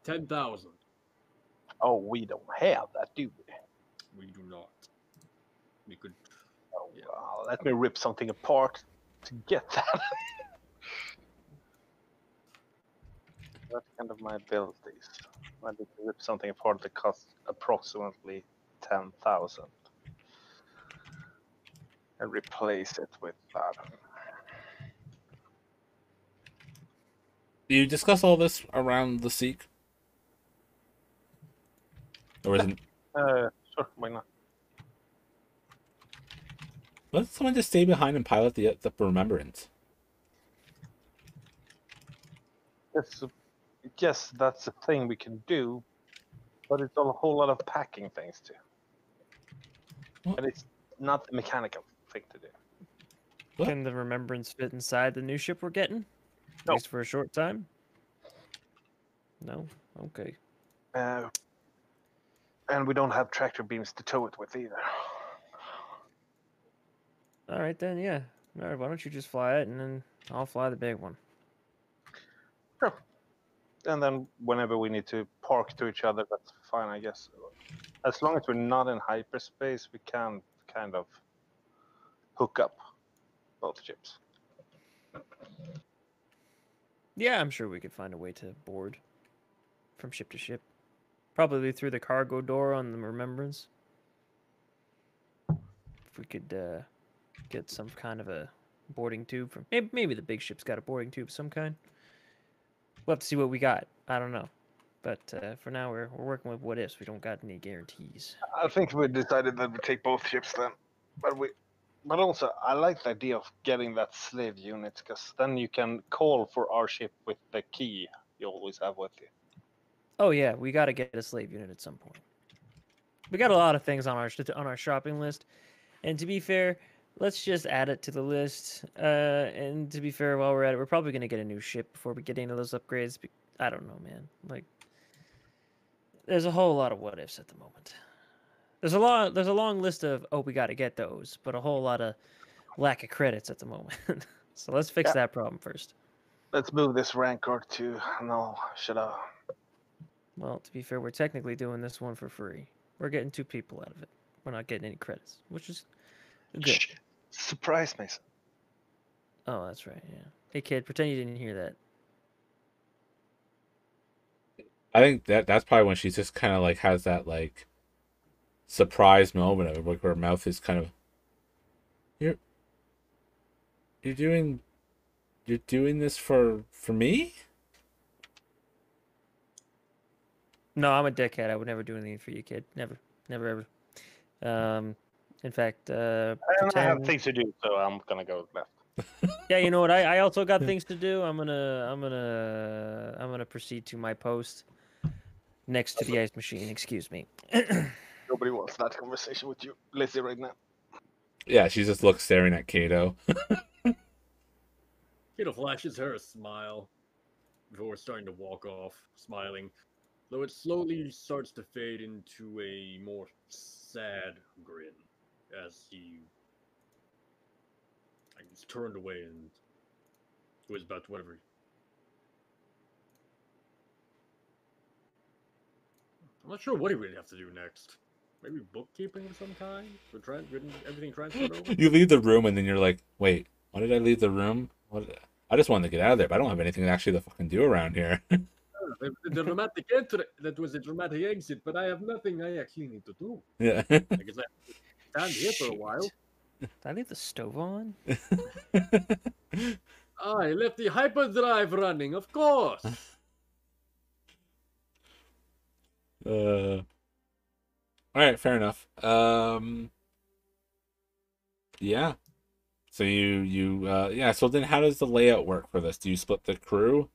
10,000. Oh, we don't have that, do we? We do not. We could. Oh, Yeah. let me rip something apart to get that. That's kind of my abilities. I need to rip something apart that costs approximately 10,000 and replace it with that. Do you discuss all this around the Seek? Or is it? Sure, why not? Let someone just stay behind and pilot the Remembrance. Yes, that's a thing we can do, but it's a whole lot of packing things too. What? And it's not the mechanical thing to do. What? Can the remembrance fit inside the new ship we're getting? At No. least for a short time? No? Okay. And we don't have tractor beams to tow it with either. Alright then, yeah. Alright, why don't you just fly it and then I'll fly the big one. Sure. And then whenever we need to park to each other, that's fine, I guess. As long as we're not in hyperspace, we can kind of hook up both ships. Yeah, I'm sure we could find a way to board from ship to ship. Probably through the cargo door on the remembrance. If we could get some kind of a boarding tube from maybe the big ship's got a boarding tube of some kind. We'll have to see what we got. I don't know. But for now, we're working with what ifs. We don't got any guarantees. I think we decided that we take both ships then. But also, I like the idea of getting that slave unit, because then you can call for our ship with the key you always have with you. Oh yeah, we got to get a slave unit at some point. We got a lot of things on our shopping list, and to be fair, let's just add it to the list. And to be fair, while we're at it, we're probably gonna get a new ship before we get into those upgrades. I don't know, man. Like, there's a whole lot of what ifs at the moment. There's a long list of we got to get those, but a whole lot of lack of credits at the moment. So let's fix that problem first. Let's move this Rancor to Well, to be fair, we're technically doing this one for free. We're getting 2 people out of it. We're not getting any credits, which is good. Surprise, Mason. Oh, that's right. Yeah. Hey, kid, pretend you didn't hear that. I think that's probably when she's just kind of like has that like surprise moment of it, like her mouth is kind of you're doing this for me? No, I'm a dickhead. I would never do anything for you, kid. Never, ever. In fact, I have things to do, so I'm gonna go left. Yeah, you know what? I also got things to do. I'm gonna proceed to my post next to the ice machine. Excuse me. Nobody wants that conversation with you, Lizzie, right now. Yeah, she just looks staring at Kato. Kato flashes her a smile before starting to walk off, smiling, though it slowly starts to fade into a more sad grin as he is turned away and goes about to whatever. I'm not sure what he would have to do next. Maybe bookkeeping of some kind? For getting everything transferred over? You leave the room and then you're like, wait, why did I leave the room? I just wanted to get out of there, but I don't have anything actually to fucking do around here. The dramatic entry, that was a dramatic exit, but I have nothing I actually need to do. Yeah. I guess I stand here for a while. Did I leave the stove on? I left the hyperdrive running, of course. All right, fair enough. Yeah. So yeah. So then, how does the layout work for this? Do you split the crew?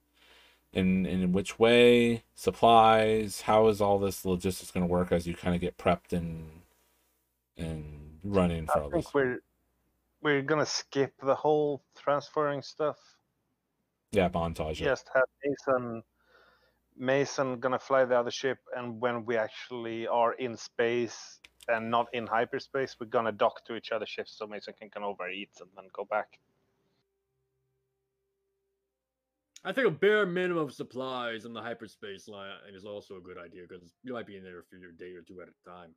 In which way? Supplies? How is all this logistics going to work as you kind of get prepped and running for all this? I think we're gonna skip the whole transferring stuff. Yeah, montage. Just have Mason gonna fly the other ship, and when we actually are in space and not in hyperspace, we're gonna dock to each other's ships so Mason can come over, eat, and then go back. I think a bare minimum of supplies in the hyperspace line is also a good idea because you might be in there for your day or two at a time.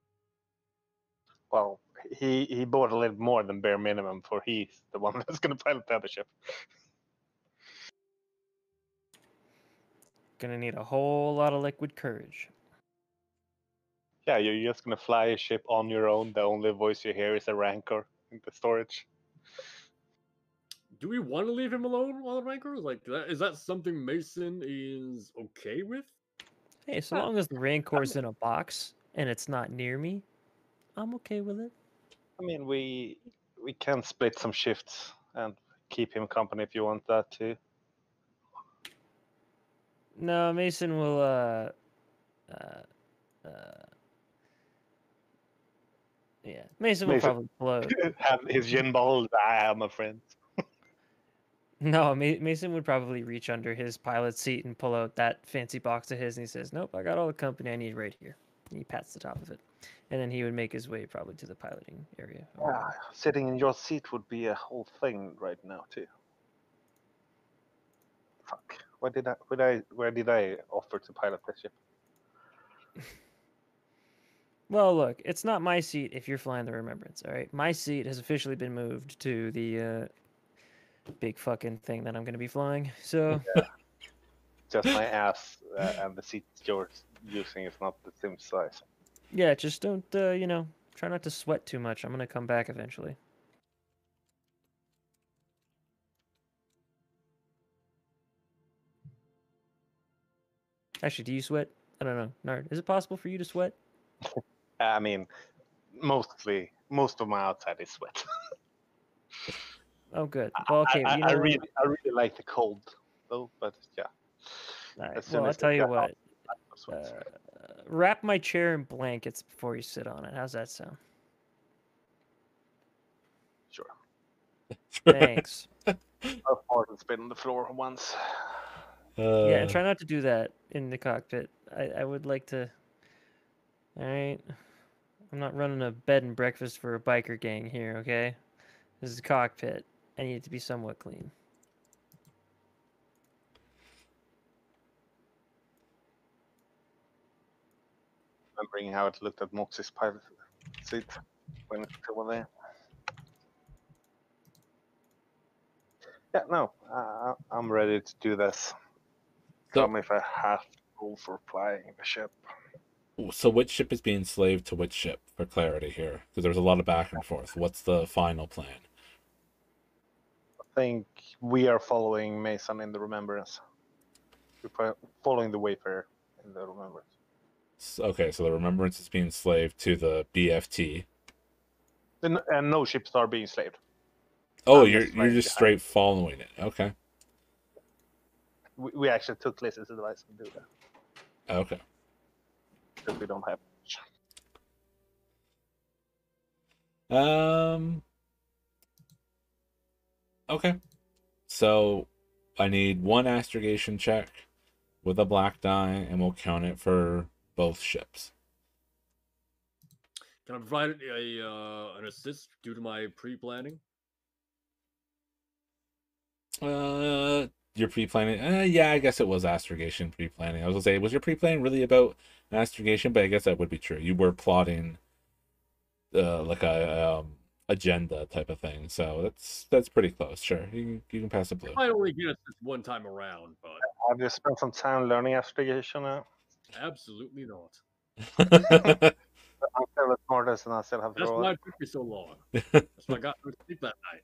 Well, he bought a little more than bare minimum, for he's the one that's gonna pilot the other ship. Gonna need a whole lot of liquid courage. Yeah, you're just gonna fly a ship on your own. The only voice you hear is a rancor in the storage. Do we want to leave him alone while the Rancor? Like, is that something Mason is okay with? Hey, so long as the Rancor's in a box and it's not near me, I'm okay with it. I mean, we can split some shifts and keep him company if you want that too. No, Mason will yeah, Mason will probably float. Have his gin bottle. I am a friend. No, Mason would probably reach under his pilot seat and pull out that fancy box of his, and he says, "Nope, I got all the company I need right here." And he pats the top of it, and then he would make his way probably to the piloting area. Sitting in your seat would be a whole thing right now too. Fuck. Where did I offer to pilot this ship? Well, look, it's not my seat if you're flying the Remembrance, all right? My seat has officially been moved to the big fucking thing that I'm going to be flying. So, Just my ass and the seat you're using is not the same size. yeah, just don't, try not to sweat too much. I'm going to come back eventually. Actually, do you sweat? I don't know. Nard, is it possible for you to sweat? I mean, most of my outside is sweat. Oh, good. Well, okay. I really like the cold though, but yeah. All right. As soon Well, I'll as tell it you got what. hot, I sweat. Wrap my chair in blankets before you sit on it. How's that sound? Sure. Thanks. I've farted been on the floor once. Yeah, and try not to do that in the cockpit. I would like to. All right. I'm not running a bed and breakfast for a biker gang here, okay? This is a cockpit. I need it to be somewhat clean. Remembering how it looked at Moxie's pilot seat when it's still there. Yeah, no, I'm ready to do this. Tell me if I have to go for flying the ship. So which ship is being slaved to which ship, for clarity here? Because there's a lot of back and forth. What's the final plan? I think we are following Mason in the Remembrance. We're following the Wayfarer in the Remembrance. Okay, so the Remembrance is being slaved to the BFT. And no ships are being slaved. Oh, you're just straight following it. Okay. We actually took Liz's advice to do that. Okay. Because we don't have much. Okay. So I need one astrogation check with a black die, and we'll count it for both ships. Can I provide an assist due to my pre-planning? Your pre-planning. Yeah, I guess it was astrogation pre-planning. I was gonna say, was your pre-planning really about astrogation? But I guess that would be true. You were plotting, like a agenda type of thing. So that's pretty close. Sure, you can pass a blue. I only get this one time around, but Have you spent some time learning astrogation now? absolutely not. I'm still the smartest, and I still have to That's roll why it. it took me so long. That's why I got no sleep that night.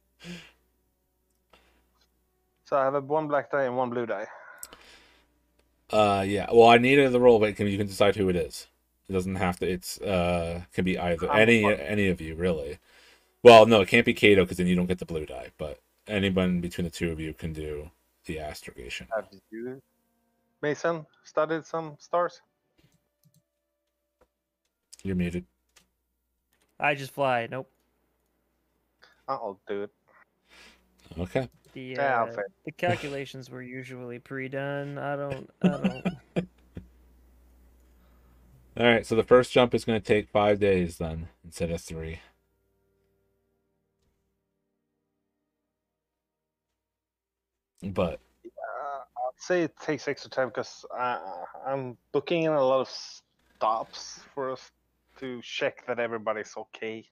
So I have one black die and one blue die. Yeah. Well, I needed the roll, but you can decide who it is. It doesn't have to. It's can be either any of you really. Well, no, it can't be Kato because then you don't get the blue die. But anyone between the two of you can do the astrogation. Have you, Mason, studied some stars? You're muted. I just fly. Nope. I'll do it. Okay. The calculations were usually pre-done. I don't. All right. So the first jump is going to take 5 days then instead of 3. But I'd say it takes extra time because I'm booking in a lot of stops for us to check that everybody's okay.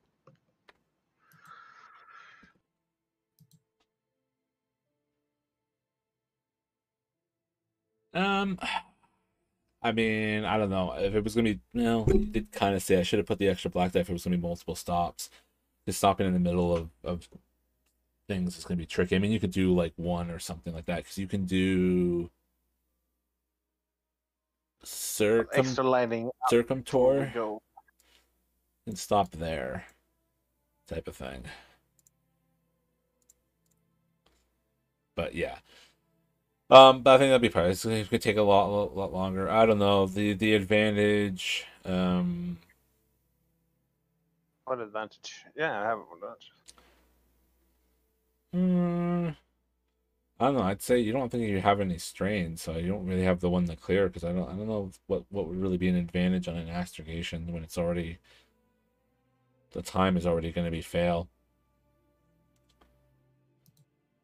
I mean, I don't know if it was gonna be. No, you did kind of say I should have put the extra black die if it was gonna be multiple stops. Just stopping in the middle of things is gonna be tricky. I mean, you could do like one or something like that because you can do Extra lighting circumtour and stop there, type of thing. But yeah. But I think that'd be fine. It's gonna take a lot longer. I don't know. The advantage. What advantage? Yeah, I have an advantage. I don't know. I'd say you don't think you have any strain, so you don't really have the one to clear because I don't know what would really be an advantage on an astrogation when it's already the time is already going to be fail.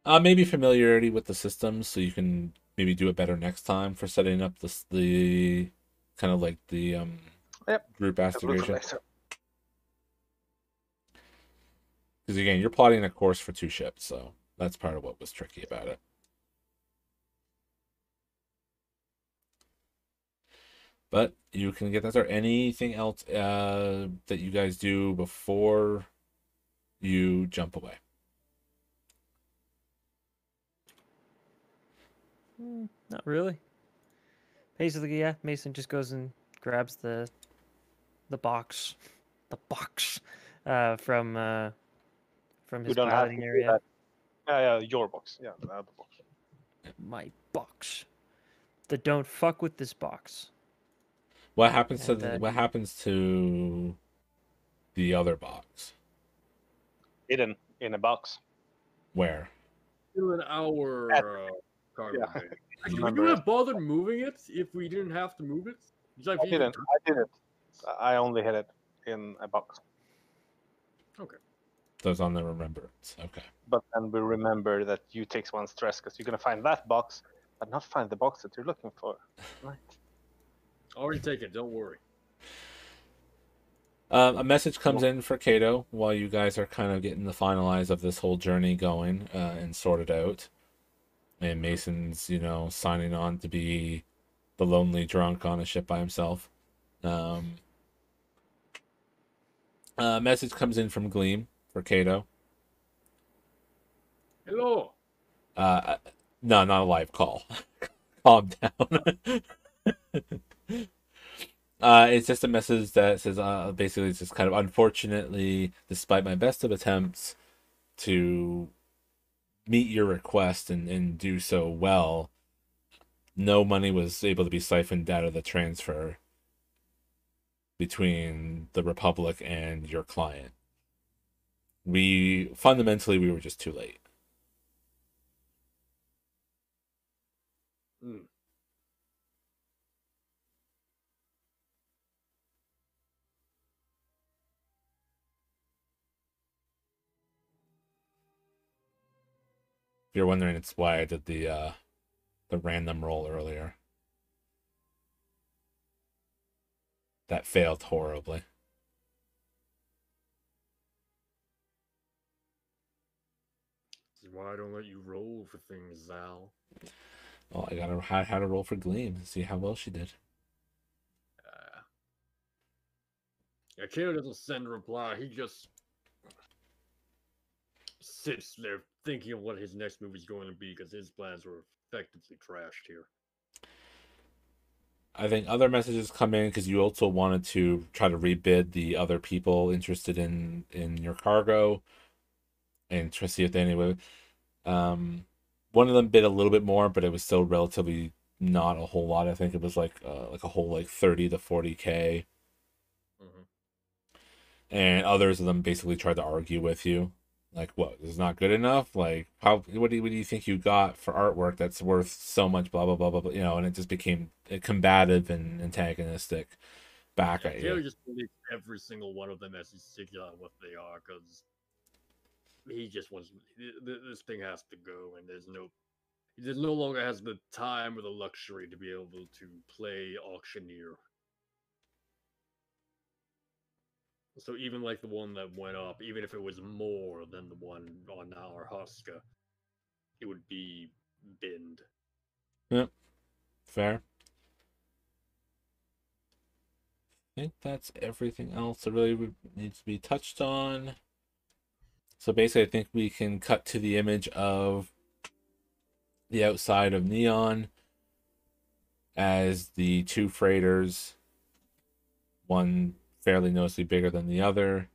Maybe familiarity with the system, so you can maybe do it better next time for setting up the kind of like the Yep. group That was astrogation. nice. Because again, you're plotting a course for 2 ships, so that's part of what was tricky about it. But you can get that. Is there anything else that you guys do before you jump away? Not really. Basically, yeah. Mason just goes and grabs the box, the box, from You his don't have to piloting do area. that. Yeah, your box. Yeah, the other box. My box. The don't fuck with this box. What happens to And what happens to the other box? Hidden in a box. Where? Still in our cargo Yeah. bay. Actually, would Remember you it. have bothered moving it if we didn't have to move it? It's like I didn't. I only hid it in a box. Okay. Those on the remembrance. Okay. But then we remember that you takes one stress because you're gonna find that box, but not find the box that you're looking for. Right. Already taken. Don't worry. A message comes in for Kato while you guys are kind of getting the finalize of this whole journey going and sorted out. And Mason's, signing on to be the lonely drunk on a ship by himself. A message comes in from Gleam for Kato. Hello. No, not a live call. Calm down. It's just a message that says basically it's just kind of unfortunately, despite my best of attempts to meet your request and do so well, no money was able to be siphoned out of the transfer between the Republic and your client. We were just too late. Hmm. If you're wondering, it's why I did the random roll earlier. That failed horribly. This is why I don't let you roll for things, Zal. Well, I gotta had to roll for Gleam and see how well she did. Yeah, Kato doesn't send a reply. He just sits there thinking of what his next move is going to be because his plans were effectively trashed here. I think other messages come in because you also wanted to try to rebid the other people interested in your cargo and try to see if they anyway. One of them bid a little bit more, but it was still relatively not a whole lot. I think it was like a whole like 30 to 40K. Mm-hmm. And others of them basically tried to argue with you, like, "What is not good enough? Like, how? What do you think you got for artwork that's worth so much? Blah blah blah blah blah." And it just became combative and antagonistic back at Kato you. just believes every single one of them as he's figured out what they are because he just wants this thing has to go, and there's no longer has the time or the luxury to be able to play auctioneer. So even like the one that went up, even if it was more than the one on our Huska, it would be binned. Yep, fair. I think that's everything else that really needs to be touched on. So basically, I think we can cut to the image of the outside of Neon as the 2 freighters, one fairly noticeably bigger than the other,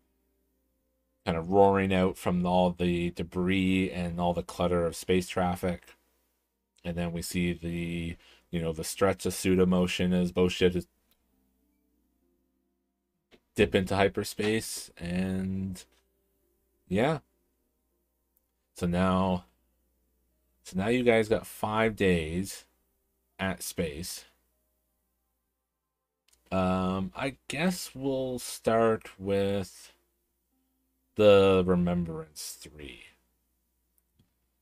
kind of roaring out from all the debris and all the clutter of space traffic. And then we see the stretch of pseudo motion as both ships dip into hyperspace. And yeah. So now So now you guys got 5 days at space. I guess we'll start with the Remembrance 3.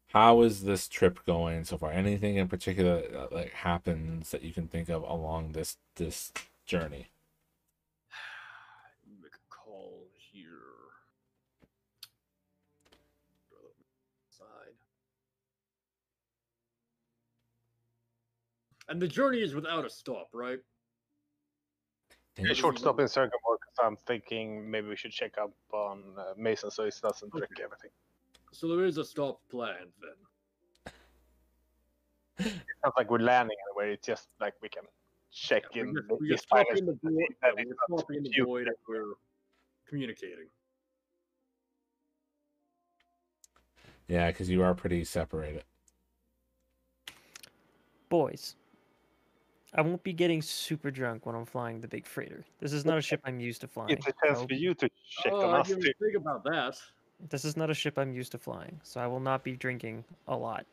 How is this trip going so far? Anything in particular that like happens that you can think of along this journey? Make a call here. Side. And the journey is without a stop, right? A short stop in Circle because I'm thinking maybe we should check up on Mason so he doesn't wreck everything. So there is a stop planned then. It's not like we're landing anywhere. It's just like we can check in. We just stop in the void. Yeah, we just stop in the void and we're communicating. Yeah, because you are pretty separated. Boys, I won't be getting super drunk when I'm flying the big freighter. This is not a ship I'm used to flying. It's a chance for you to check on I us didn't too. think about that. This is not a ship I'm used to flying, so I will not be drinking a lot.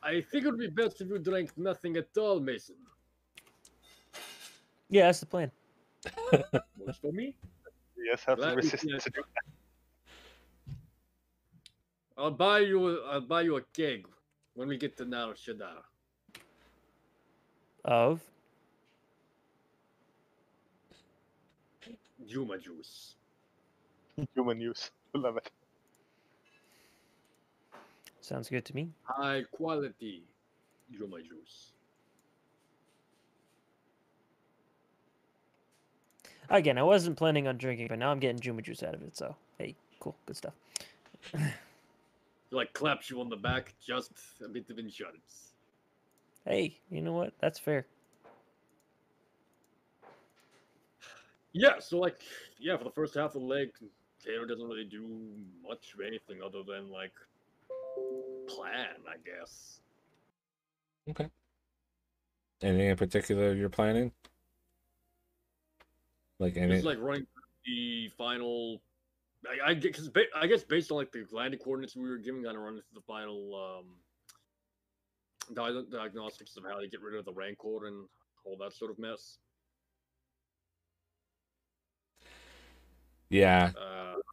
I think it would be best if you drank nothing at all, Mason. Yeah, that's the plan. Works for me. Yes, have to Glad we resist can- to do that. I'll buy you a keg when we get to Nar Shaddaa. Of? Juma juice. Human use. Love it. Sounds good to me. High quality Juma juice. Again, I wasn't planning on drinking, but now I'm getting Juma juice out of it, so hey, cool, good stuff. Like claps you on the back, just a bit of insurance. Hey, you know what? That's fair. Yeah, so like, yeah, for the first half of the leg, Taylor doesn't really do much of anything other than like plan, I guess. Okay. Anything in particular you're planning? Like any? It's like running the final. I guess based on like the landing coordinates we were giving, kind of running through the final diagnostics of how to get rid of the rancor and all that sort of mess. Yeah,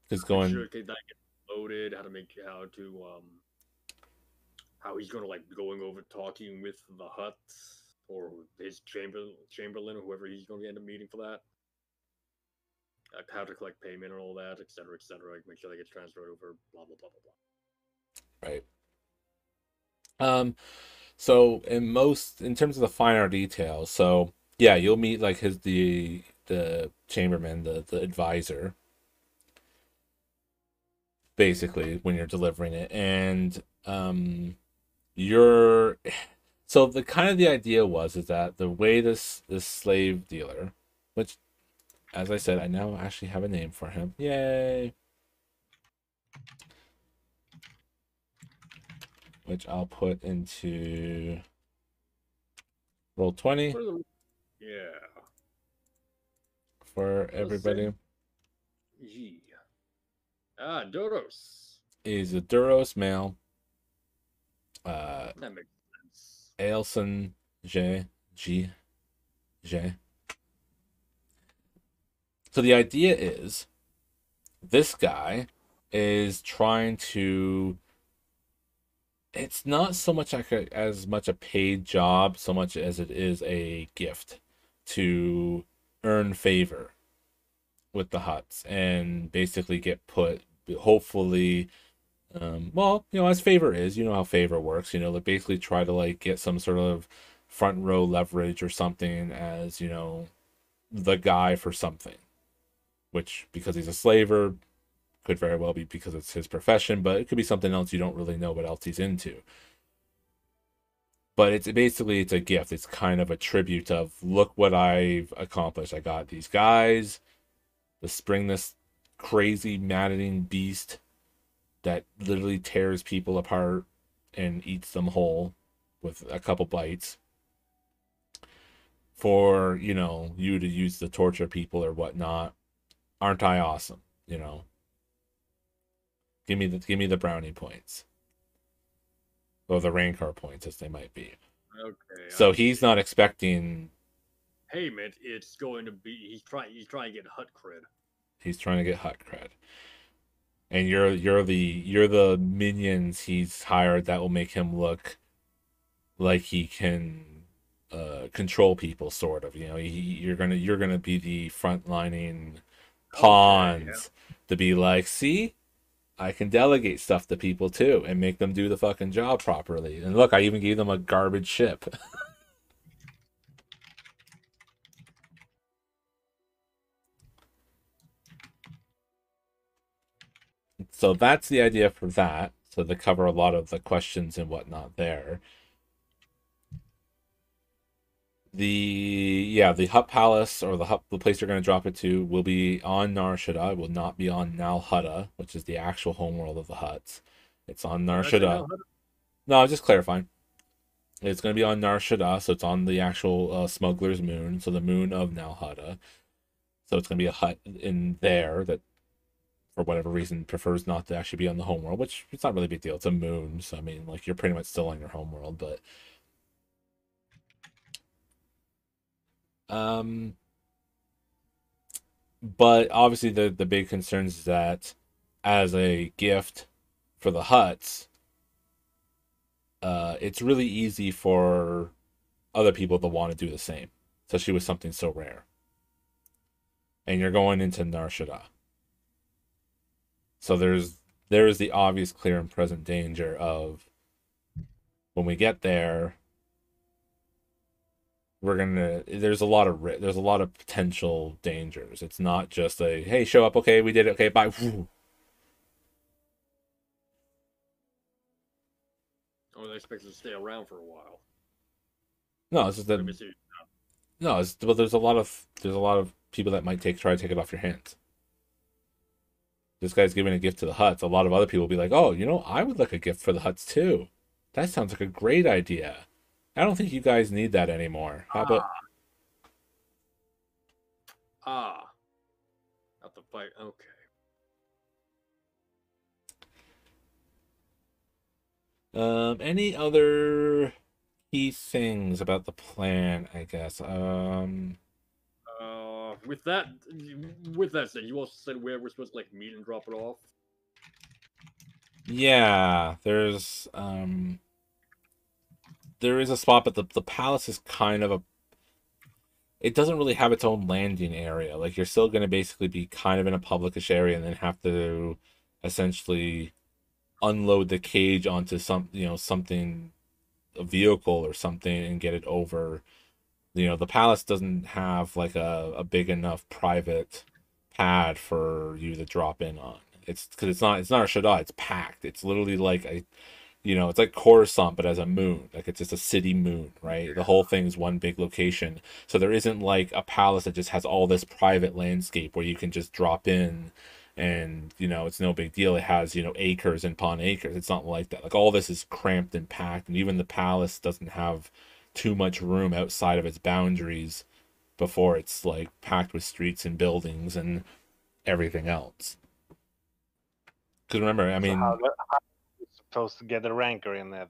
just going. Sure, that gets loaded. How he's gonna like going over talking with the Hut or his Chamberlain or whoever he's gonna end up meeting for that. How to collect payment and all that, etc., etc. Like make sure that gets transferred over. Blah blah blah blah blah. Right. So in terms of the finer details, so yeah, you'll meet like the chamberman, the advisor, basically when you're delivering it, and you're so the kind of the idea is that the way this slave dealer, which as I said, I now actually have a name for him. Yay! Which I'll put into roll 20 Yeah. for everybody. Yeah. Doros. He's a Duros male. That makes sense. Ailson J. So the idea is this guy is trying to. It's not so much like as much a paid job, so much as it is a gift to earn favor with the Huts and basically get put, hopefully, well, as favor is, how favor works, like basically try to like get some sort of front row leverage or something as, the guy for something, which because he's a slaver could very well be because it's his profession, but it could be something else you don't really know what else he's into. But it's a gift. It's kind of a tribute of, look what I've accomplished. I got these guys, this crazy maddening beast that literally tears people apart and eats them whole with a couple bites for, you to use to torture people or whatnot. Aren't I awesome? Give me the brownie points. or the Rancor points as they might be. Okay. So I he's see. not expecting. Payment. It's going to be. He's trying to get hut cred. He's trying to get hut cred, and you're the minions he's hired that will make him look like he can control people, sort of. You're gonna be the frontlining Okay. Yeah. pawns to be like, see, I can delegate stuff to people too and make them do the fucking job properly. And look, I even gave them a garbage ship. So that's the idea for that. So they cover a lot of the questions and whatnot there. The Hut Palace, or the place you're going to drop it to, will be on Nar Shaddaa. It will not be on Nal Hutta, which is the actual homeworld of the Huts. It's on Nar Did I say Shaddaa. no? No, I'm just clarifying. It's going to be on Nar Shaddaa, so it's on the actual smuggler's moon, so the moon of Nal Hutta. So it's going to be a hut in there that, for whatever reason, prefers not to actually be on the homeworld, which it's not really a big deal. It's a moon, so I mean, like, you're pretty much still on your homeworld, but um, but obviously the big concern is that as a gift for the huts, it's really easy for other people to want to do the same, especially with something so rare. And you're going into Nar Shaddaa. So there's the obvious, clear, and present danger of when we get there, there's a lot of potential dangers. It's not just a hey, show up, okay, we did it, okay, bye. Oh, they expect us to stay around for a while. No, it's just that Let me see. no, it's well, there's a lot of people that might try to take it off your hands. This guy's giving a gift to the huts. A lot of other people will be like, oh, I would like a gift for the huts too. That sounds like a great idea. I don't think you guys need that anymore. How about Ah, not the fight. Okay. any other key things about the plan, I guess? With that said, you also said where we're supposed to like meet and drop it off. Yeah, there is a spot, but the palace is kind of a it doesn't really have its own landing area. Like, you're still going to basically be kind of in a publicish area and then have to essentially unload the cage onto something, a vehicle or something, and get it over. The palace doesn't have like a big enough private pad for you to drop in on. It's because it's not a Shaddaa. It's packed. It's literally like it's like Coruscant, but as a moon. Like, it's just a city moon, right? The whole thing is one big location. So there isn't like a palace that just has all this private landscape where you can just drop in and, it's no big deal. It has, acres and upon acres. It's not like that. Like, all this is cramped and packed, and even the palace doesn't have too much room outside of its boundaries before it's like packed with streets and buildings and everything else. Because remember, I So how mean, how are you supposed to get a Rancor in there?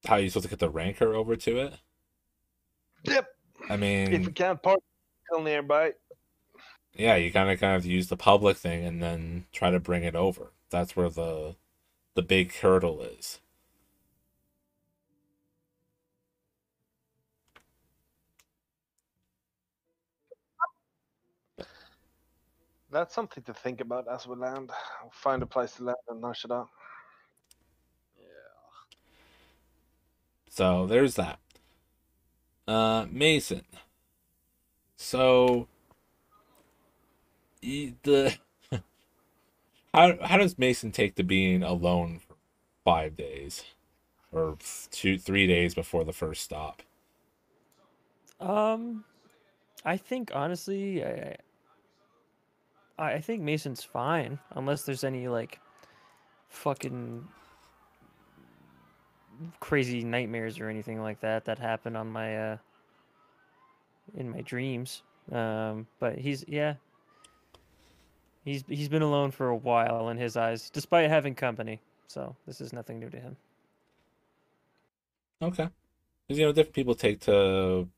how are you supposed to get the Rancor over to it? Yep. I If we mean, can't park nearby. yeah, you kind of have to use the public thing and then try to bring it over. That's where the big hurdle is. That's something to think about as we land. Find a place to land in Nar Shaddaa. Yeah. So there's that. Mason. So the how does Mason take to being alone for 5 days or 3 days before the first stop? Um, I think honestly, I think Mason's fine unless there's any like fucking crazy nightmares or anything like that happen on my in my dreams. But he's yeah. He's been alone for a while in his eyes, despite having company. So this is nothing new to him. Okay. Because different people take to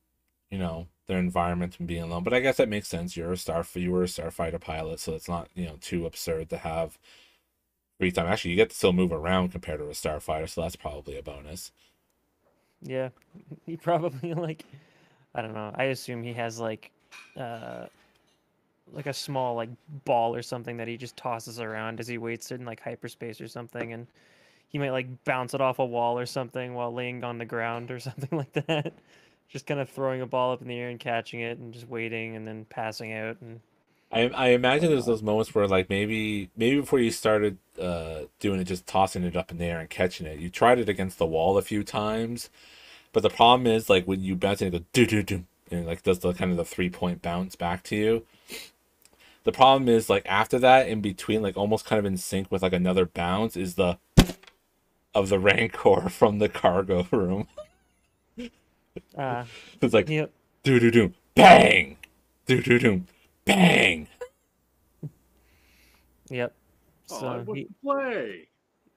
their environment and being alone. But I guess that makes sense. You were a starfighter pilot, so it's not too absurd to have free time. Actually, you get to still move around compared to a starfighter, so that's probably a bonus. Yeah, he probably like I don't know. I assume he has uh like a small like ball or something that he just tosses around as he waits in like hyperspace or something, and he might like bounce it off a wall or something while laying on the ground or something like that. Just kind of throwing a ball up in the air and catching it and just waiting and then passing out and I imagine there's whatnot. those moments where like maybe before you started doing it, just tossing it up in the air and catching it. You tried it against the wall a few times, but the problem is like when you bounce it, it goes do do do, and it, like does the kind of the 3 point bounce back to you. The problem is like after that, in between, like almost kind of in sync with like another bounce, is the of the Rancor from the cargo room. Uh, It's like yep, do do do bang, do do do bang. yep. Oh, I So want to play.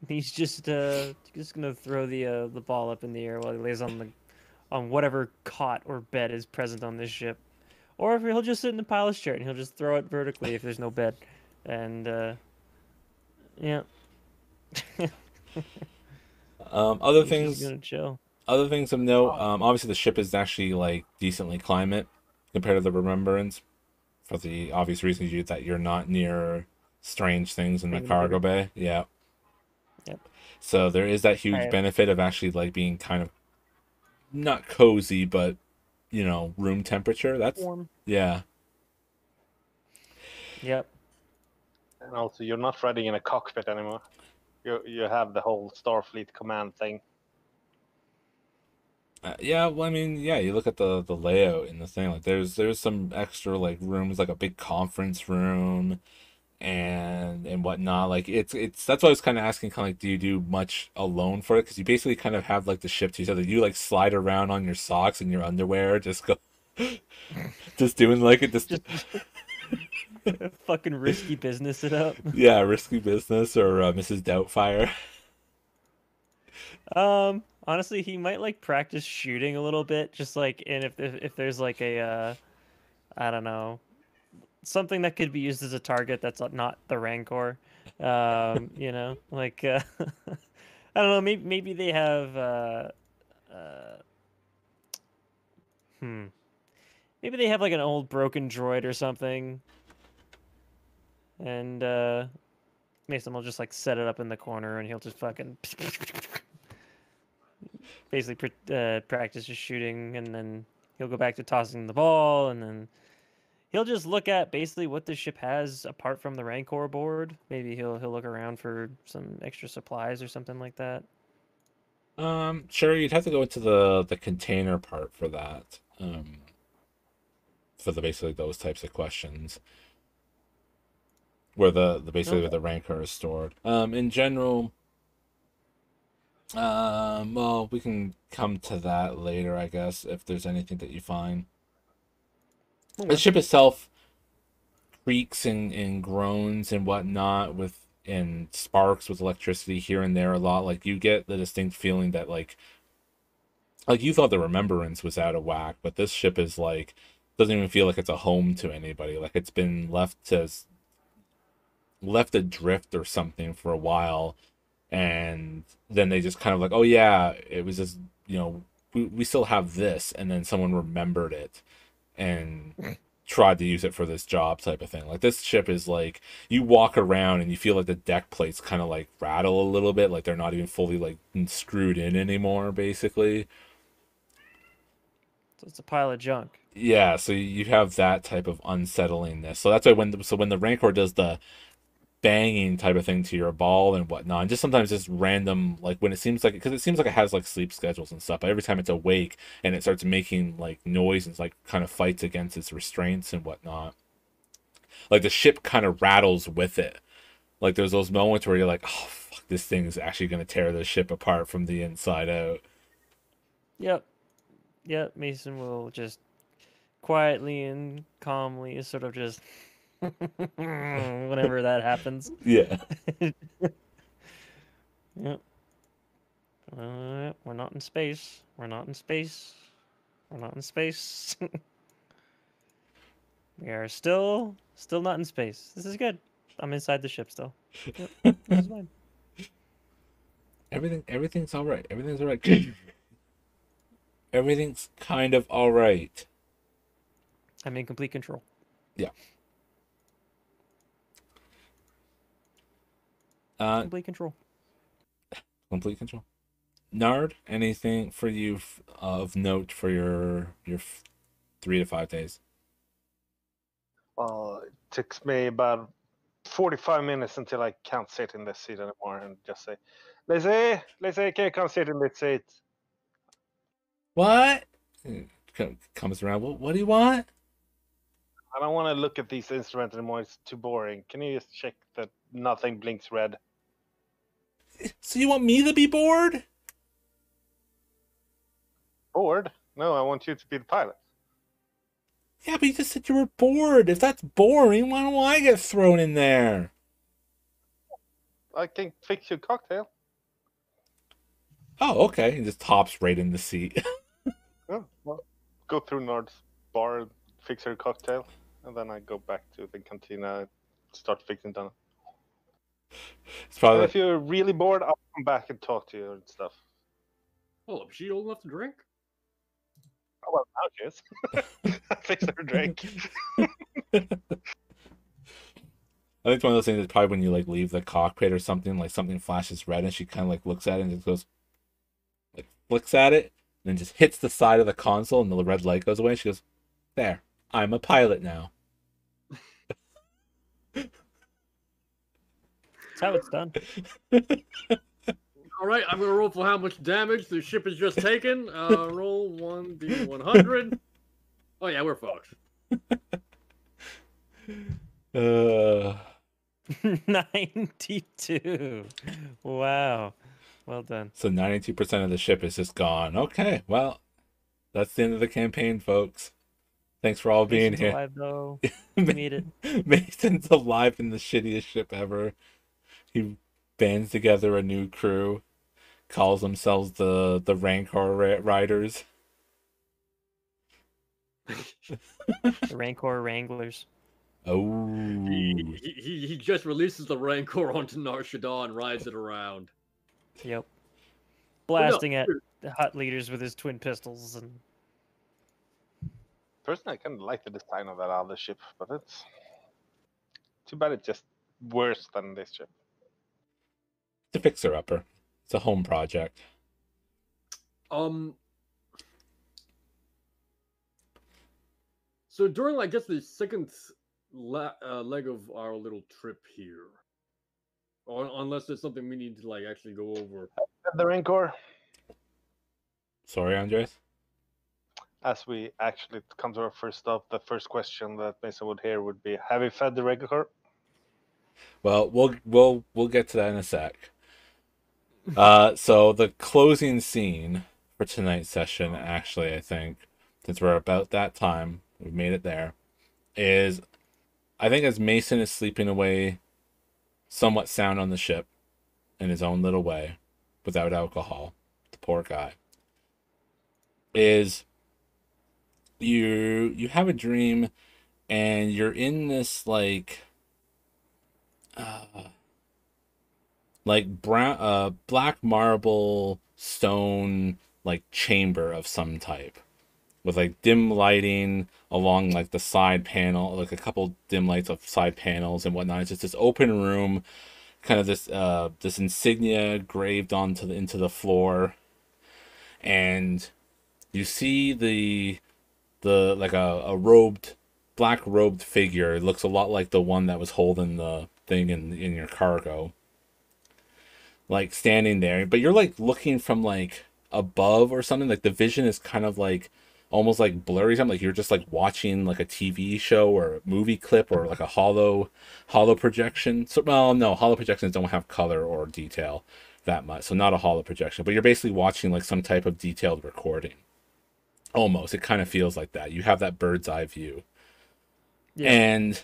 he's just gonna throw the ball up in the air while he lays on whatever cot or bed is present on this ship. Or if he'll just sit in the pilot's chair and he'll just throw it vertically if there's no bed. And yeah, Other he's just things gonna chill. Other things of note, obviously the ship is actually like decently climate compared to the Remembrance for the obvious reasons that you're not near strange things in the Being in the cargo bigger. bay. Yeah. Yep. So there is that huge I benefit of actually like being kind of not cozy, but room temperature. That's warm. yeah. Yep. And also, you're not riding in a cockpit anymore. You have the whole Starfleet command thing. Yeah, well, I mean, yeah, you look at the layout in the thing. Like, there's some extra like rooms, like a big conference room, and whatnot. Like it's that's why I was kind of asking, kind of like, do you do much alone for it? Because you basically kind of have like the ship to each other. You like slide around on your socks and your underwear, just go, just doing like it, just Just fucking risky business it up. yeah, risky business or Mrs. Doubtfire. Honestly, he might like practice shooting a little bit, just like and if there's like a I don't know, something that could be used as a target that's not the Rancor. Like I don't know, maybe they have uh hmm. Maybe they have like an old broken droid or something, and Mason will just like set it up in the corner, and he'll just fucking basically practice just shooting, and then he'll go back to tossing the ball, and then he'll just look at basically what the ship has apart from the Rancor board. Maybe he'll look around for some extra supplies or something like that. Sure, you'd have to go into the container part for that. For the basically those types of questions where the basically where Okay. the rancor is stored. In general, well, we can come to that later, I guess, if there's anything that you find. The Okay. ship itself creaks and groans and whatnot with and sparks with electricity here and there a lot. Like you get the distinct feeling that like you thought the Remembrance was out of whack, but this ship is like doesn't even feel like it's a home to anybody. Like it's been left adrift or something for a while, and then they just kind of like, oh yeah, it was just we still have this, and then someone remembered it and tried to use it for this job type of thing. Like this ship is like you walk around and you feel like the deck plates kind of like rattle a little bit, like they're not even fully like screwed in anymore, basically. So it's a pile of junk. Yeah, so you have that type of unsettlingness. So that's why when the Rancor does the banging type of thing to your ball and whatnot. And just sometimes just random, like when it seems like, because it seems like it has like sleep schedules and stuff, but every time it's awake and it starts making like noise and like kind of fights against its restraints and whatnot, like the ship kind of rattles with it. Like there's those moments where you're like, oh, fuck, this thing is actually going to tear the ship apart from the inside out. Yep. Yep. Mason will just quietly and calmly sort of just Whenever that happens. Yeah. Yep. We're not in space. We're not in space. We're not in space. We are still not in space. This is good. I'm inside the ship still. Yep. This is fine. Everything's all right. Everything's all right. Everything's kind of all right. I'm in complete control. Yeah. Complete control. Complete control. Nard, anything for you of note for your 3 to 5 days? Well, it takes me about 45 minutes until I can't sit in this seat anymore and just say, Lizzie, can you come sit in this seat? What? Comes around. What do you want? I don't want to look at these instruments anymore. It's too boring. Can you just check that nothing blinks red? So you want me to be bored? Bored? No, I want you to be the pilot. Yeah, but you just said you were bored. If that's boring, why don't I get thrown in there? I can fix you a cocktail. Oh, okay. He just hops right in the seat. Oh, well, go through Nord's bar, fix her a cocktail, and then I go back to the cantina, start fixing dinner. It's probably And if you're really bored, I'll come back and talk to you and stuff. Oh, is she old enough to drink? Oh, well, now she is. I fixed her a drink. I think it's one of those things that's probably when you like leave the cockpit or something, like something flashes red and she kind of like looks at it and just goes, like flicks at it, and then just hits the side of the console and the red light goes away. She goes, "There, I'm a pilot now." That's how it's done. All right, I'm gonna roll for how much damage the ship has just taken. Roll 1d100. Oh yeah, we're fucked. 92. Wow. Well done. So 92% of the ship is just gone. Okay, well, that's the end of the campaign, folks. Thanks for all being Mason's here. alive, though. We made it. Mason's alive in the shittiest ship ever. He bands together a new crew, calls themselves the Rancor Riders. The Rancor Wranglers. Oh, He just releases the Rancor onto Nar Shaddaa and rides it around. Yep. Blasting at the hut leaders with his twin pistols and Personally, I kind of like the design of that other ship, but it's too bad it's just worse than this ship. it's a fixer-upper. It's a home project. So during, I guess, the second leg of our little trip here, or unless there's something we need to like actually go over. The Rancor, Sorry, Andres. as we actually come to our first stop, the first question that Mason would hear would be, "Have you fed the Rancor?" Well, we'll get to that in a sec. So the closing scene for tonight's session, actually, I think, since we're about that time, we've made it there, is I think as Mason is sleeping away somewhat sound on the ship in his own little way, without alcohol, the poor guy, is you have a dream and you're in this like brown black marble stone like chamber of some type with like dim lighting along like the side panel, like a couple dim lights of side panels and whatnot. It's just this open room, kind of this insignia graved into the floor, and you see the like a black robed figure. It looks a lot like the one that was holding the thing in your cargo, like standing there, but you're like looking from like above or something. Like the vision is kind of like almost like blurry, something like you're just like watching like a TV show or a movie clip or like a hollow projection. So, well, no, hollow projections don't have color or detail that much, so not a hollow projection, but you're basically watching like some type of detailed recording. Almost, it kind of feels like that. You have that bird's eye view. yeah. And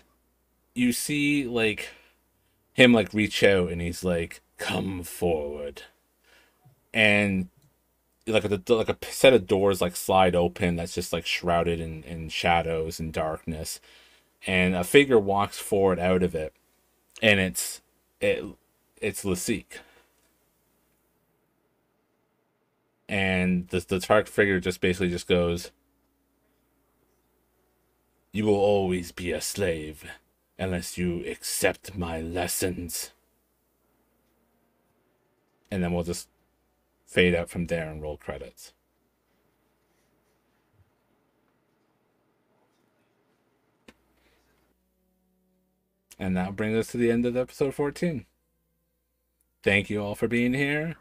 you see like him like reach out and he's like, "Come forward," and like a set of doors like slide open that's just like shrouded in shadows and darkness, and a figure walks forward out of it, and it it's Lasik. And the dark figure just basically just goes, "You will always be a slave unless you accept my lessons." And then we'll just fade out from there and roll credits. And that brings us to the end of episode 14. Thank you all for being here.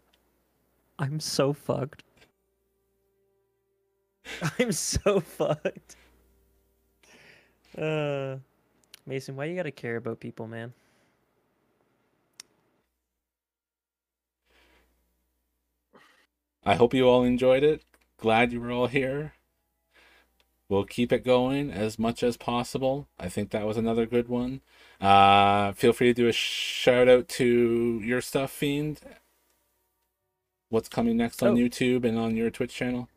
I'm so fucked. I'm so fucked. Mason, why you gotta care about people, man? I hope you all enjoyed it. Glad you were all here. We'll keep it going as much as possible. I think that was another good one. Feel free to do a shout out to your stuff, Fiend. What's coming next on YouTube and on your Twitch channel?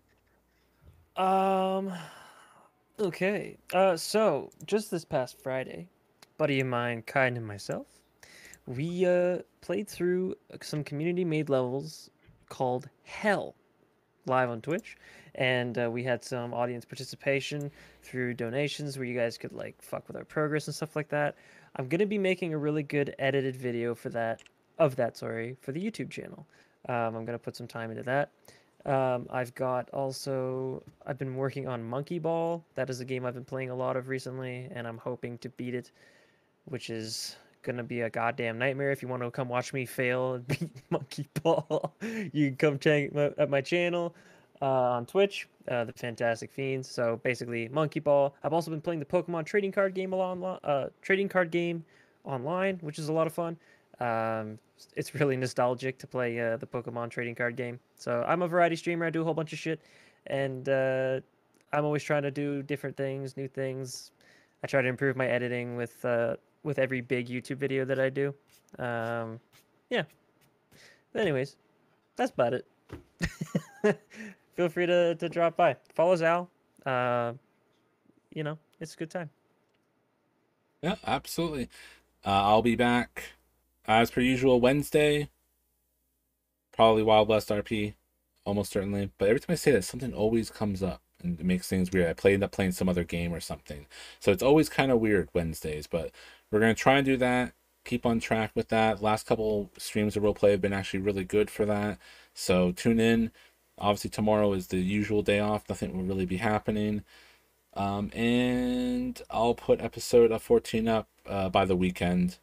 Okay. So just this past Friday, buddy of mine, Kind and myself, we played through some community-made levels called Hell live on Twitch, and we had some audience participation through donations where you guys could like fuck with our progress and stuff like that. I'm gonna be making a really good edited video for that, for the YouTube channel. I'm gonna put some time into that. I've been working on Monkey Ball. That is a game I've been playing a lot of recently, and I'm hoping to beat it, which is gonna be a goddamn nightmare. If you want to come watch me fail and beat Monkey Ball, you can come check at my channel on Twitch, the Fantastic Fiends. So basically, Monkey Ball. I've also been playing the Pokemon trading card game online, which is a lot of fun. It's really nostalgic to play the Pokemon trading card game. So I'm a variety streamer. I do a whole bunch of shit, and I'm always trying to do different things, new things. I try to improve my editing with every big YouTube video that I do. Yeah. But anyways, that's about it. Feel free to drop by. Follow Zal. It's a good time. Yeah, absolutely. I'll be back as per usual Wednesday. Probably Wild West RP, almost certainly. But every time I say that, something always comes up and it makes things weird. End up playing some other game or something. So it's always kind of weird Wednesdays. But we're gonna try and do that. Keep on track with that. Last couple streams of roleplay have been actually really good for that. So tune in. Obviously tomorrow is the usual day off. Nothing will really be happening. And I'll put episode 14 up by the weekend.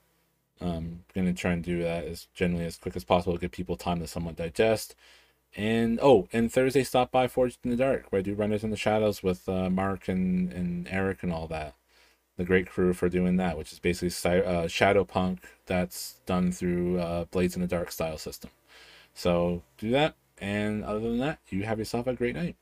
Gonna try and do that as generally as quick as possible to give people time to somewhat digest. And Thursday stop by Forged in the Dark, where I do Runners in the Shadows with Mark and Eric and all that. The great crew for doing that, which is basically shadow punk that's done through Blades in the Dark style system. So do that, and other than that, you have yourself a great night.